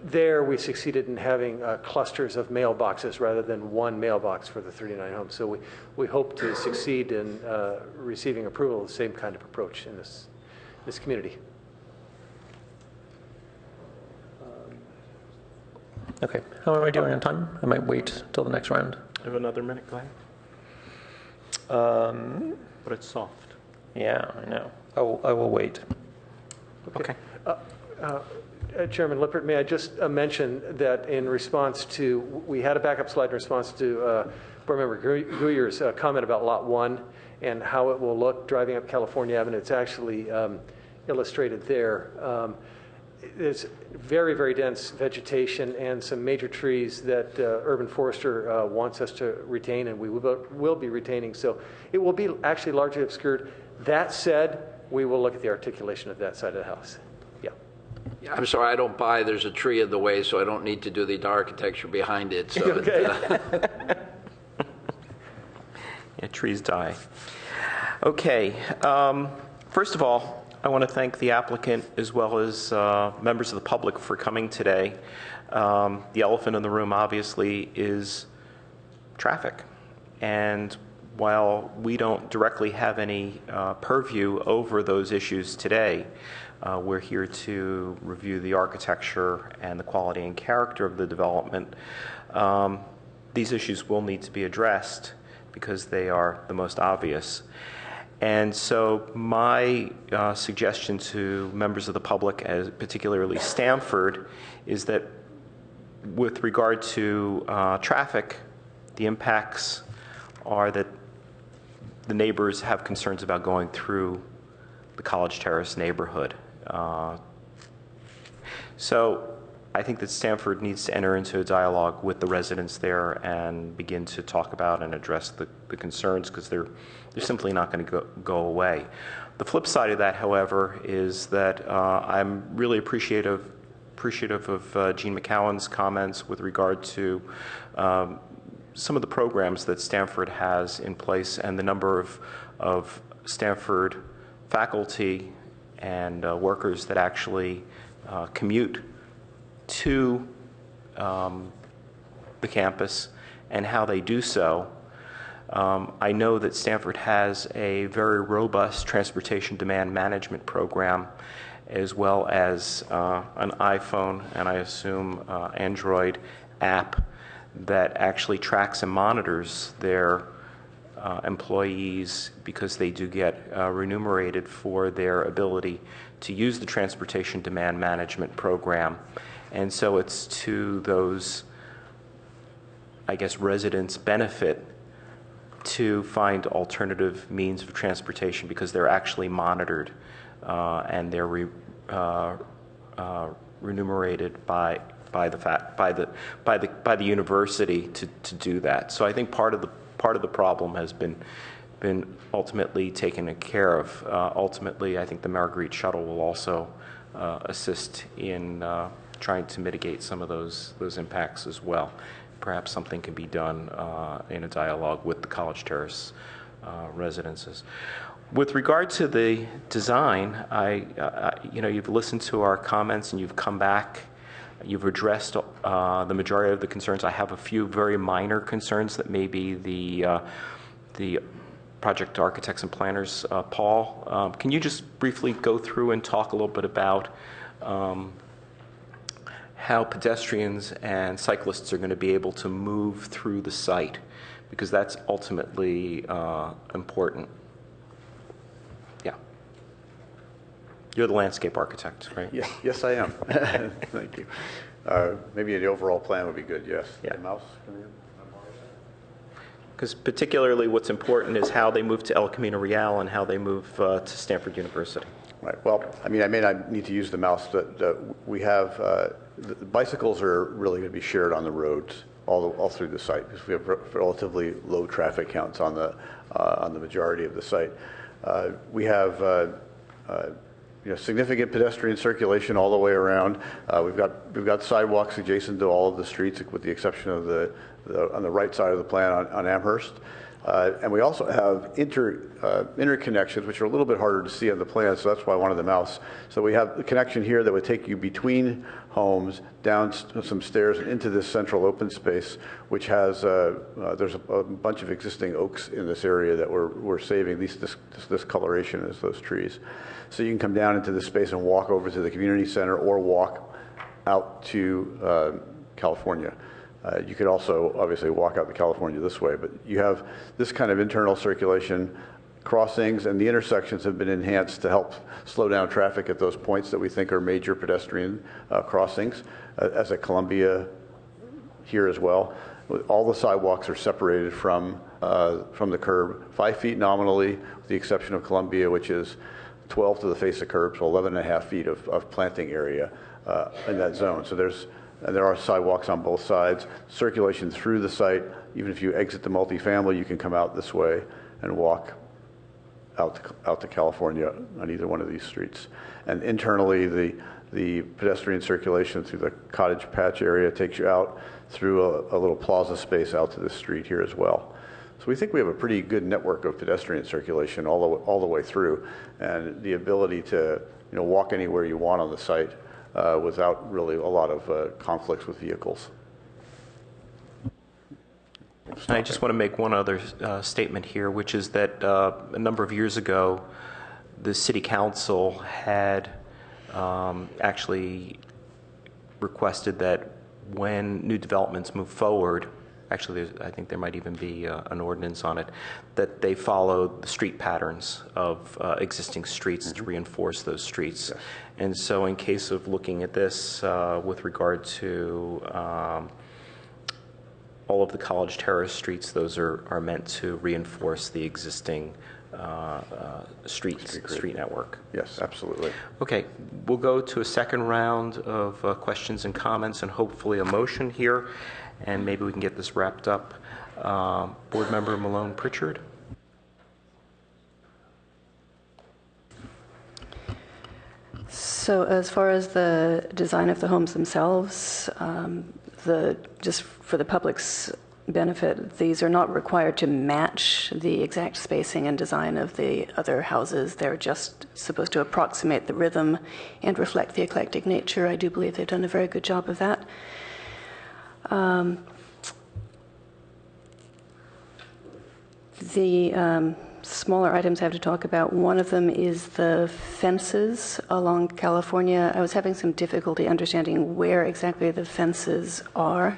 There we succeeded in having clusters of mailboxes rather than one mailbox for the 39 homes. So we hope to succeed in receiving approval of the same kind of approach in this community. Okay, how am I doing on time? I might wait till the next round. I have another minute, go ahead. But it's soft. Yeah, I know. I will wait. Okay. Chairman Lippert, may I just mention that in response to, we had a backup slide in response to Board Member Guyer's comment about Lot 1 and how it will look driving up California Avenue. It's actually illustrated there. There's very, very dense vegetation and some major trees that Urban Forester wants us to retain, and we will be retaining. So it will be actually largely obscured. That said, we will look at the articulation of that side of the house. Yeah, I'm sorry, I don't buy there's a tree in the way, so I don't need to do the architecture behind it. So okay. Yeah, trees die. Okay. First of all, I want to thank the applicant as well as members of the public for coming today. The elephant in the room, obviously, is traffic. And while we don't directly have any purview over those issues today, we're here to review the architecture and the quality and character of the development. These issues will need to be addressed because they are the most obvious. And so my suggestion to members of the public, as particularly Stanford, is that with regard to traffic, the impacts are that the neighbors have concerns about going through the College Terrace neighborhood. So I think that Stanford needs to enter into a dialogue with the residents there and begin to talk about and address the concerns, because they're simply not going to go away. The flip side of that, however, is that I'm really appreciative of Gene McCowan's comments with regard to some of the programs that Stanford has in place and the number of Stanford faculty and workers that actually commute to the campus and how they do so. I know that Stanford has a very robust transportation demand management program, as well as an iPhone and I assume Android app that actually tracks and monitors their employees, because they do get remunerated for their ability to use the transportation demand management program. And so it's to those, I guess, residents' benefit to find alternative means of transportation, because they're actually monitored and they're remunerated by the university to do that. So I think part of the problem has been ultimately taken care of. Ultimately, I think the Marguerite shuttle will also assist in trying to mitigate some of those impacts as well. Perhaps something can be done in a dialogue with the College Terrace residences. With regard to the design, you've listened to our comments and you've come back. You've addressed the majority of the concerns. I have a few very minor concerns that maybe the project architects and planners, Paul. Can you just briefly go through and talk a little bit about how pedestrians and cyclists are going to be able to move through the site? Because that's ultimately important. Yeah. You're the landscape architect, right? Yes, I am. Thank you. Maybe the overall plan would be good, yes. Yeah. Hey, Mouse? Because particularly what's important is how they move to El Camino Real and how they move to Stanford University. Right. Well, I mean, I may not need to use the mouse, but we have, the bicycles are really going to be shared on the roads all through the site because we have relatively low traffic counts on the majority of the site. We have significant pedestrian circulation all the way around. We've got sidewalks adjacent to all of the streets, with the exception of on the right side of the plan on Amherst. And we also have interconnections, which are a little bit harder to see on the plan, so that's why I wanted the mouse. So we have a connection here that would take you between homes, down some stairs, and into this central open space, which has, there's a bunch of existing oaks in this area that we're saving, at least this coloration is those trees. So you can come down into this space and walk over to the community center or walk out to California. You could also obviously walk out to California this way, but you have this kind of internal circulation. Crossings and the intersections have been enhanced to help slow down traffic at those points that we think are major pedestrian crossings, as at Columbia here as well. All the sidewalks are separated from the curb, 5 feet nominally, with the exception of Columbia, which is 12 to the face of curb, so 11.5 feet of planting area in that zone. So there are sidewalks on both sides. Circulation through the site, even if you exit the multifamily, you can come out this way and walk out to California on either one of these streets. And internally, the pedestrian circulation through the Cottage Patch area takes you out through a little plaza space out to the street here as well. So we think we have a pretty good network of pedestrian circulation all the way through, and the ability to walk anywhere you want on the site without really a lot of conflicts with vehicles. I just want to make one other statement here, which is that a number of years ago, the City Council had actually requested that when new developments move forward, actually I think there might even be an ordinance on it, that they follow the street patterns of existing streets to reinforce those streets. Yes. And so in case of looking at this with regard to all of the College Terrace streets, those are meant to reinforce the existing street network. Yes, absolutely. Okay, we'll go to a second round of questions and comments and hopefully a motion here, and maybe we can get this wrapped up. Board Member Malone Pritchard. So as far as the design of the homes themselves, just for the public's benefit, these are not required to match the exact spacing and design of the other houses. They're just supposed to approximate the rhythm and reflect the eclectic nature. I do believe they've done a very good job of that. The smaller items I have to talk about, one of them is the fences along California. I was having some difficulty understanding where exactly the fences are.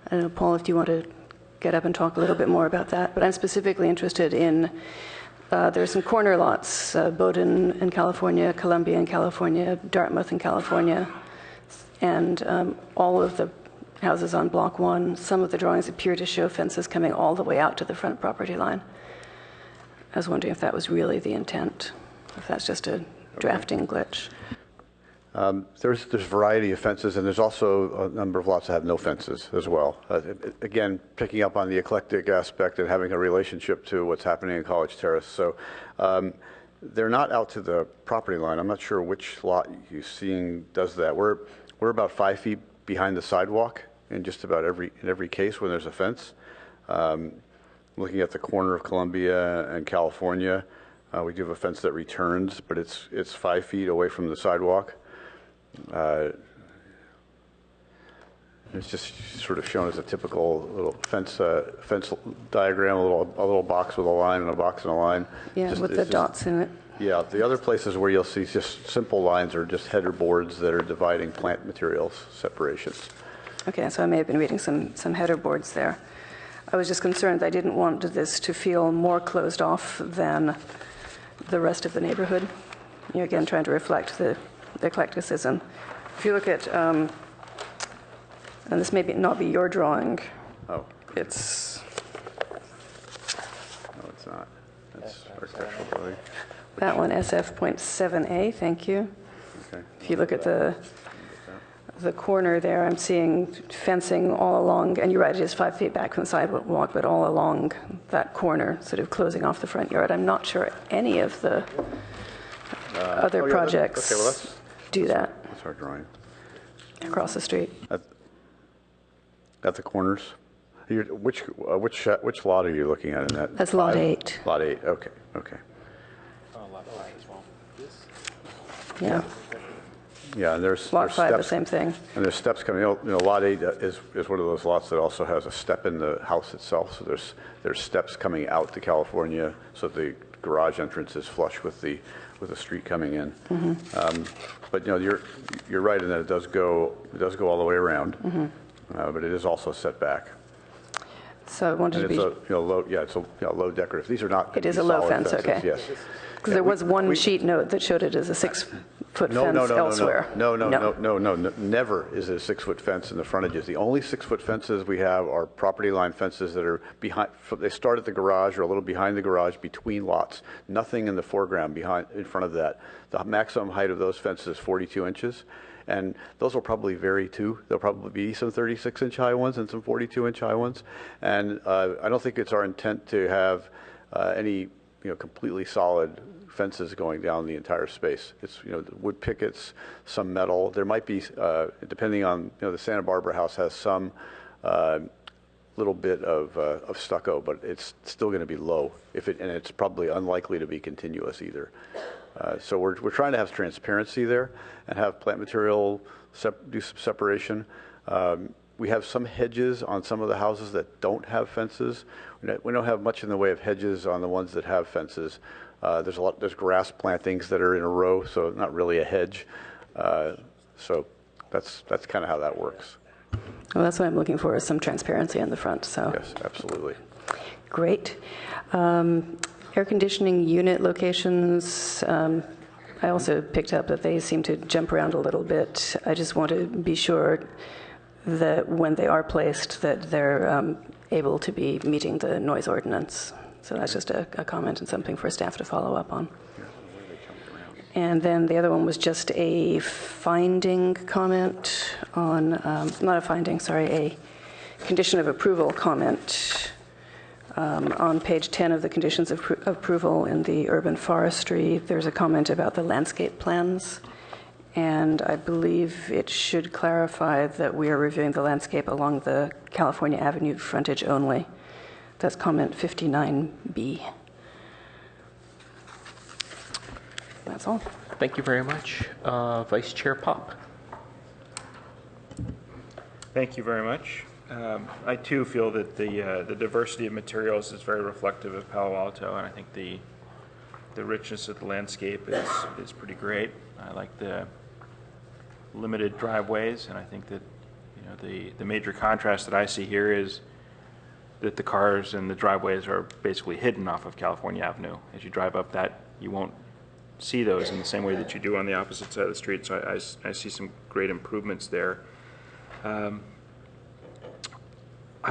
I don't know, Paul, if you want to get up and talk a little bit more about that, but I'm specifically interested in, there are some corner lots, Bowdoin in California, Columbia in California, Dartmouth in California, and all of the houses on Block 1. Some of the drawings appear to show fences coming all the way out to the front property line. I was wondering if that was really the intent, if that's just a drafting glitch. There's a variety of fences, and there's also a number of lots that have no fences as well. Again, picking up on the eclectic aspect and having a relationship to what's happening in College Terrace. So they're not out to the property line. I'm not sure which lot you're seeing does that. We're about 5 feet behind the sidewalk in just about every case when there's a fence. Looking at the corner of Columbia and California, we do have a fence that returns, but it's 5 feet away from the sidewalk. It's just sort of shown as a typical little fence diagram, a little box with a line and a box and a line. Yeah, with the dots in it. Yeah, the other places where you'll see just simple lines are just header boards that are dividing plant materials separations. Okay, so I may have been reading some header boards there. I was just concerned I didn't want this to feel more closed off than the rest of the neighborhood. You're again trying to reflect the eclecticism. If you look at, and this may not be your drawing. Oh. It's. No, it's not. That's architectural drawing. That one, SF.7A, thank you. Okay. If you look at the corner there, I'm seeing fencing all along, and you're right, it is 5 feet back from the sidewalk, but all along that corner, sort of closing off the front yard. I'm not sure any of the other projects do that. That's our drawing. Across the street. At the corners? Which lot are you looking at in that? That's lot 8. Lot 8, okay. Lot 5 as well. Yeah. Yeah, and there's Lot 5, steps, the same thing. And there's steps coming. Lot 8 is one of those lots that also has a step in the house itself. So there's steps coming out to California, so the garage entrance is flush with the street coming in. Mm-hmm. But you're right in that it does go all the way around, but it is also set back. So I wanted to be. It's a low, it's a low decorative. These are not. It is a low fence, fences, okay. Yes. Because there was one sheet note that showed it as a 6-foot fence elsewhere. No, never is it a 6-foot fence in the frontages. The only 6-foot fences we have are property line fences that are behind. They start at the garage or a little behind the garage between lots. Nothing in the foreground in front of that. The maximum height of those fences is 42 inches. And those will probably vary too. There'll probably be some 36-inch high ones and some 42-inch high ones. And I don't think it's our intent to have any completely solid fences going down the entire space. It's wood pickets, some metal. There might be, depending on the Santa Barbara house has some little bit of stucco, but it's still going to be low. And it's probably unlikely to be continuous either. So we're trying to have transparency there and have plant material do some separation. We have some hedges on some of the houses that don't have fences. We don't have much in the way of hedges on the ones that have fences. There's grass plantings that are in a row, so not really a hedge. So that's kind of how that works. Well, that's what I'm looking for, is some transparency in the front. So yes, absolutely. Great. Air conditioning unit locations, I also picked up that they seem to jump around a little bit. I just want to be sure that when they are placed, that they're able to be meeting the noise ordinance. So that's just a comment and something for staff to follow up on. And then the other one was just a finding comment on, not a finding, sorry, a condition of approval comment. On page 10 of the conditions of approval in the urban forestry, there's a comment about the landscape plans. And I believe it should clarify that we are reviewing the landscape along the California Avenue frontage only. That's comment 59B. That's all. Thank you very much. Vice Chair Pop. Thank you very much. I too feel that the diversity of materials is very reflective of Palo Alto, and I think the richness of the landscape is pretty great. I like the limited driveways, and I think that the major contrast that I see here is that the cars and the driveways are basically hidden off of California Avenue. As you drive up that, you won't see those in the same way that you do on the opposite side of the street. So I see some great improvements there. I'd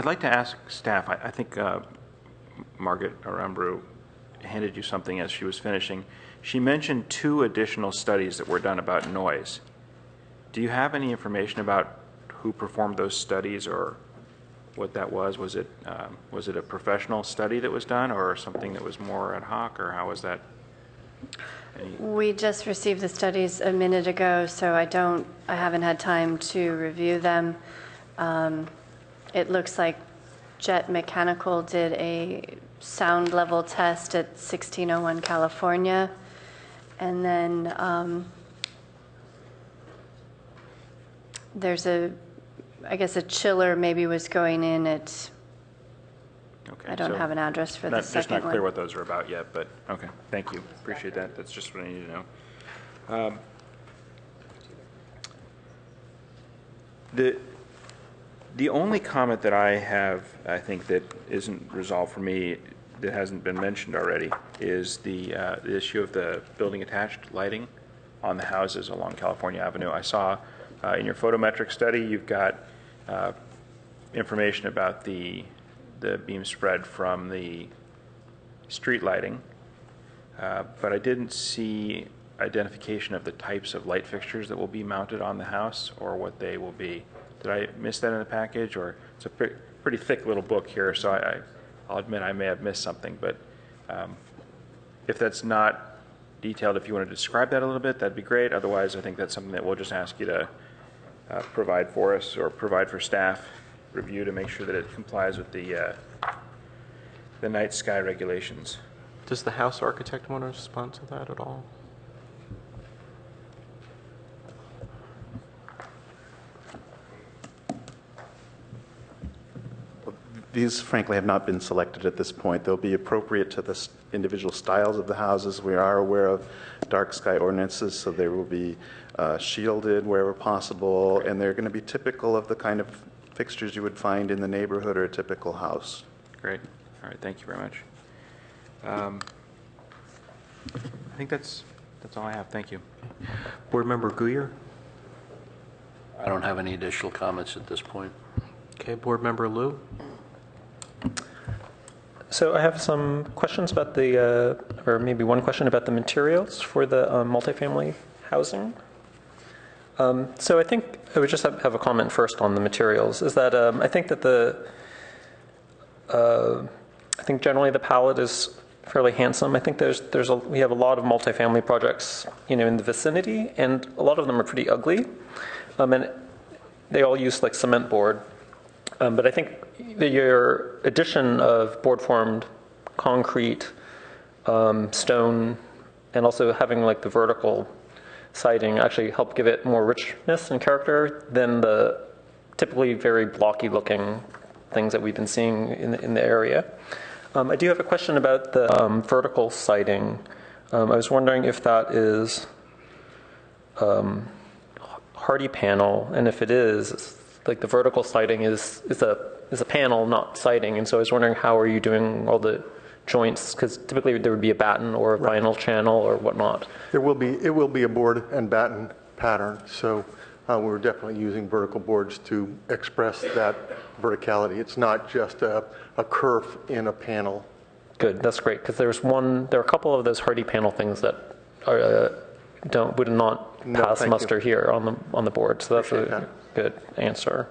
like to ask staff, I think Margaret Aramburu handed you something as she was finishing. She mentioned 2 additional studies that were done about noise. Do you have any information about who performed those studies or what that was? Was it a professional study that was done or something that was more ad hoc, or how was that? We just received the studies a minute ago, so I haven't had time to review them. It looks like Jet Mechanical did a sound level test at 1601 California, and then there's a I guess a chiller maybe was going in at, Okay, I don't so have an address for the just second not clear one. what those are about yet, but okay, thank you. Appreciate that. That's just what I need to know. The only comment that I have, I think, that isn't resolved for me, that hasn't been mentioned already, is the issue of the building attached lighting on the houses along California Avenue. I saw in your photometric study you've got information about the beam spread from the street lighting, but I didn't see identification of the types of light fixtures that will be mounted on the house or what they will be. Did I miss that in the package? Or it's a pretty thick little book here, so I'll admit I may have missed something, but if that's not detailed, if you want to describe that a little bit, that'd be great. Otherwise, I think that's something that we'll just ask you to provide for us or provide for staff review to make sure that it complies with the night sky regulations. Does the house architect want to respond to that at all? These, frankly, have not been selected at this point. They'll be appropriate to the individual styles of the houses. We are aware of dark sky ordinances, so they will be shielded wherever possible, and they're going to be typical of the kind of fixtures you would find in the neighborhood or a typical house. Great. All right. Thank you very much. I think that's all I have. Thank you. Board Member Guyer? I don't have any additional comments at this point. Okay, Board Member Liu? So I have some questions about the, or maybe one question about the materials for the multifamily housing. So I think I would just have a comment first on the materials. Is that I think that I think generally the palette is fairly handsome. I think we have a lot of multifamily projects, in the vicinity, and a lot of them are pretty ugly, and they all use like cement board. But I think that your addition of board-formed concrete, stone, and also having like the vertical siding actually help give it more richness and character than the typically very blocky-looking things that we've been seeing in the area. I do have a question about the vertical siding. I was wondering if that is hardy panel, and if it is, like the vertical siding is a panel, not siding, and so I was wondering how are you doing all the joints, because typically there would be a batten or a vinyl channel or whatnot. It will be a board and batten pattern, so we're definitely using vertical boards to express that verticality. It's not just a curve in a panel. Good, that's great, because there are a couple of those hardy panel things that would not pass muster here on the board, so that's a good answer.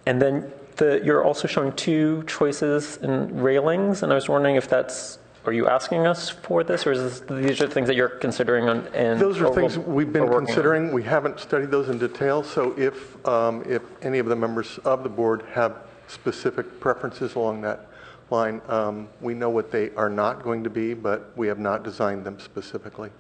And then you're also showing two choices in railings, and I was wondering if are you asking us for this, or these are things that you're considering? Those are things we've been considering. We haven't studied those in detail, so if any of the members of the board have specific preferences along that line, we know what they are not going to be, but we have not designed them specifically.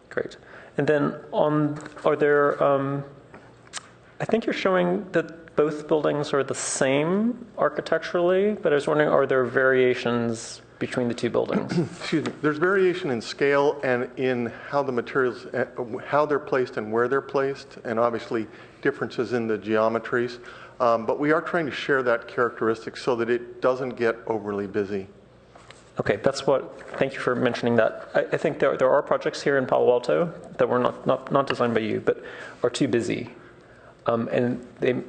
Great. And then are there, I think you're showing that both buildings are the same architecturally, but I was wondering, are there variations between the two buildings? Excuse me. There's variation in scale and in how the materials, how they're placed and where they're placed, and obviously differences in the geometries. But we are trying to share that characteristic so that it doesn't get overly busy. Okay, thank you for mentioning that. I think there are projects here in Palo Alto that were not designed by you, but are too busy. And they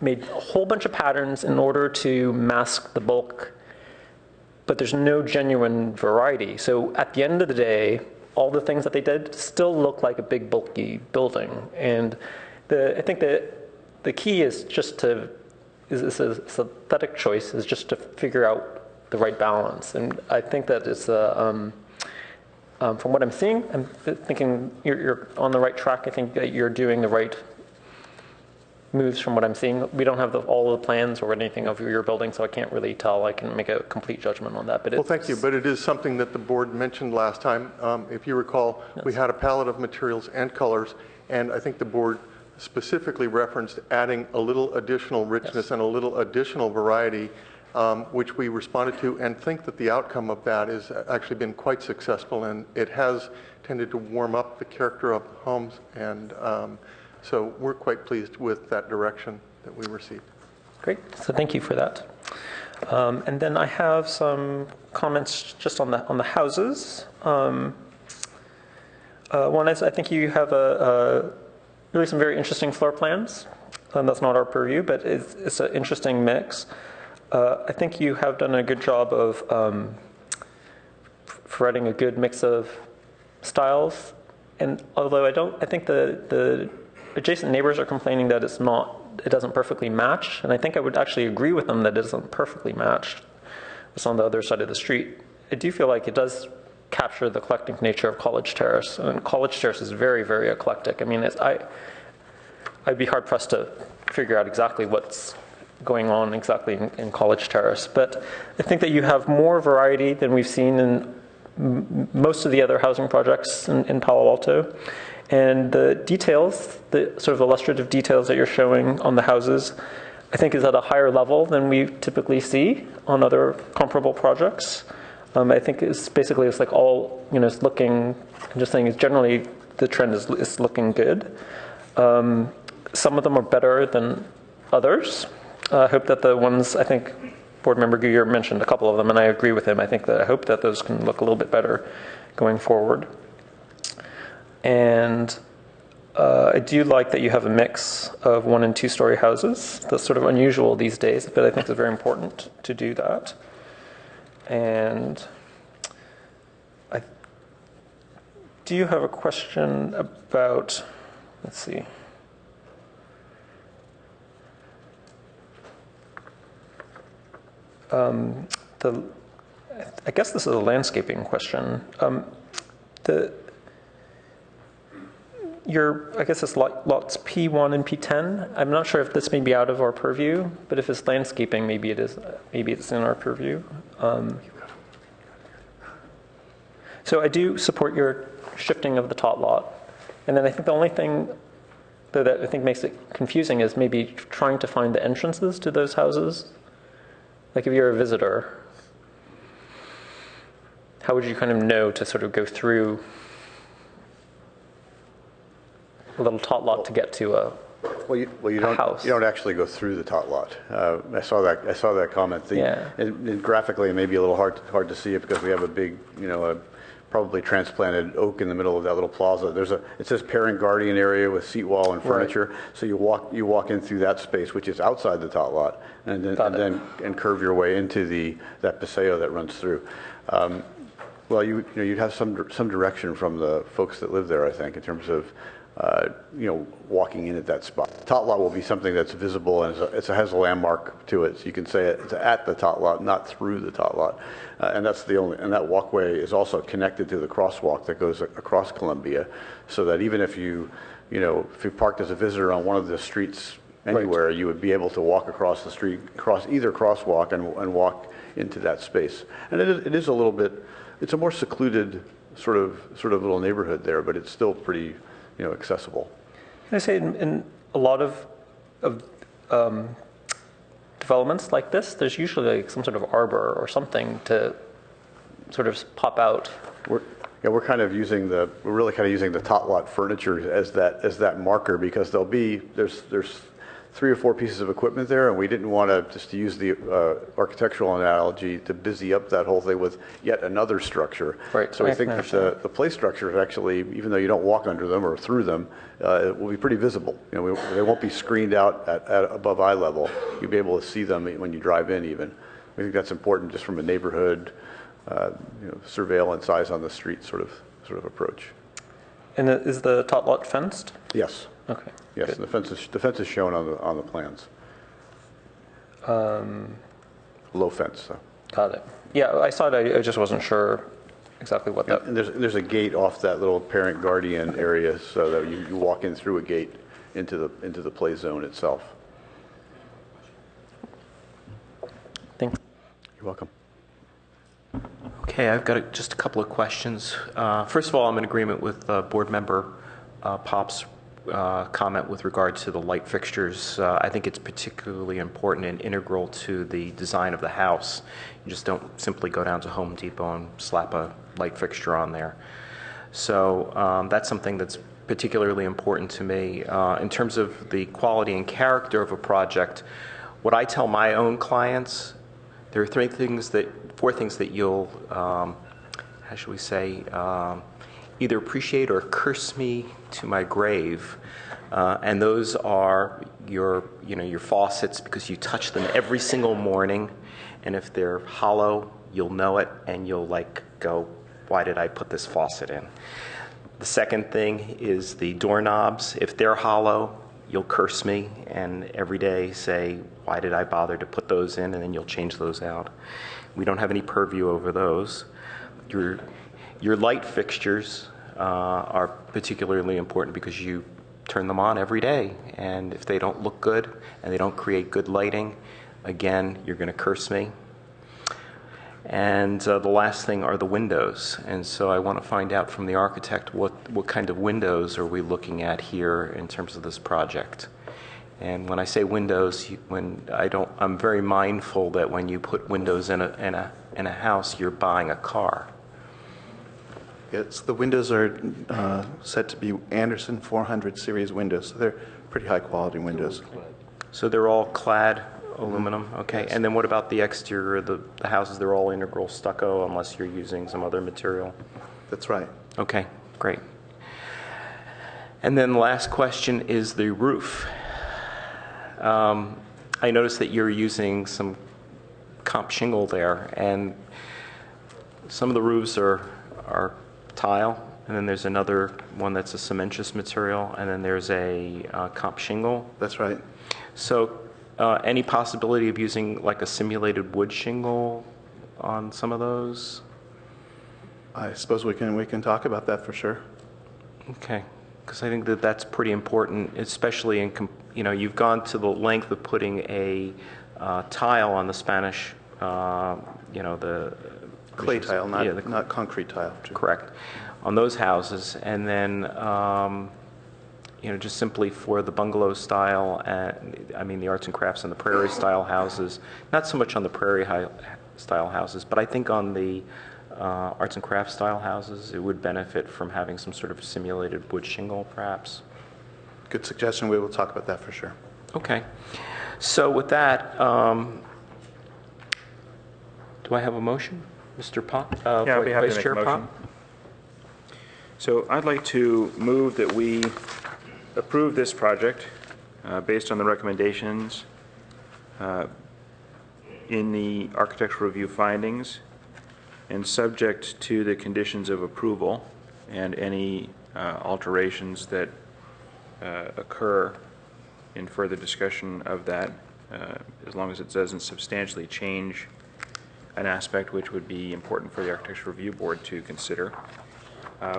made a whole bunch of patterns in order to mask the bulk, but there's no genuine variety. So at the end of the day, all the things that they did still look like a big bulky building. And I think that the key is just is a synthetic choice, is just to figure out the right balance. And I think that it's from what I'm seeing, I'm thinking you're on the right track. I think that you're doing the right moves from what I'm seeing. We don't have all the plans or anything of your building, so I can't really tell. I can make a complete judgment on that. But well, thank you. But it is something that the board mentioned last time. If you recall, we had a palette of materials and colors, and I think the board specifically referenced adding a little additional richness and a little additional variety, which we responded to and think that the outcome of that has actually been quite successful, and it has tended to warm up the character of the homes, and so we're quite pleased with that direction that we received. Great. So thank you for that. And then I have some comments just on the houses. One is I think you have really some very interesting floor plans. That's not our purview, but it's an interesting mix. I think you have done a good job of providing a good mix of styles. And although I think the adjacent neighbors are complaining that it doesn't perfectly match, and I think I would actually agree with them that it isn't perfectly matched. It's on the other side of the street. I do feel like it does capture the eclectic nature of College Terrace, and College Terrace is very, very eclectic. I mean, I'd be hard pressed to figure out exactly what's going on exactly in College Terrace, but I think that you have more variety than we've seen in most of the other housing projects in Palo Alto. And the details, the sort of illustrative details that you're showing on the houses, I think is at a higher level than we typically see on other comparable projects. I think it's like all, it's looking, I'm just saying, generally the trend is looking good. Some of them are better than others. I hope that the ones, I think Board Member Guyer mentioned a couple of them, and I agree with him. I hope that those can look a little bit better going forward. And I do like that you have a mix of 1- and 2-story houses. That's sort of unusual these days, but I think it's very important to do that. And I do have a question about, let's see. I guess this is a landscaping question. I guess it's lots P1 and P10. I'm not sure if this may be out of our purview, but if it's landscaping, maybe it's in our purview. So I do support your shifting of the tot lot. And then I think the only thing that I think makes it confusing is maybe trying to find the entrances to those houses. Like if you're a visitor, how would you kind of know to sort of go through a little tot lot to get to a house? You don't actually go through the tot lot. I saw that comment. And graphically, it may be a little hard to see it because we have a big, probably transplanted oak in the middle of that little plaza. It says parent guardian area with seat wall and furniture. Right. So you walk in through that space, which is outside the tot lot, and then curve your way into that paseo that runs through. Well, you'd have some direction from the folks that live there, I think, in terms of walking in at that spot. The tot lot will be something that's visible, and it has a landmark to it, so you can say it's at the tot lot, not through the tot lot. And that walkway is also connected to the crosswalk that goes across Columbia, so that even if you parked as a visitor on one of the streets anywhere, right, you would be able to walk across the street, cross either crosswalk, and walk into that space. And it is a little bit, it's a more secluded sort of little neighborhood there, but it's still pretty accessible. Can I say in a lot of developments like this, there's usually like some sort of arbor or something to sort of pop out. We're really kind of using the tot lot furniture as that marker, because there's 3 or 4 pieces of equipment there, and we didn't want to just use the architectural analogy to busy up that whole thing with yet another structure. Right. So we think that the play structures actually, even though you don't walk under them or through them, it will be pretty visible. They won't be screened out at above eye level. You'll be able to see them when you drive in even. We think that's important just from a neighborhood, surveillance, eyes on the street sort of approach. And is the tot lot fenced? Yes. Okay. Yes, and the fence is shown on the plans. Low fence. So. Got it. Yeah, I saw it. I just wasn't sure exactly what that. And there's a gate off that little parent guardian area, so that you walk in through a gate into the play zone itself. Thanks. You're welcome. Okay, I've got just a couple of questions. First of all, I'm in agreement with Board Member Pop's comment with regard to the light fixtures. I think it's particularly important and integral to the design of the house. You just don't simply go down to Home Depot and slap a light fixture on there. So that's something that's particularly important to me. In terms of the quality and character of a project, what I tell my own clients, there are four things that you'll, how should we say, either appreciate or curse me to my grave. And those are your faucets, because you touch them every single morning. And if they're hollow, you'll know it, and you'll go, why did I put this faucet in? The second thing is the doorknobs. If they're hollow, you'll curse me and every day say, why did I bother to put those in? And then you'll change those out. We don't have any purview over those. Your light fixtures are particularly important because you turn them on every day. And if they don't look good and they don't create good lighting, again, you're going to curse me. And the last thing are the windows. And so I want to find out from the architect what kind of windows are we looking at here in terms of this project. And when I say windows, I'm very mindful that when you put windows in a house, you're buying a car. Yes, the windows are said to be Anderson 400 series windows, so they're pretty high quality windows. So they're all clad aluminum, okay. Yes. And then what about the exterior of the houses? They're all integral stucco unless you're using some other material? That's right. Okay, great. And then the last question is the roof. I noticed that you're using some comp shingle there, and some of the roofs are tile, and then there's another one that's a cementitious material, and then there's a comp shingle. That's right. So any possibility of using like a simulated wood shingle on some of those? I suppose we can talk about that for sure. Okay, because I think that's pretty important, especially you've gone to the length of putting a tile on the Spanish, the clay tile, not concrete tile. Correct, on those houses, and then just simply for the bungalow style, the arts and crafts and the prairie style houses, not so much on the prairie style houses, but I think on the arts and crafts style houses, it would benefit from having some sort of simulated wood shingle, perhaps. Good suggestion. We will talk about that for sure. Okay. So with that, do I have a motion, Mr. Pop? Yeah, I'll be happy to make a motion. Pop? So I'd like to move that we approve this project based on the recommendations in the architectural review findings and subject to the conditions of approval and any alterations that occur in further discussion of that, as long as it doesn't substantially change an aspect which would be important for the Architectural Review Board to consider,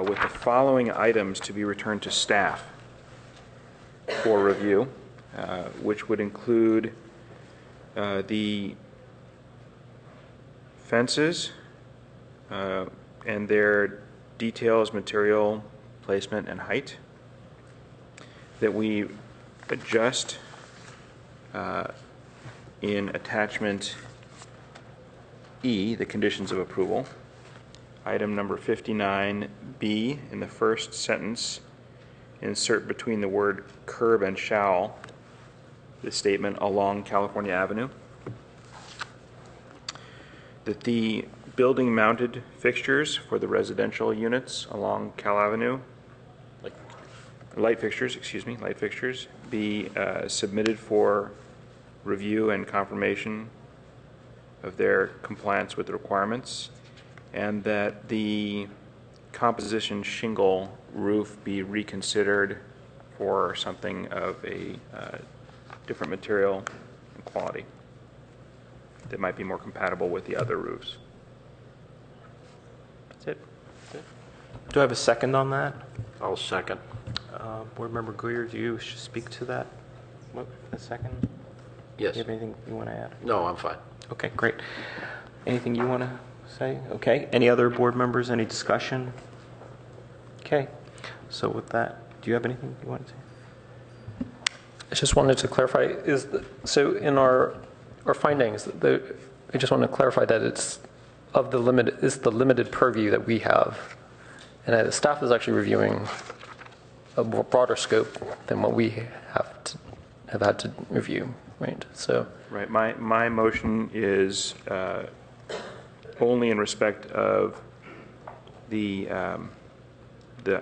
with the following items to be returned to staff for review, which would include the fences and their details, material, placement, and height, that we adjust in attachment E, the conditions of approval. Item number 59B, in the first sentence, insert between the word curb and shall the statement along California Avenue. That the building mounted fixtures for the residential units along Cal Avenue, light fixtures, be submitted for review and confirmation of their compliance with the requirements, and that the composition shingle roof be reconsidered for something of a different material and quality that might be more compatible with the other roofs. That's it. Do I have a second on that? I'll second. Board Member Guyer, do you wish to speak to that? A second? Yes. Do you have anything you want to add? No, I'm fine. Okay, great. Anything you want to say? Okay. Any other board members? Any discussion? Okay. So with that, do you have anything you want to say? just wanted to clarify, so in our findings, I just want to clarify that it's the limited purview that we have, and the staff is actually reviewing a more broader scope than what we have had to review, right? So right. My motion is only in respect of the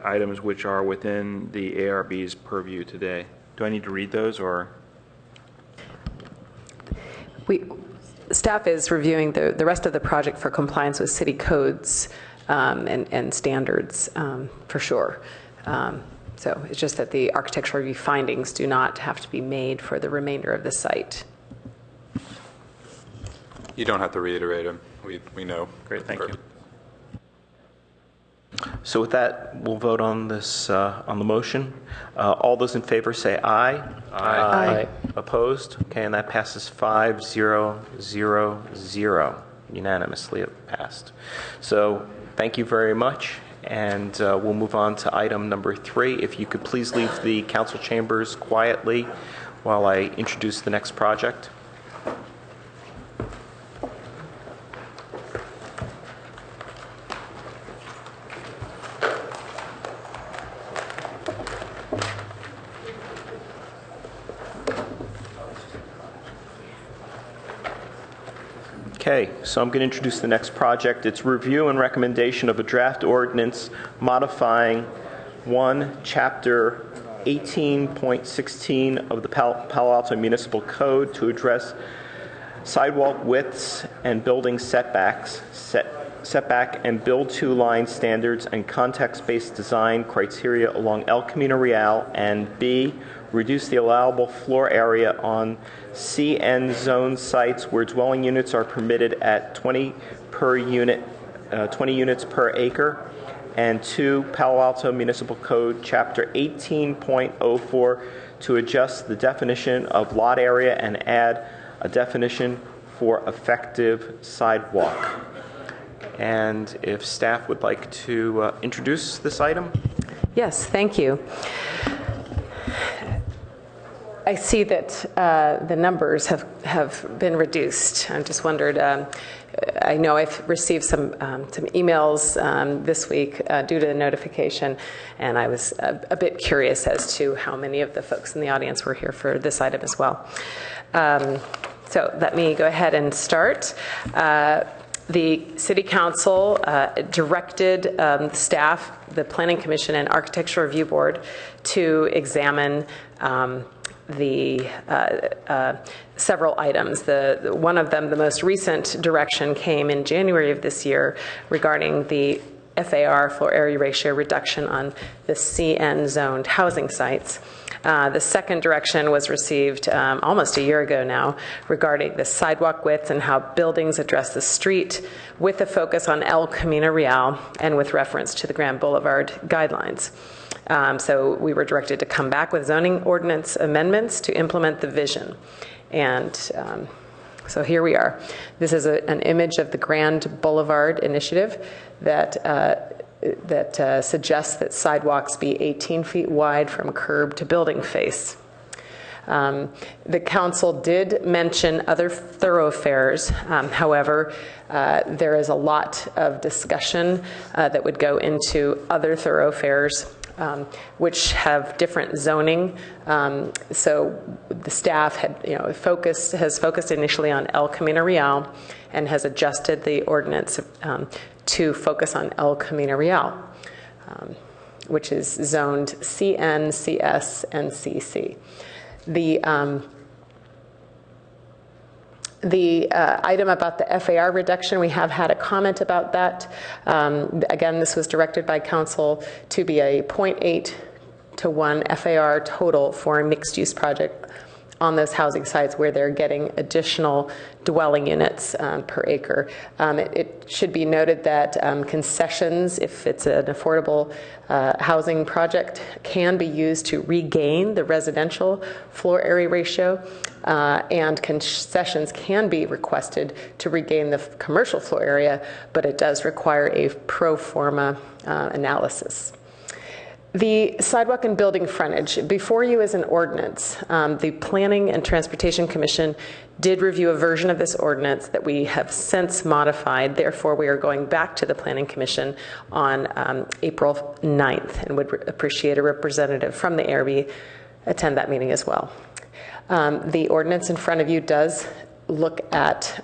items which are within the ARB's purview today. Do I need to read those, or? Staff is reviewing the rest of the project for compliance with city codes and standards, for sure. So it's just that the architectural review findings do not have to be made for the remainder of the site. You don't have to reiterate them. We know. Great, thank you. So with that, we'll vote on this, on the motion. All those in favor say aye. Aye. Opposed? Okay, and that passes 5-0-0-0. Unanimously it passed. So thank you very much, and we'll move on to item number 3. If you could please leave the council chambers quietly while I introduce the next project. Okay, so I'm going to introduce the next project. It's review and recommendation of a draft ordinance modifying Chapter 18.16 of the Palo Alto Municipal Code to address sidewalk widths and building setback and build-to line standards and context-based design criteria along El Camino Real, and B, reduce the allowable floor area on CN zone sites where dwelling units are permitted at 20 units per acre, and 2, Palo Alto Municipal Code Chapter 18.04 to adjust the definition of lot area and add a definition for effective sidewalk. And if staff would like to introduce this item. Yes, thank you. I see that the numbers have been reduced. I just wondered, I know I've received some emails this week due to the notification, and I was a bit curious as to how many of the folks in the audience were here for this item as well. So let me go ahead and start. The City Council directed staff, the Planning Commission, and Architectural Review Board to examine the several items. One of them, the most recent direction, came in January of this year regarding the FAR, floor area ratio reduction, on the CN zoned housing sites. The second direction was received almost a year ago now regarding the sidewalk width and how buildings address the street, with a focus on El Camino Real and with reference to the Grand Boulevard guidelines. So we were directed to come back with zoning ordinance amendments to implement the vision. And so here we are. This is an image of the Grand Boulevard initiative that suggests that sidewalks be 18 feet wide from curb to building face. The council did mention other thoroughfares. However, there is a lot of discussion that would go into other thoroughfares, which have different zoning. So the staff has focused initially on El Camino Real and has adjusted the ordinance to focus on El Camino Real, which is zoned CN, CS, and CC. The item about the FAR reduction, we have had a comment about that. Again, this was directed by council to be a 0.8 to 1 FAR total for a mixed-use project on those housing sites where they're getting additional dwelling units per acre. It should be noted that concessions, if it's an affordable housing project, can be used to regain the residential floor area ratio, and concessions can be requested to regain the commercial floor area, but it does require a pro forma analysis. The sidewalk and building frontage, before you is an ordinance. The Planning and Transportation Commission did review a version of this ordinance that we have since modified. Therefore, we are going back to the Planning Commission on April 9th and would appreciate a representative from the ARB attend that meeting as well. The ordinance in front of you does look at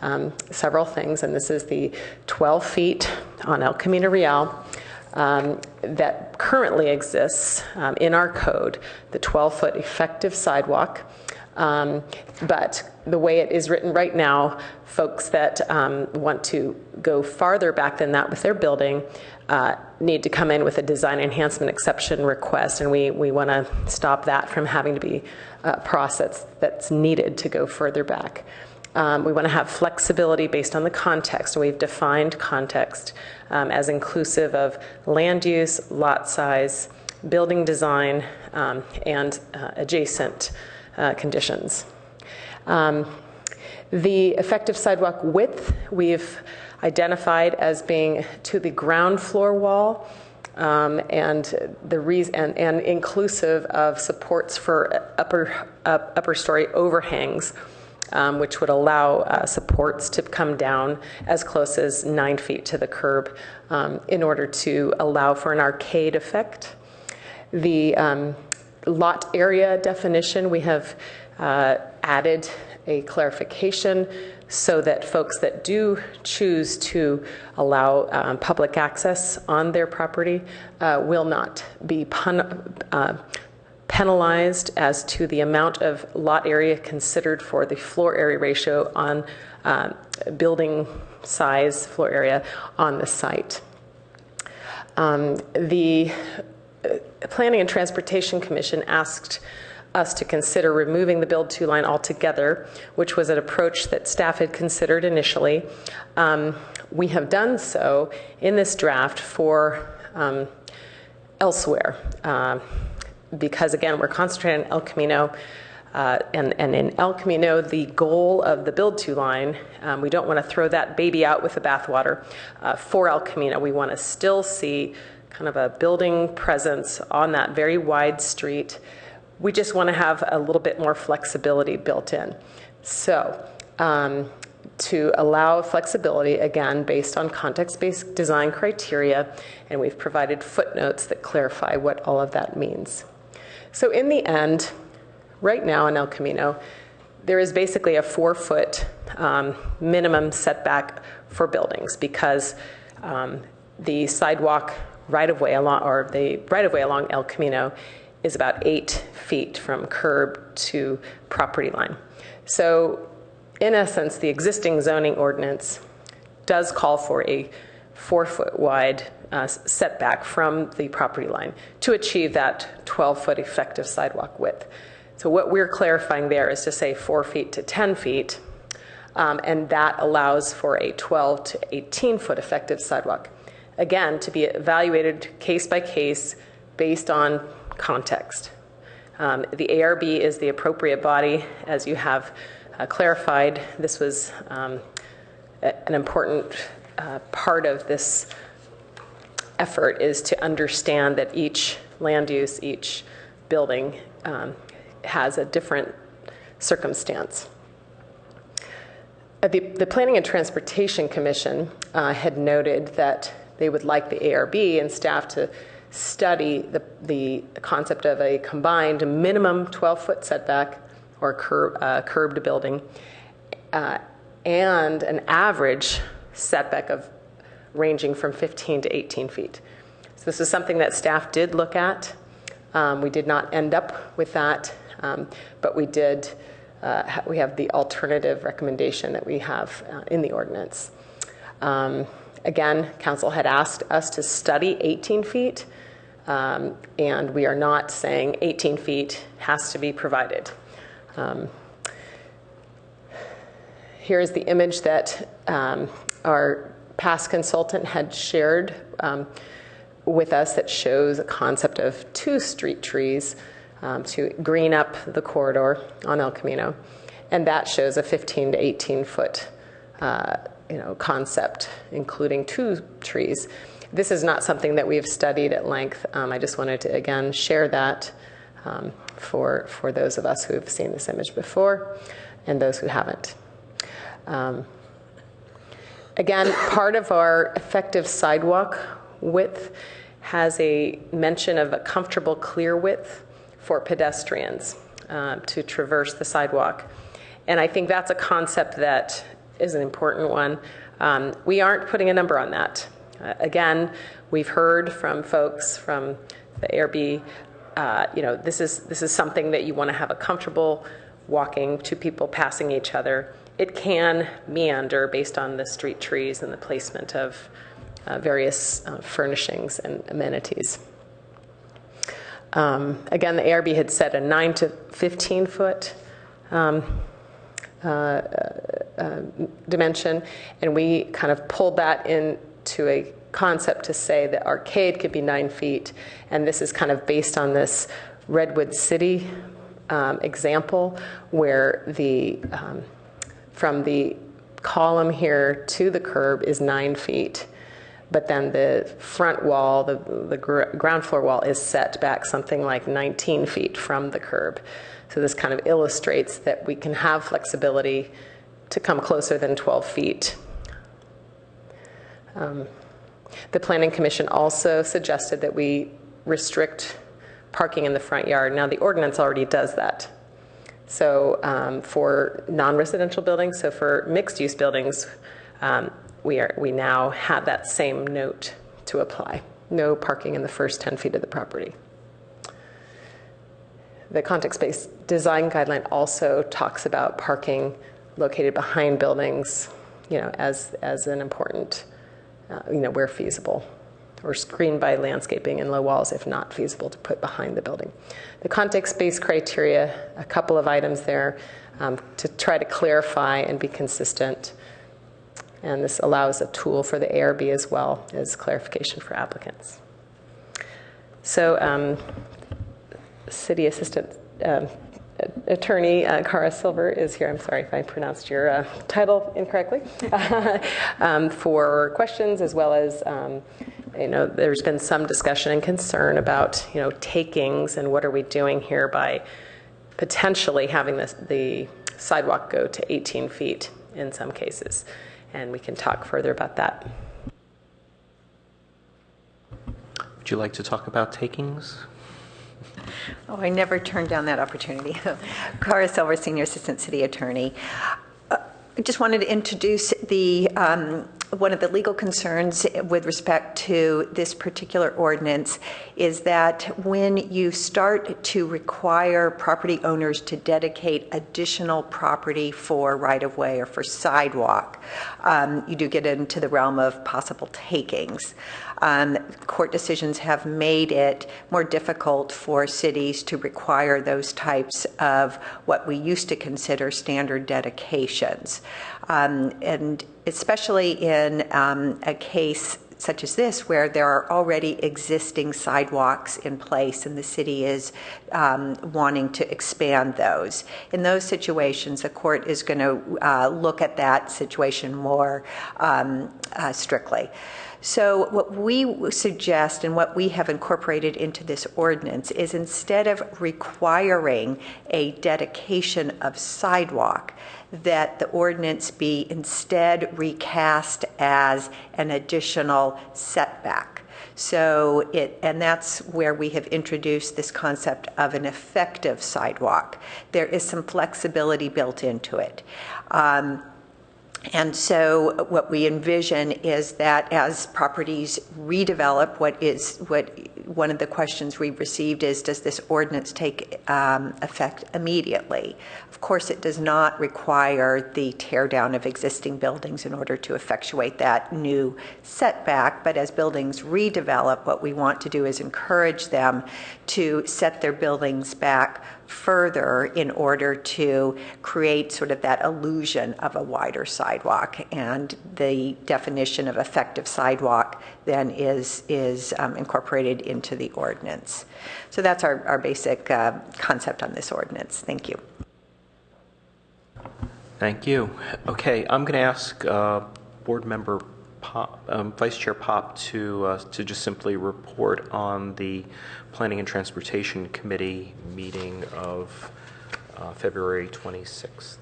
several things, and this is the 12 feet on El Camino Real that currently exists in our code, the 12-foot effective sidewalk. But the way it is written right now, folks that want to go farther back than that with their building need to come in with a design enhancement exception request, and we want to stop that from having to be a process that's needed to go further back. We want to have flexibility based on the context, and we've defined context as inclusive of land use, lot size, building design, and adjacent conditions. The effective sidewalk width we've identified as being to the ground floor wall, and inclusive of supports for upper story overhangs, which would allow supports to come down as close as 9 feet to the curb in order to allow for an arcade effect. The lot area definition, we have added a clarification so that folks that do choose to allow public access on their property will not be penalized as to the amount of lot area considered for the floor area ratio on building size, floor area on the site. The Planning and Transportation Commission asked us to consider removing the build to line altogether, which was an approach that staff had considered initially. We have done so in this draft for elsewhere. Because again, we're concentrating on El Camino, and in El Camino, the goal of the build to line, we don't want to throw that baby out with the bathwater. For El Camino, we want to still see kind of a building presence on that very wide street. We just want to have a little bit more flexibility built in. So to allow flexibility, again, based on context-based design criteria, and we've provided footnotes that clarify what all of that means. So in the end, right now in El Camino, there is basically a 4-foot minimum setback for buildings because the sidewalk right-of-way along, or the right-of-way along El Camino is about 8 feet from curb to property line. So in essence, the existing zoning ordinance does call for a 4-foot wide setback from the property line to achieve that 12-foot effective sidewalk width. So what we're clarifying there is to say 4 feet to 10 feet, and that allows for a 12 to 18-foot effective sidewalk. Again, to be evaluated case by case based on context. The ARB is the appropriate body, as you have clarified. This was an important part of this effort is to understand that each land use, each building has a different circumstance. The Planning and Transportation Commission had noted that they would like the ARB and staff to study the concept of a combined minimum 12-foot setback or curbed building and an average setback of ranging from 15 to 18 feet. So this is something that staff did look at. We did not end up with that, but we did. We have the alternative recommendation that we have in the ordinance. Again, council had asked us to study 18 feet, and we are not saying 18 feet has to be provided. Here's the image that our past consultant had shared with us that shows a concept of 2 street trees to green up the corridor on El Camino, and that shows a 15 to 18 foot concept, including 2 trees. This is not something that we've studied at length. I just wanted to, again, share that for those of us who have seen this image before and those who haven't. Again, part of our effective sidewalk width has a mention of a comfortable clear width for pedestrians to traverse the sidewalk. And I think that's a concept that is an important one. We aren't putting a number on that. Again, we've heard from folks from the ARB, this is something that you want to have a comfortable walking, two people passing each other. It can meander based on the street trees and the placement of various furnishings and amenities. Again, the ARB had set a 9 to 15 foot dimension, and we kind of pulled that into a concept to say that arcade could be 9 feet, and this is kind of based on this Redwood City example where from the column here to the curb is 9 feet, but then the front wall, the ground floor wall, is set back something like 19 feet from the curb. So this kind of illustrates that we can have flexibility to come closer than 12 feet. The Planning Commission also suggested that we restrict parking in the front yard. Now, the ordinance already does that. So for non-residential buildings, so for mixed-use buildings, we now have that same note to apply. No parking in the first 10 feet of the property. The context-based design guideline also talks about parking located behind buildings, as an important, where feasible, or screened by landscaping and low walls if not feasible to put behind the building. The context-based criteria, a couple of items there to try to clarify and be consistent. And this allows a tool for the ARB as well as clarification for applicants. So City Assistant Attorney Cara Silver is here. I'm sorry if I pronounced your title incorrectly. For questions, as well as there's been some discussion and concern about takings and what are we doing here by potentially having the sidewalk go to 18 feet in some cases, and we can talk further about that. Would you like to talk about takings? Oh, I never turned down that opportunity. Cara Silver, Senior Assistant City Attorney. I just wanted to introduce one of the legal concerns with respect to this particular ordinance is that when you start to require property owners to dedicate additional property for right-of-way or for sidewalk, you do get into the realm of possible takings. Court decisions have made it more difficult for cities to require those types of what we used to consider standard dedications. And especially in a case such as this, where there are already existing sidewalks in place and the city is wanting to expand those. In those situations, the court is going to look at that situation more strictly. So what we suggest and what we have incorporated into this ordinance is, instead of requiring a dedication of sidewalk, that the ordinance be instead recast as an additional setback. So and that's where we have introduced this concept of an effective sidewalk. There is some flexibility built into it. And so what we envision is that as properties redevelop, one of the questions we've received is, does this ordinance take effect immediately? Of course, it does not require the tear down of existing buildings in order to effectuate that new setback, but as buildings redevelop, what we want to do is encourage them to set their buildings back further in order to create sort of that illusion of a wider sidewalk. And the definition of effective sidewalk then is incorporated into the ordinance. So that's our basic concept on this ordinance. Thank you. Thank you. Okay, I'm going to ask Board Member Vice Chair Pop to just simply report on the Planning and Transportation Committee meeting of February 26th.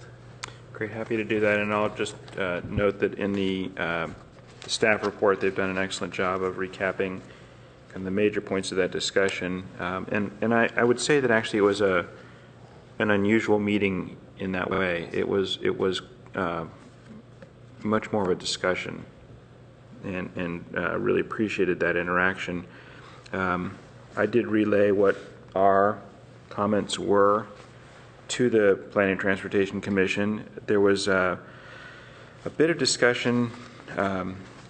Great, happy to do that. And I'll just note that in the staff report, they've done an excellent job of recapping kind of the major points of that discussion. And I would say that actually it was an unusual meeting in that way. It was much more of a discussion, and really appreciated that interaction. I did relay what our comments were to the Planning and Transportation Commission. There was a bit of discussion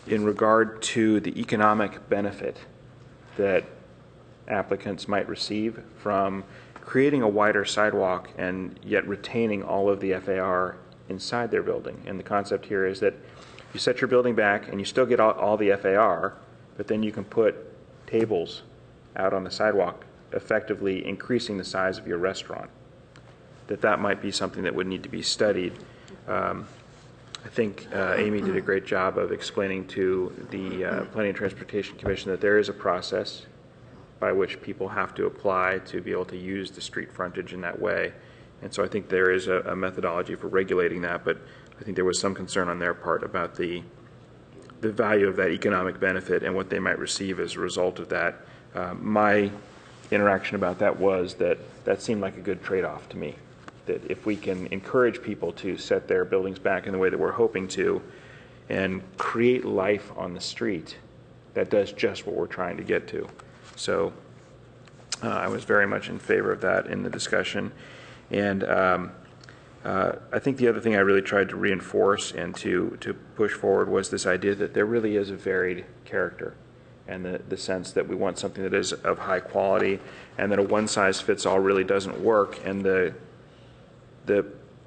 in regard to the economic benefit that applicants might receive from creating a wider sidewalk and yet retaining all of the FAR inside their building. And the concept here is that you set your building back and you still get all the FAR, but then you can put tables out on the sidewalk, effectively increasing the size of your restaurant. That might be something that would need to be studied. I think Amy did a great job of explaining to the Planning and Transportation Commission that there is a process by which people have to apply to be able to use the street frontage in that way. And so I think there is a methodology for regulating that, but I think there was some concern on their part about the value of that economic benefit and what they might receive as a result of that. My interaction about that was that seemed like a good trade-off to me, that if we can encourage people to set their buildings back in the way that we're hoping to and create life on the street, that does just what we're trying to get to. So I was very much in favor of that in the discussion. And I think the other thing I really tried to reinforce and to push forward was this idea that there really is a varied character, and the sense that we want something that is of high quality, and that a one-size-fits-all really doesn't work, and the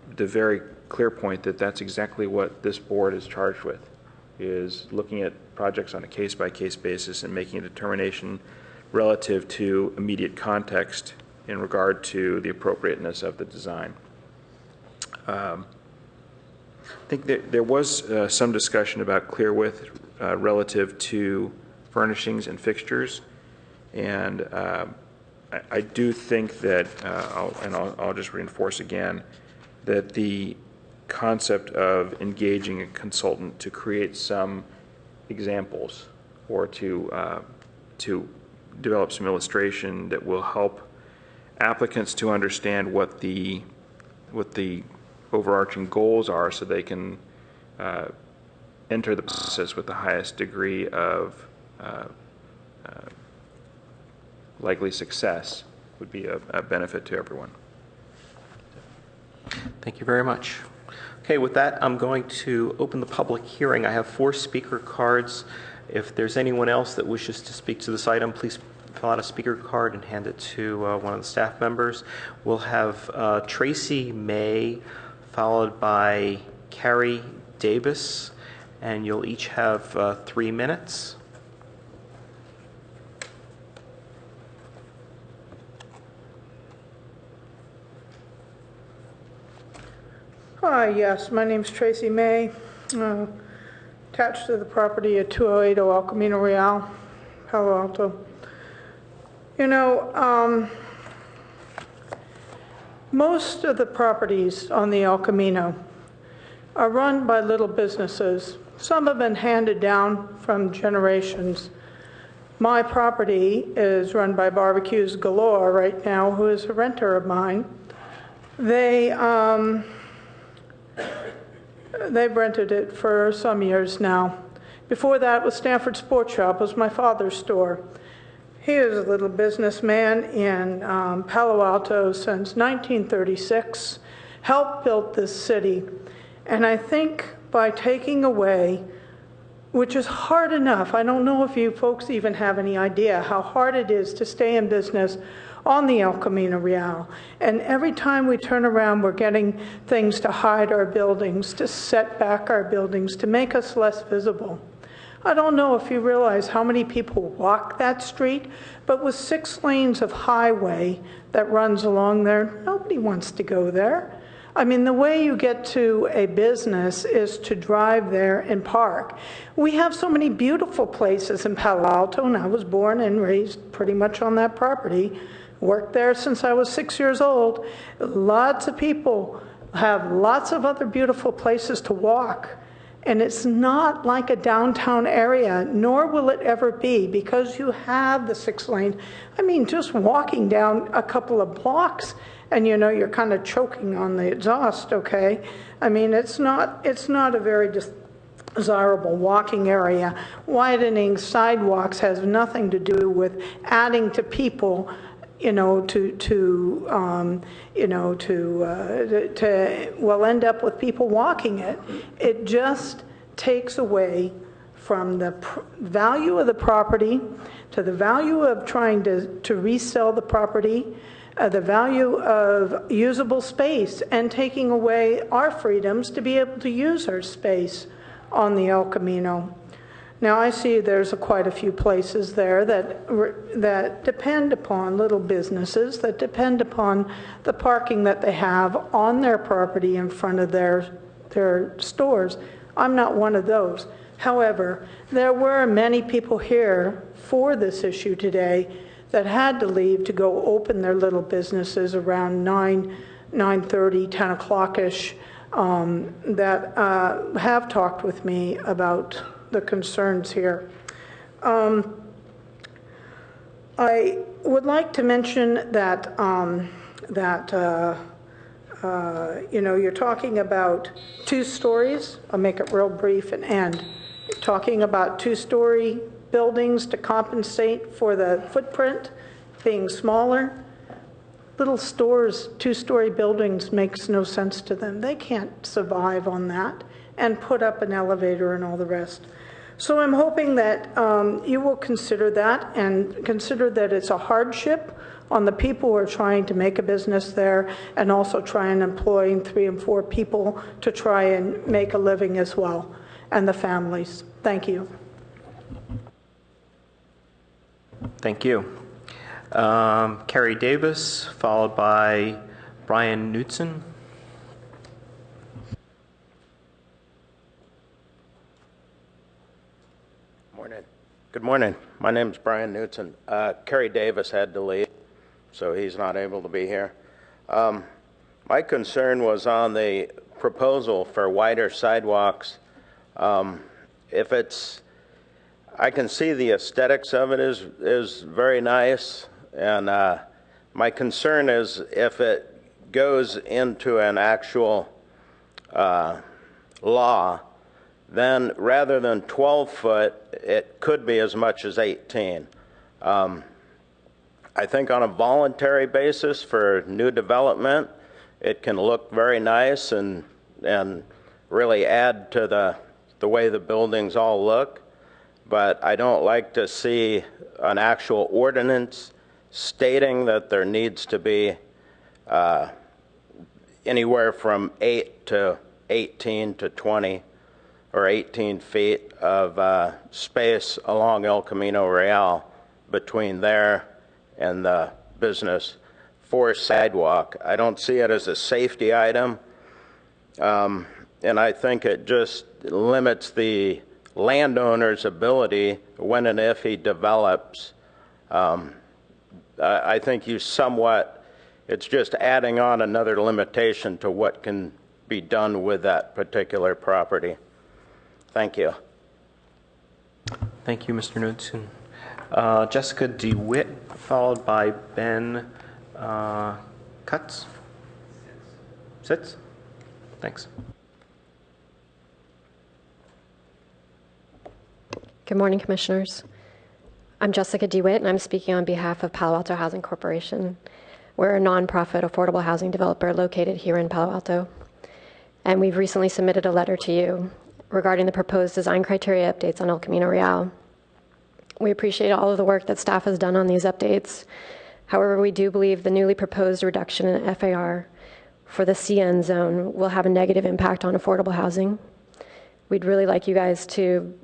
very clear point that that's exactly what this board is charged with, is looking at projects on a case-by-case basis and making a determination relative to immediate context in regard to the appropriateness of the design. I think that there was some discussion about clear width relative to furnishings and fixtures, and I do think that, I'll just reinforce again, that the concept of engaging a consultant to create some examples or to develop some illustration that will help applicants to understand what the overarching goals are, so they can enter the process with the highest degree of likely success would be a benefit to everyone. Thank you very much. Okay, with that, I'm going to open the public hearing. I have 4 speaker cards. If there's anyone else that wishes to speak to this item, please fill out a speaker card and hand it to one of the staff members. We'll have Tracy May, followed by Carrie Davis, and you'll each have 3 minutes. Hi, yes, my name's Tracy May, attached to the property at 208 El Camino Real, Palo Alto. You know, most of the properties on the El Camino are run by little businesses. Some have been handed down from generations. My property is run by Barbecues Galore right now, who is a renter of mine. They've rented it for some years now. Before that was Stanford Sports Shop, was my father's store. He is a little businessman in Palo Alto since 1936, helped build this city. And I think by taking away, which is hard enough, I don't know if you folks even have any idea how hard it is to stay in business on the El Camino Real. And every time we turn around, we're getting things to hide our buildings, to set back our buildings, to make us less visible. I don't know if you realize how many people walk that street, but with 6 lanes of highway that runs along there, nobody wants to go there. I mean, the way you get to a business is to drive there and park. We have so many beautiful places in Palo Alto, and I was born and raised pretty much on that property. Worked there since I was 6 years old. Lots of people have lots of other beautiful places to walk. And it's not like a downtown area, nor will it ever be, because you have the 6 lane. I mean, just walking down a couple of blocks and you're kind of choking on the exhaust, okay? I mean, it's not a very desirable walking area. Widening sidewalks has nothing to do with adding to people, will end up with people walking it. It just takes away from the value of the property, to the value of trying to resell the property, the value of usable space, and taking away our freedoms to be able to use our space on the El Camino. Now, I see there's quite a few places there that depend upon little businesses, that depend upon the parking that they have on their property in front of their stores. I'm not one of those. However, there were many people here for this issue today that had to leave to go open their little businesses around 9:30, 10 o'clock-ish, that have talked with me about the concerns here. I would like to mention that you're talking about 2 stories. I'll make it real brief and end. You're talking about 2-story buildings to compensate for the footprint being smaller. Little stores, 2-story buildings makes no sense to them. They can't survive on that and put up an elevator and all the rest. So I'm hoping that you will consider that, and consider that it's a hardship on the people who are trying to make a business there, and also try and employing 3 and 4 people to try and make a living as well, and the families. Thank you. Thank you. Carrie Davis, followed by Brian Knutson. Good morning. My name is Brian Knutson. Kerry Davis had to leave, so he's not able to be here. My concern was on the proposal for wider sidewalks. I can see the aesthetics of it is very nice, and my concern is if it goes into an actual law, then rather than 12 foot, it could be as much as 18. I think on a voluntary basis for new development, it can look very nice and really add to the way the buildings all look. But I don't like to see an actual ordinance stating that there needs to be anywhere from 8 to 18 to 20 or 18 feet of space along El Camino Real between there and the business for sidewalk. I don't see it as a safety item, and I think it just limits the landowner's ability when and if he develops. I think it's just adding on another limitation to what can be done with that particular property. Thank you. Thank you, Mr. Knudsen. Jessica DeWitt, followed by Ben Cutts. Sitz? Thanks. Good morning, Commissioners. I'm Jessica DeWitt, and I'm speaking on behalf of Palo Alto Housing Corporation. We're a nonprofit affordable housing developer located here in Palo Alto. And we've recently submitted a letter to you regarding the proposed design criteria updates on El Camino Real. We appreciate all of the work that staff has done on these updates. However, we do believe the newly proposed reduction in FAR for the CN zone will have a negative impact on affordable housing. We'd really like you guys to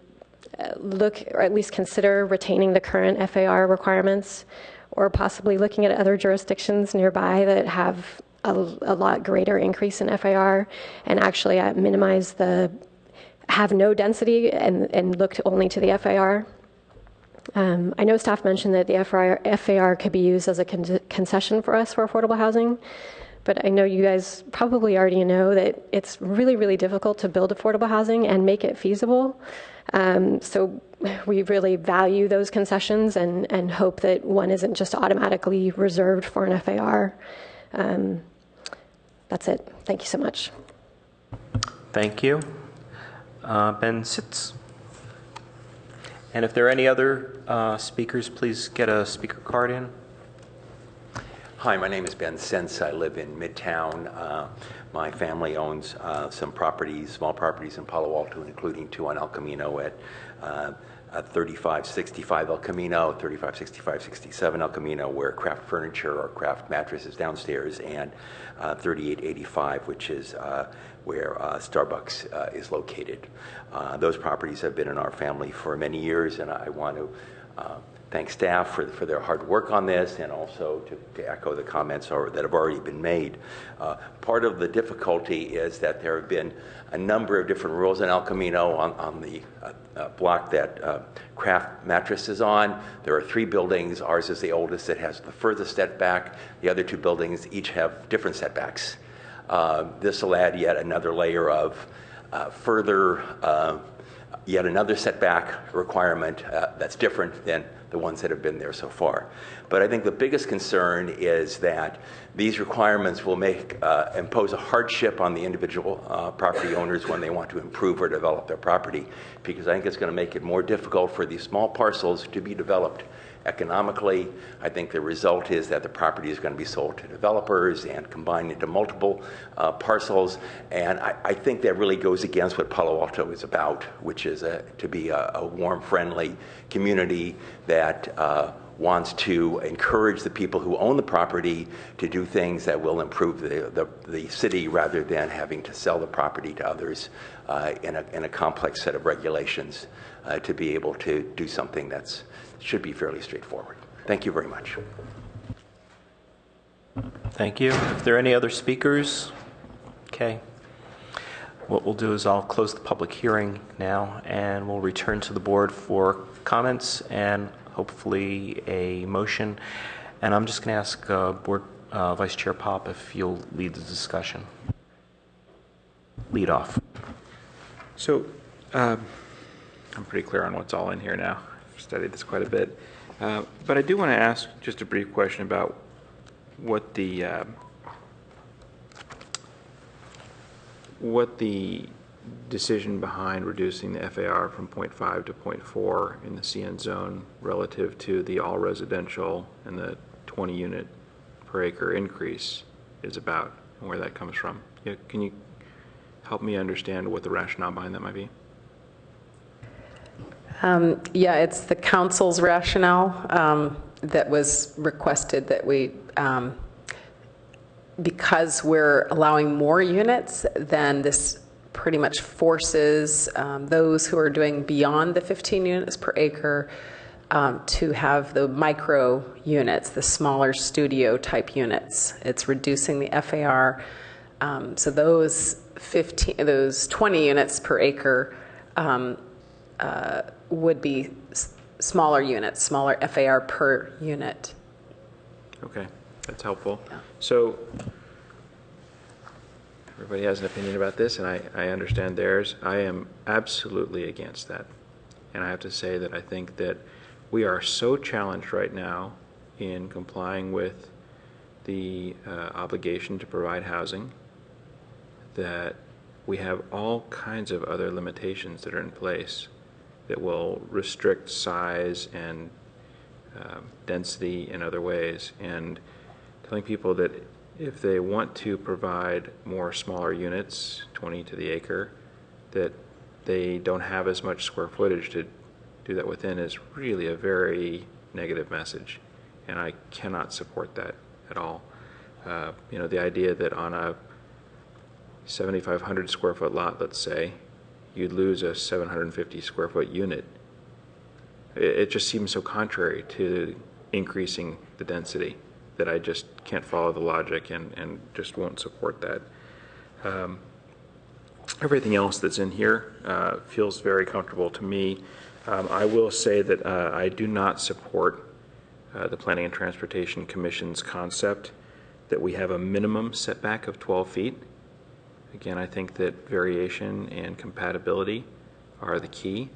look, or at least consider, retaining the current FAR requirements, or possibly looking at other jurisdictions nearby that have a lot greater increase in FAR and actually have no density and looked only to the FAR. I know staff mentioned that the FAR could be used as a concession for us for affordable housing, but I know you guys probably already know that it's really, really difficult to build affordable housing and make it feasible. So we really value those concessions and hope that one isn't just automatically reserved for an FAR. That's it. Thank you so much. Thank you. Ben Sitz. And if there are any other speakers, please get a speaker card in. Hi, my name is Ben Sentz. I live in Midtown. My family owns some properties, small properties in Palo Alto, including 2 on El Camino at 3565 El Camino, 3567 El Camino, where Craft Furniture or Craft Mattress is downstairs, and 3885, which is where Starbucks is located. Those properties have been in our family for many years, and I want to thank staff for their hard work on this, and also to echo the comments that have already been made. Part of the difficulty is that there have been a number of different rules in El Camino on the block that Craft Mattress is on. There are 3 buildings. Ours is the oldest. It has the furthest setback. The other 2 buildings each have different setbacks. This will add yet another layer of yet another setback requirement that's different than the ones that have been there so far. But I think the biggest concern is that these requirements will impose a hardship on the individual property owners when they want to improve or develop their property, because I think it's going to make it more difficult for these small parcels to be developed economically. I think the result is that the property is going to be sold to developers and combined into multiple parcels. And I think that really goes against what Palo Alto is about, which is to be a warm, friendly community that wants to encourage the people who own the property to do things that will improve the city, rather than having to sell the property to others in a complex set of regulations to be able to do something that should be fairly straightforward. Thank you very much. Thank you. If there are any other speakers, okay. What we'll do is I'll close the public hearing now, and we'll return to the board for comments and hopefully a motion. And I'm just going to ask Board Vice Chair Pop if you'll lead the discussion. Lead off. So I'm pretty clear on what's all in here now. I've studied this quite a bit. But I do want to ask just a brief question about what the decision behind reducing the FAR from 0.5 to 0.4 in the CN zone relative to the all residential and the 20 unit per acre increase is about, and where that comes from. Yeah, can you help me understand what the rationale behind that might be? Yeah, it's the council's rationale that was requested that we, because we're allowing more units, then this pretty much forces those who are doing beyond the 15 units per acre to have the micro units, the smaller studio type units. It's reducing the FAR. So those 20 units per acre would be smaller units, smaller FAR per unit. Okay, that's helpful. Yeah. So everybody has an opinion about this, and I understand theirs. I am absolutely against that. And I have to say that I think that we are so challenged right now in complying with the obligation to provide housing that we have all kinds of other limitations that are in place that will restrict size and density in other ways, and telling people that if they want to provide more smaller units, 20 to the acre, that they don't have as much square footage to do that within is really a very negative message, and I cannot support that at all. You know, the idea that on a 7,500 square foot lot, let's say, you'd lose a 750 square foot unit. It just seems so contrary to increasing the density. that I just can't follow the logic and just won't support that. Everything else that's in here feels very comfortable to me. I will say that I do not support the Planning and Transportation Commission's concept that we have a minimum setback of 12 feet. Again, I think that variation and compatibility are the key,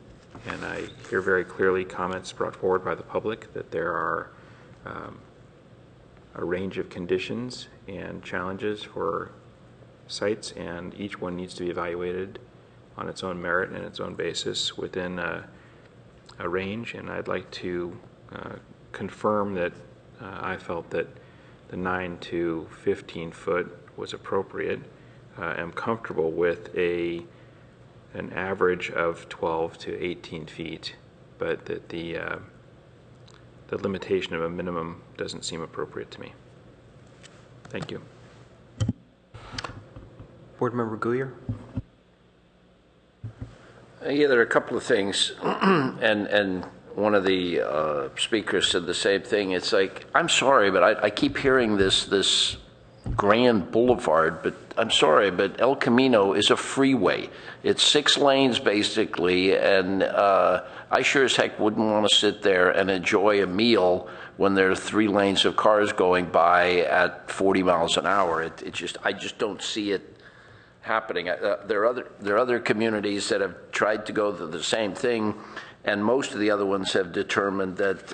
and I hear very clearly comments brought forward by the public that there are a range of conditions and challenges for sites, and each one needs to be evaluated on its own merit and its own basis within a range. And I'd like to confirm that I felt that the 9 to 15 foot was appropriate. I'm comfortable with an average of 12 to 18 feet, but that the limitation of a minimum doesn't seem appropriate to me. Thank you. Board Member Guyer? Yeah, there are a couple of things, and one of the speakers said the same thing. It's like, I'm sorry, but I keep hearing this grand boulevard, but I'm sorry, but El Camino is a freeway. It's 6 lanes basically, and I sure as heck wouldn't want to sit there and enjoy a meal when there are 3 lanes of cars going by at 40 miles an hour. I just don't see it happening. There are other communities that have tried to go through the same thing, and most of the other ones have determined that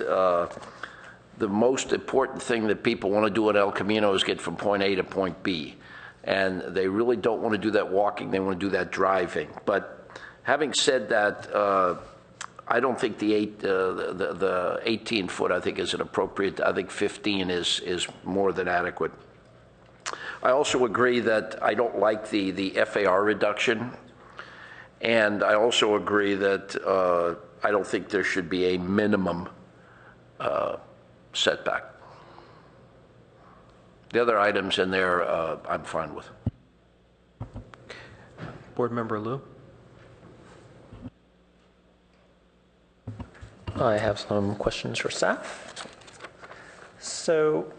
the most important thing that people want to do at El Camino is get from point A to point B. And they really don't want to do that walking, they want to do that driving. But having said that, I don't think the 18 foot I think is inappropriate. I think 15 is more than adequate. I also agree that I don't like the FAR reduction. And I also agree that I don't think there should be a minimum setback. The other items in there, I'm fine with. Board Member Liu? I have some questions for staff. So,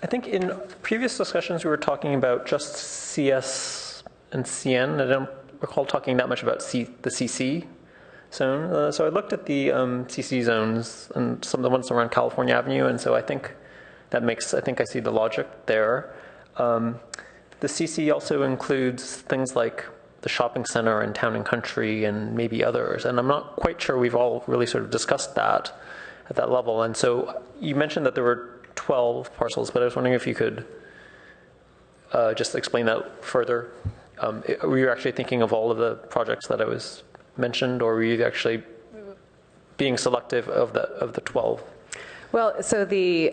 I think in previous discussions we were talking about just CS and CN. I don't recall talking that much about the CC zone. So I looked at the CC zones and some of the ones around California Avenue, and so I think that makes, I think I see the logic there. The CC also includes things like the shopping center and town and country and maybe others, and I'm not quite sure we've all really sort of discussed that at that level. And so you mentioned that there were 12 parcels, but I was wondering if you could just explain that further. Were you actually thinking of all of the projects that I was mentioned, or were you actually being selective of the 12? Well, so the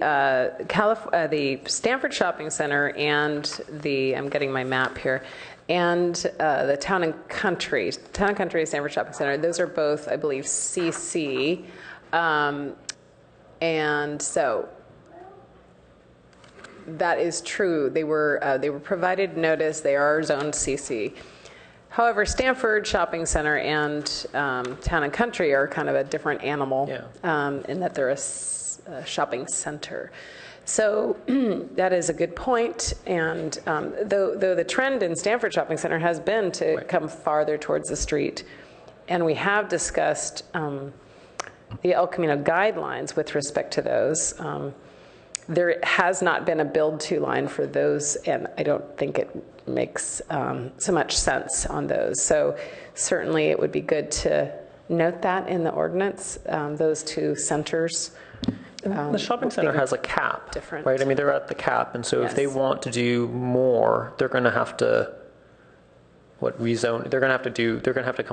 Stanford Shopping Center and I'm getting my map here, and the Town and Country Stanford Shopping Center, those are both, I believe, CC. And so that is true. They were provided notice. They are zoned CC. However, Stanford Shopping Center and Town and Country are kind of a different animal, in that they're a shopping center. So that is a good point. And though the trend in Stanford Shopping Center has been to come farther towards the street, and we have discussed the El Camino guidelines with respect to those. There has not been a build-to line for those, and I don't think it makes so much sense on those. So certainly it would be good to note that in the ordinance, those 2 centers. The shopping center has a cap, right? I mean, they're at the cap, and so if they want to do more, they're going to have to rezone. They're going to have to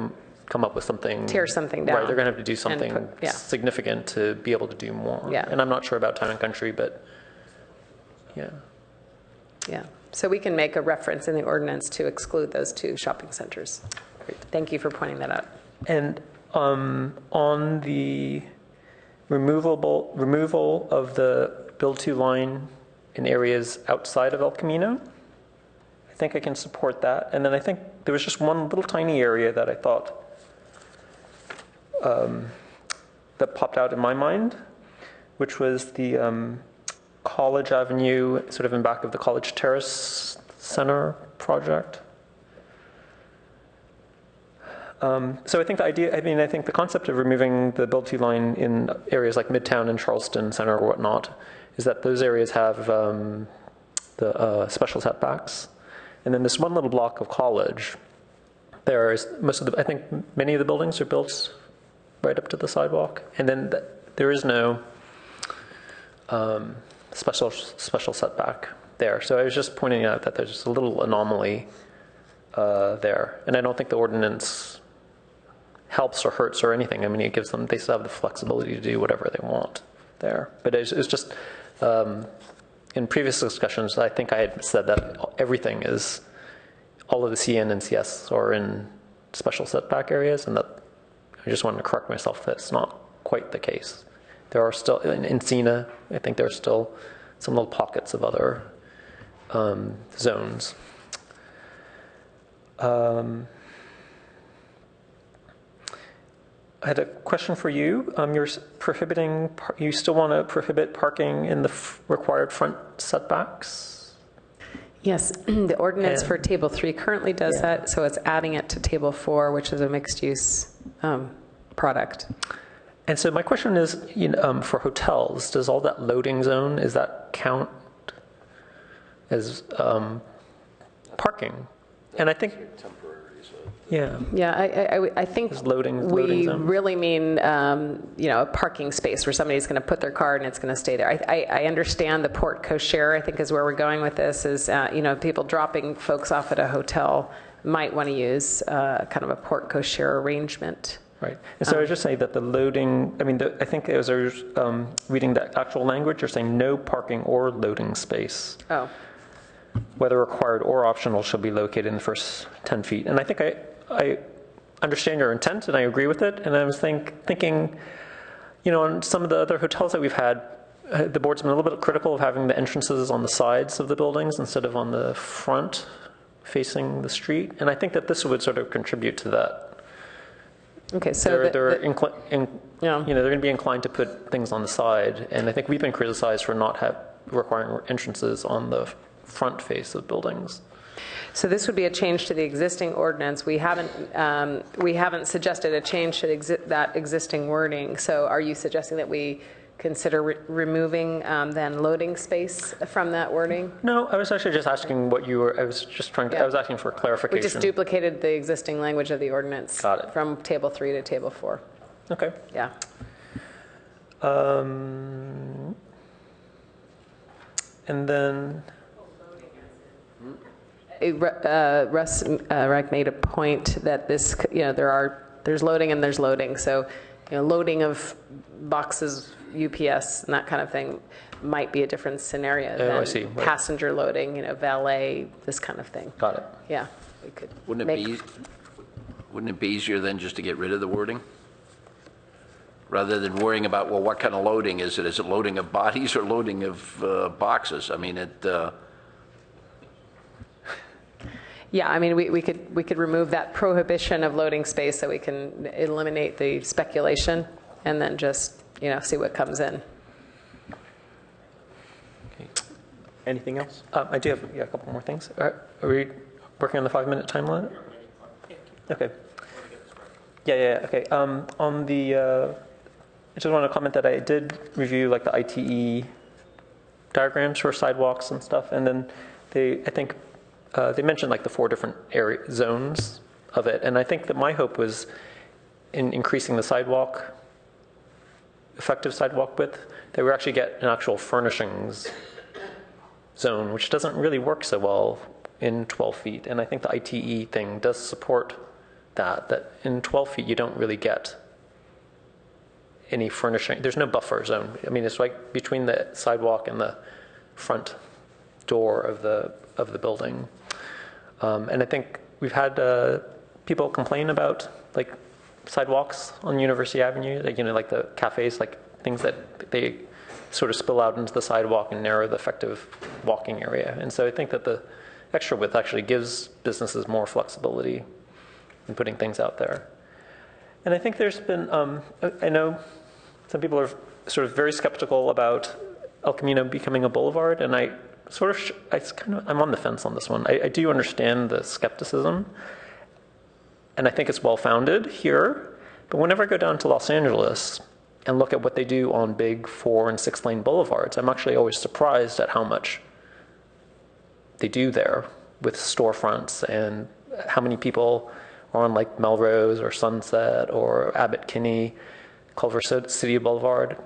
come up with something. Tear something down. Right, they're going to have to do something significant to be able to do more. Yeah. And I'm not sure about Town and Country, but yeah. Yeah. So we can make a reference in the ordinance to exclude those 2 shopping centers. Great. Thank you for pointing that out. And on the removal of the build-to line in areas outside of El Camino, I think I can support that. And then I think there was just one little tiny area that I thought that popped out in my mind, which was the College Avenue, sort of in back of the College Terrace Center project. So I think the idea, I think the concept of removing the ability line in areas like Midtown and Charleston Center or whatnot is that those areas have the special setbacks. And then this one little block of College, there is I think many of the buildings are built right up to the sidewalk. And then there is no special setback there. So I was just pointing out that there's a little anomaly there. And I don't think the ordinance helps or hurts or anything. I mean, it gives them, they still have the flexibility to do whatever they want there. But it's just, in previous discussions, I think I had said that everything is, all of the CN and CS are in special setback areas, and that I just wanted to correct myself that it's not quite the case. There are still, in Encina, I think there are still some little pockets of other zones. I had a question for you. You're prohibiting, you still want to prohibit parking in the required front setbacks? Yes, the ordinance for Table 3 currently does that, so it's adding it to Table 4, which is a mixed-use product. And so my question is, for hotels, does all that loading zone, does that count as parking? And I think... I think we really mean, a parking space where somebody's going to put their car and it's going to stay there. I understand the port cochere, I think, is where we're going with this, is, people dropping folks off at a hotel might want to use kind of a port cochere arrangement. Right. And so I was just saying that the loading, I think as I was reading the actual language, you're saying no parking or loading space. Oh. Whether required or optional shall be located in the first 10 feet. And I think I understand your intent and I agree with it. And I was thinking, on some of the other hotels that we've had, the board's been a little bit critical of having the entrances on the sides of the buildings instead of on the front facing the street. And I think that this would sort of contribute to that. Okay, so they're going to be inclined to put things on the side. And I think we've been criticized for not requiring entrances on the front face of buildings. So this would be a change to the existing ordinance. We haven't suggested a change to that existing wording. So are you suggesting that we consider removing then loading space from that wording? No, I was actually just asking what you were. I was just trying to. I was asking for clarification. We just duplicated the existing language of the ordinance. Got it. From Table 3 to Table 4. Okay. Yeah. And then. Russ Reich made a point that this, there's loading and there's loading. So, loading of boxes, UPS, and that kind of thing might be a different scenario than I see. Right. Passenger loading, valet, this kind of thing. Got it. Yeah, we could. Wouldn't it be easier then just to get rid of the wording? Rather than worrying about, well, what kind of loading is it? Is it loading of bodies or loading of boxes? Yeah, we could remove that prohibition of loading space so we can eliminate the speculation and then just, see what comes in. Okay. Anything else? I do have a couple more things. Are we working on the 5-minute time limit? Okay. Yeah, okay. On the, I just want to comment that I did review the ITE diagrams for sidewalks and stuff, and then they mentioned the 4 different zones of it, and I think that my hope was in increasing the effective sidewalk width, that we actually get an actual furnishings zone, which doesn't really work so well in 12 feet. And I think the ITE thing does support that in 12 feet you don't really get any furnishing. There's no buffer zone. It's right between the sidewalk and the front door of the building. And I think we've had people complain about sidewalks on University Avenue, like the cafes, things that they sort of spill out into the sidewalk and narrow the effective walking area. And so I think that the extra width actually gives businesses more flexibility in putting things out there. And I think there's been, I know some people are sort of very skeptical about El Camino becoming a boulevard, and I'm on the fence on this one. I do understand the skepticism, and I think it's well-founded here, but whenever I go down to Los Angeles and look at what they do on big 4- and 6-lane boulevards, I'm actually always surprised at how much they do there with storefronts and how many people are on like Melrose or Sunset or Abbot Kinney, Culver City Boulevard.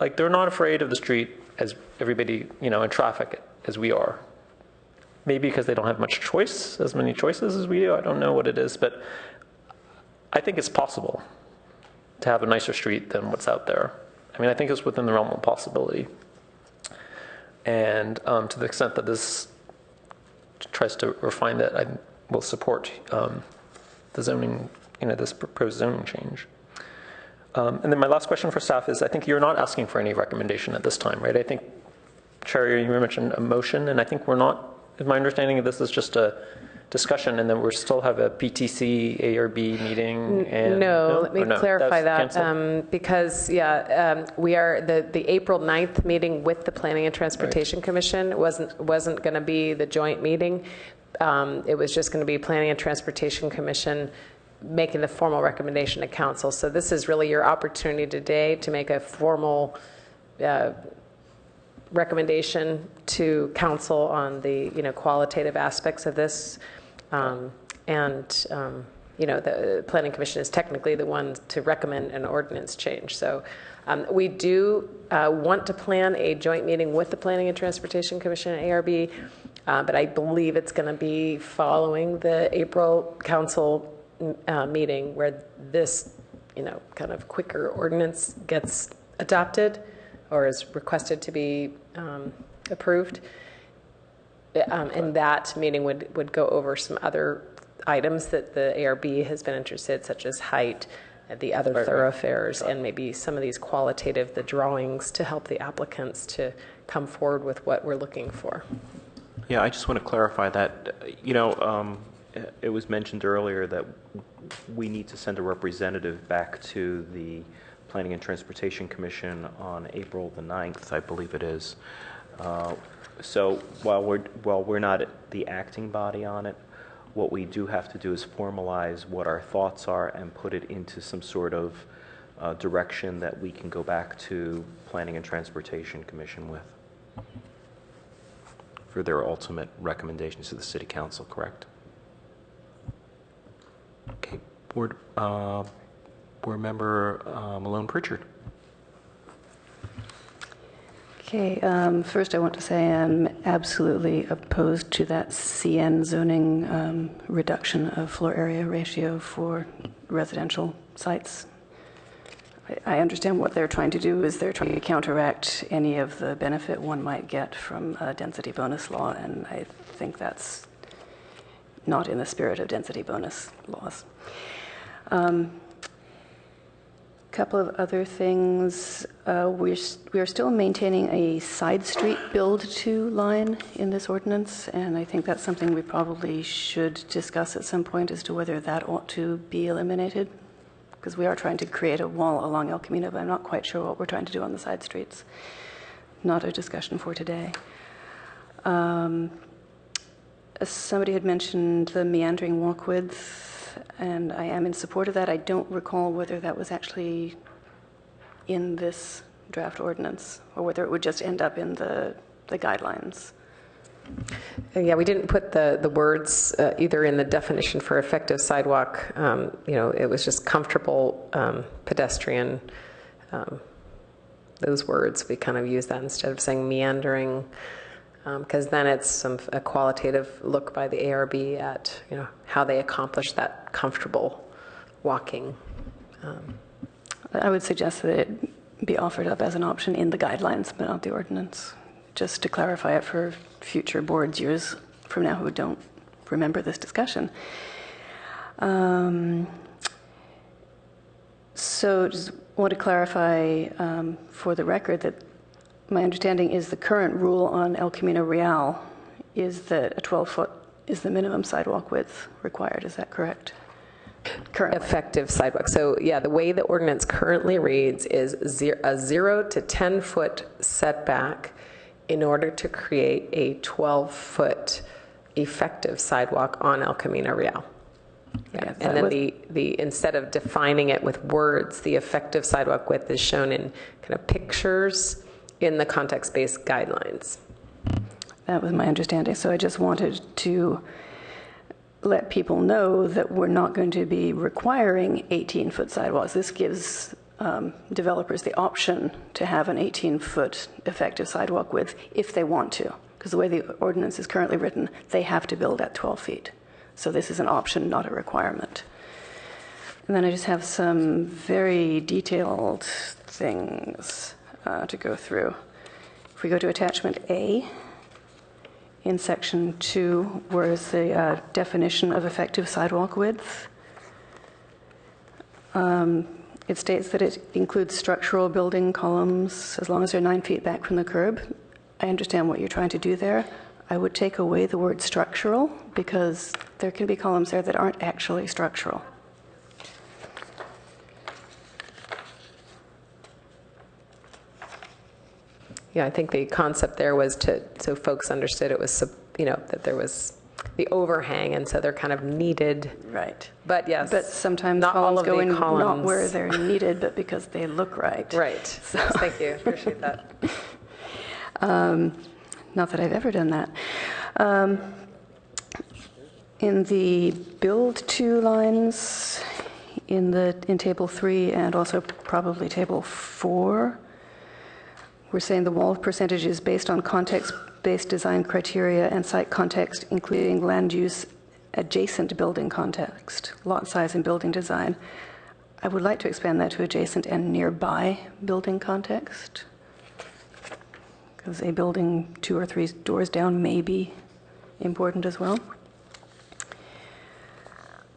Like, they're not afraid of the street as everybody, in traffic as we are. Maybe because they don't have as many choices as we do. I don't know what it is, but I think it's possible to have a nicer street than what's out there. I mean, I think it's within the realm of possibility. And to the extent that this tries to refine that, I will support the zoning, this proposed zoning change. And then my last question for staff is, I think you're not asking for any recommendation at this time, right? I think, Chair, you mentioned a motion, and I think we're not, my understanding of this is just a discussion, and then we still have a PTC ARB meeting. And let me clarify that, because we are the April 9th meeting with the Planning and Transportation Commission wasn't going to be the joint meeting. It was just going to be Planning and Transportation Commission making the formal recommendation to council. So this is really your opportunity today to make a formal recommendation to council on the qualitative aspects of this. The Planning Commission is technically the one to recommend an ordinance change. So we do want to plan a joint meeting with the Planning and Transportation Commission and ARB, but I believe it's going to be following the April council meeting where this, kind of quicker ordinance gets adopted or is requested to be approved. And that meeting would go over some other items that the ARB has been interested, such as height, the other thoroughfares, and maybe some of these qualitative, the drawings, to help the applicants to come forward with what we're looking for. Yeah, I just want to clarify that, it was mentioned earlier that we need to send a representative back to the Planning and Transportation Commission on April the 9th, I believe it is. So while we're not the acting body on it, what we do have to do is formalize what our thoughts are and put it into some sort of direction that we can go back to Planning and Transportation Commission with for their ultimate recommendations to the City Council, correct? Okay, Board Member Malone Pritchard. Okay, first I want to say I'm absolutely opposed to that CN zoning reduction of floor area ratio for residential sites. I understand what they're trying to do is they're trying to counteract any of the benefit one might get from a density bonus law, and I think that's not in the spirit of density bonus laws. Couple of other things. We are still maintaining a side street build-to line in this ordinance, and I think that's something we probably should discuss at some point as to whether that ought to be eliminated, because we are trying to create a wall along El Camino, but I'm not quite sure what we're trying to do on the side streets. Not a discussion for today. Somebody had mentioned the meandering walk width, and I am in support of that. I don't recall whether that was actually in this draft ordinance or whether it would just end up in the guidelines. Yeah, we didn't put the words either in the definition for effective sidewalk. It was just comfortable pedestrian. Those words, we kind of use that instead of saying meandering, because then it's a qualitative look by the ARB at how they accomplish that comfortable walking. I would suggest that it be offered up as an option in the guidelines, but not the ordinance, just to clarify it for future boards years from now who don't remember this discussion. So just want to clarify for the record that my understanding is the current rule on El Camino Real is that a 12-foot is the minimum sidewalk width required. Is that correct? effective sidewalk. So yeah, the way the ordinance currently reads is a 0 to 10 foot setback in order to create a 12-foot effective sidewalk on El Camino Real. Yeah. And then the instead of defining it with words, the effective sidewalk width is shown in kind of pictures in the context-based guidelines. That was my understanding. So I just wanted to let people know that we're not going to be requiring 18-foot sidewalks. This gives developers the option to have an 18-foot effective sidewalk width if they want to, because the way the ordinance is currently written, they have to build at 12 feet. So this is an option, not a requirement. And then I just have some very detailed things to go through. If we go to attachment A, in section 2, where is the definition of effective sidewalk width? It states that it includes structural building columns as long as they're 9 feet back from the curb. I understand what you're trying to do there. I would take away the word structural, because there can be columns there that aren't actually structural. Yeah, I think the concept there was so folks understood it was, that there was the overhang, and so they're kind of needed. Right. But yes. But sometimes not columns all of go in columns. not where they're needed, but because they look right. Right. So. Yes, thank you. Appreciate that. Not that I've ever done that. In the build to lines in table 3 and also probably table 4, we're saying the wall percentage is based on context-based design criteria and site context, including land use, adjacent building context, lot size, and building design. I would like to expand that to adjacent and nearby building context, because a building 2 or 3 doors down may be important as well.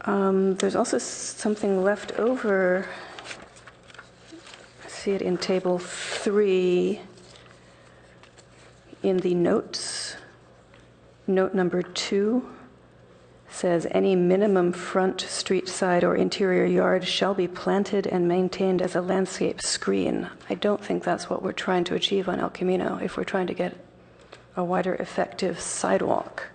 There's also something left over. I see it in table 3 in the notes. Note number 2 says any minimum front, street side, or interior yard shall be planted and maintained as a landscape screen. I don't think that's what we're trying to achieve on El Camino if we're trying to get a wider effective sidewalk.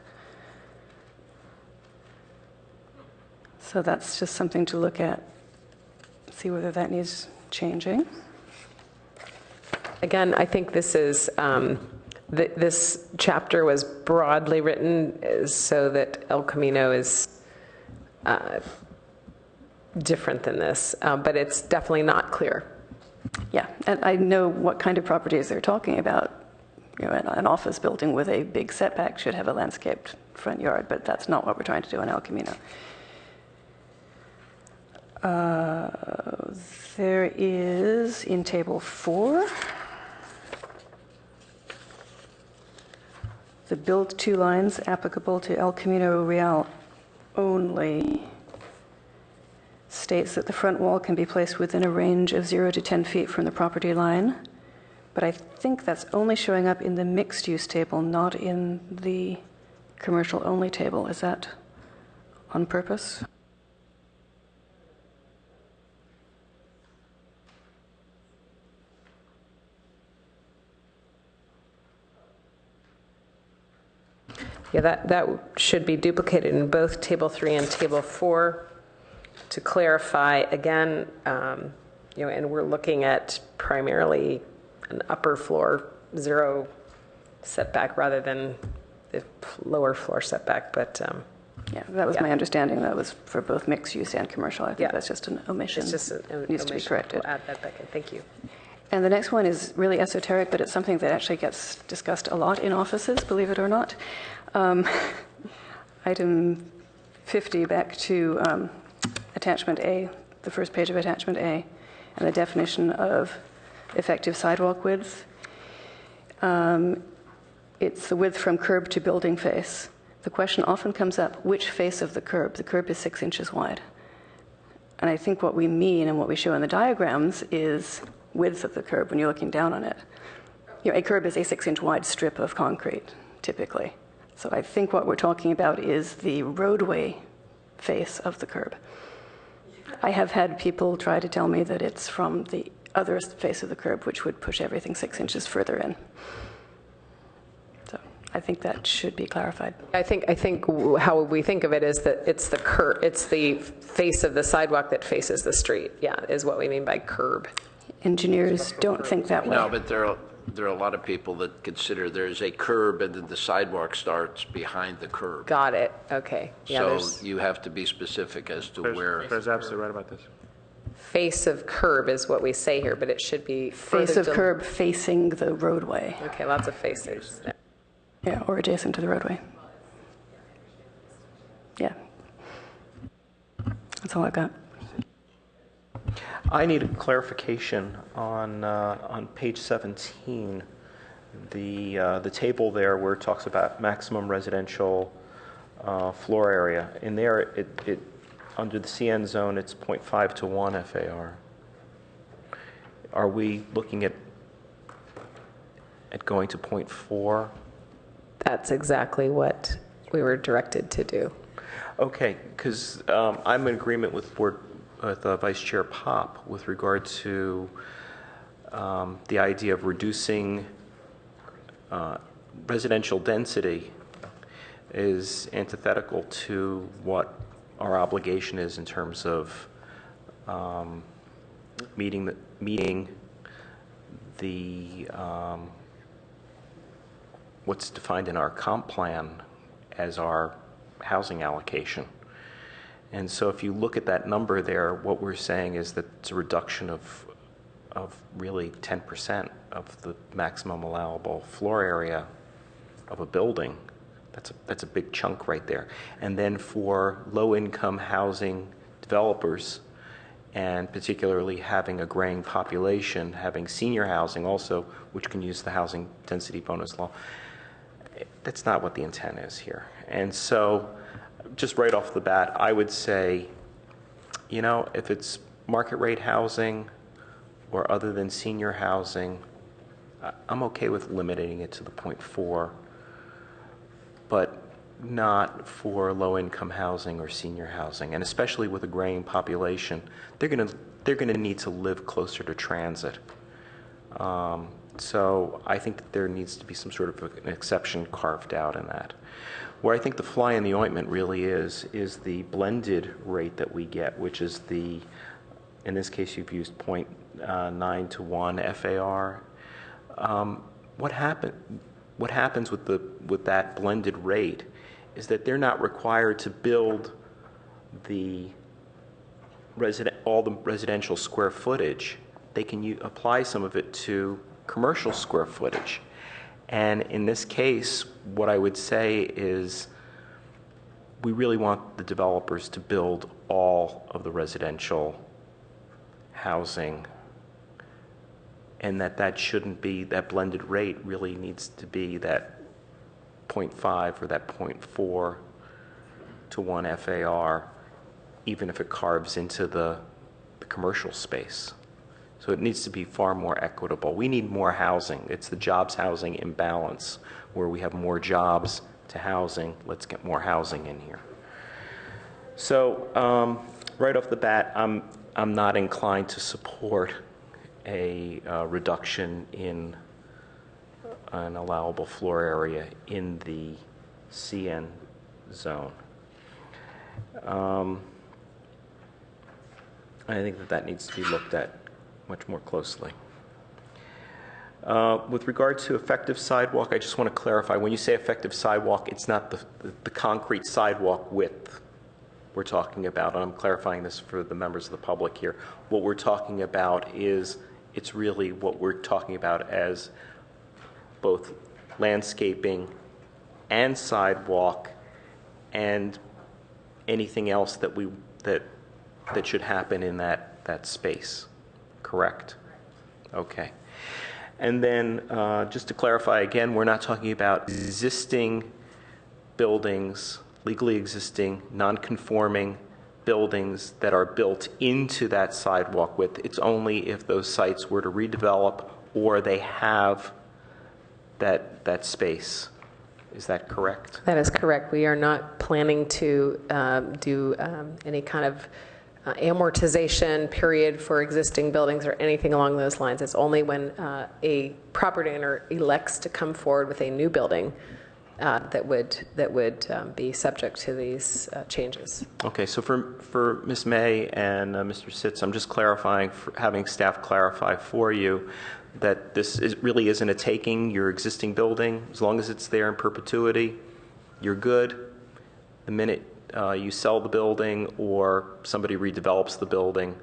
So that's just something to look at, see whether that needs changing. Again, I think this is, this chapter was broadly written so that El Camino is different than this, but it's definitely not clear. Yeah, and I know what kind of properties they're talking about. An office building with a big setback should have a landscaped front yard, but that's not what we're trying to do in El Camino. There is, in table 4, the build to lines applicable to El Camino Real only states that the front wall can be placed within a range of 0 to 10 feet from the property line, but I think that's only showing up in the mixed use table, not in the commercial only table. Is that on purpose? Yeah, that should be duplicated in both table 3 and table 4 to clarify again, and we're looking at primarily an upper floor 0 setback rather than the lower floor setback, but yeah, that was my understanding. That was for both mixed use and commercial. I think that's just an omission. It's just an needs to be corrected. We'll add that back in. Thank you. And the next one is really esoteric, but it's something that actually gets discussed a lot in offices, believe it or not. Item 50, back to attachment A, the first page of attachment A, and the definition of effective sidewalk width. It's the width from curb to building face. The question often comes up, which face of the curb? The curb is 6 inches wide. And I think what we mean and what we show in the diagrams is width of the curb when you're looking down on it. A curb is a 6-inch wide strip of concrete, typically. So I think what we're talking about is the roadway face of the curb. I have had people try to tell me that it's from the other face of the curb, which would push everything 6 inches further in. So I think that should be clarified. I think how we think of it is that it's the curb, it's the face of the sidewalk that faces the street. Yeah, is what we mean by curb. Engineers don't think that way. No, but there are a lot of people that consider there's a curb and then the sidewalk starts behind the curb. Got it. Okay. Yeah, so you have to be specific as to where. There's absolutely right about this. Face of curb is what we say here, but it should be face of curb facing the roadway. Okay, lots of faces. Yeah, or adjacent to the roadway. Yeah. That's all I've got. I need a clarification on page 17, the table there where it talks about maximum residential floor area. In there, it under the CN zone, it's 0.5 to 1 FAR. Are we looking at going to 0.4? That's exactly what we were directed to do. Okay, because I'm in agreement with Vice Chair Pop with regard to the idea of reducing residential density is antithetical to what our obligation is in terms of meeting the what's defined in our comp plan as our housing allocation. And so if you look at that number there, what we're saying is that it's a reduction of really 10% of the maximum allowable floor area of a building. That's a big chunk right there. And then for low-income housing developers, and particularly having a graying population, having senior housing also, which can use the housing density bonus law, that's not what the intent is here. And so just right off the bat, I would say, you know, if it's market rate housing or other than senior housing, I'm okay with limiting it to the 0.4, but not for low-income housing or senior housing. And especially with a graying population, they're going to need to live closer to transit. So I think that there needs to be some sort of an exception carved out in that. Where I think the fly in the ointment really is the blended rate that we get, which is in this case you've used 0.9 to 1 FAR. What happens with that blended rate is that they're not required to build all the residential square footage. They can apply some of it to commercial square footage. And in this case, what I would say is we really want the developers to build all of the residential housing, and that shouldn't be, that blended rate really needs to be that 0.5 or that 0.4 to 1 FAR, even if it carves into the commercial space. So it needs to be far more equitable. We need more housing. It's the jobs housing imbalance where we have more jobs to housing. Let's get more housing in here. So right off the bat, I'm not inclined to support a reduction in an allowable floor area in the CN zone. I think that needs to be looked at much more closely. With regard to effective sidewalk, I just want to clarify, when you say effective sidewalk, it's not the concrete sidewalk width we're talking about. I'm clarifying this for the members of the public here. What we're talking about is, it's really what we're talking about as both landscaping and sidewalk and anything else that should happen in that space. Correct? Okay. And then just to clarify again, we're not talking about existing buildings, legally existing, non-conforming buildings that are built into that sidewalk width. It's only if those sites were to redevelop or they have that space. Is that correct? That is correct. We are not planning to do any kind of amortization period for existing buildings or anything along those lines. It's only when a property owner elects to come forward with a new building that would be subject to these changes. Okay, so for Ms. May and Mr. Sitz, I'm just clarifying, having staff clarify for you that really isn't a taking your existing building. As long as it's there in perpetuity, you're good. The minute you sell the building or somebody redevelops the building,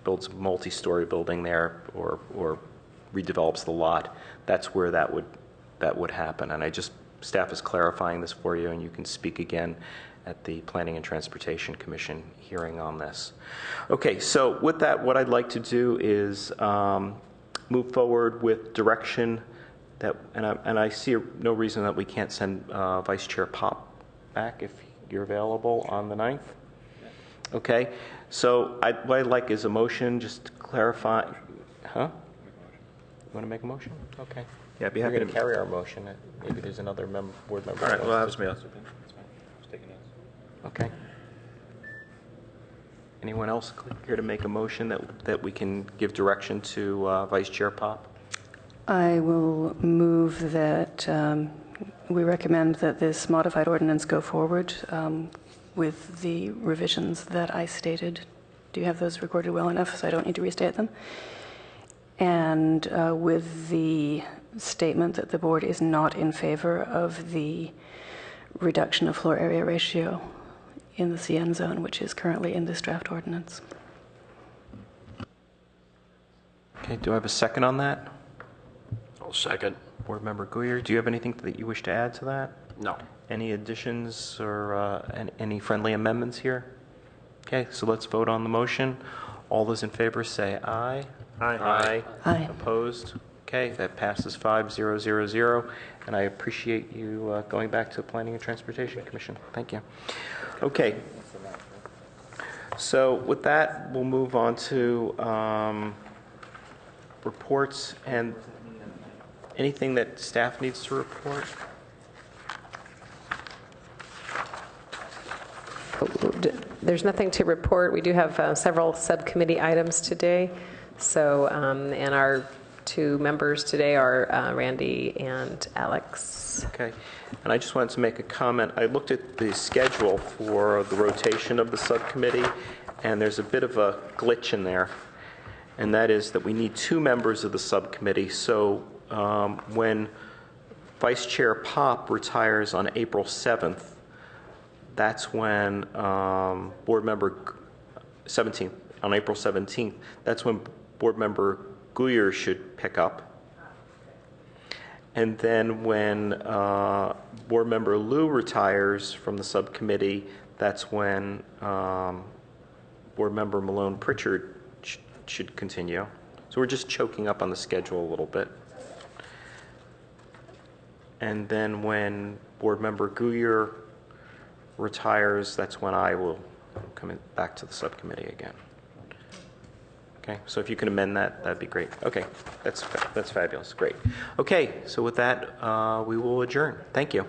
builds a multi-story building there or redevelops the lot, that's where that would happen. And staff is clarifying this for you, and you can speak again at the Planning and Transportation Commission hearing on this. Okay, so with that, what I'd like to do is move forward with direction and I see no reason that we can't send Vice Chair Pop back if you're available on the 9th. Okay, so what I'd like is a motion just to clarify. Huh? You want to make a motion? Okay. Yeah, I'd be happy to to carry our motion. Maybe there's another board member. All right, well, that that's me. That's taking notes. Okay. Anyone else here to make a motion that we can give direction to Vice Chair Pop? I will move that we recommend that this modified ordinance go forward with the revisions that I stated. Do you have those recorded well enough so I don't need to restate them? And with the statement that the board is not in favor of the reduction of floor area ratio in the CN zone, which is currently in this draft ordinance. Okay, do I have a second on that? I'll second. Board Member Guyer, do you have anything that you wish to add to that? No. Any additions or any friendly amendments here? Okay, so let's vote on the motion. All those in favor say aye. Aye. Aye. Opposed? Okay, that passes 5-0-0-0, and I appreciate you going back to the Planning and Transportation Commission. Thank you. Okay. So with that, we'll move on to reports and anything that staff needs to report. There's nothing to report. We do have several subcommittee items today. So, and our two members today are Randy and Alex. Okay. And I just wanted to make a comment. I looked at the schedule for the rotation of the subcommittee, and there's a bit of a glitch in there, and that is that we need two members of the subcommittee. So when Vice Chair Pop retires on April 7th, that's when Board Member 17th, on April 17th, that's when Board Member Guyer should pick up. And then when Board Member Liu retires from the subcommittee, that's when Board Member Malone Pritchard should continue. So we're just choking up on the schedule a little bit. And then when Board Member Guyer retires, that's when I will come back to the subcommittee again. Okay, so if you can amend that, that'd be great. Okay, that's fabulous, great. Okay, so with that, we will adjourn. Thank you.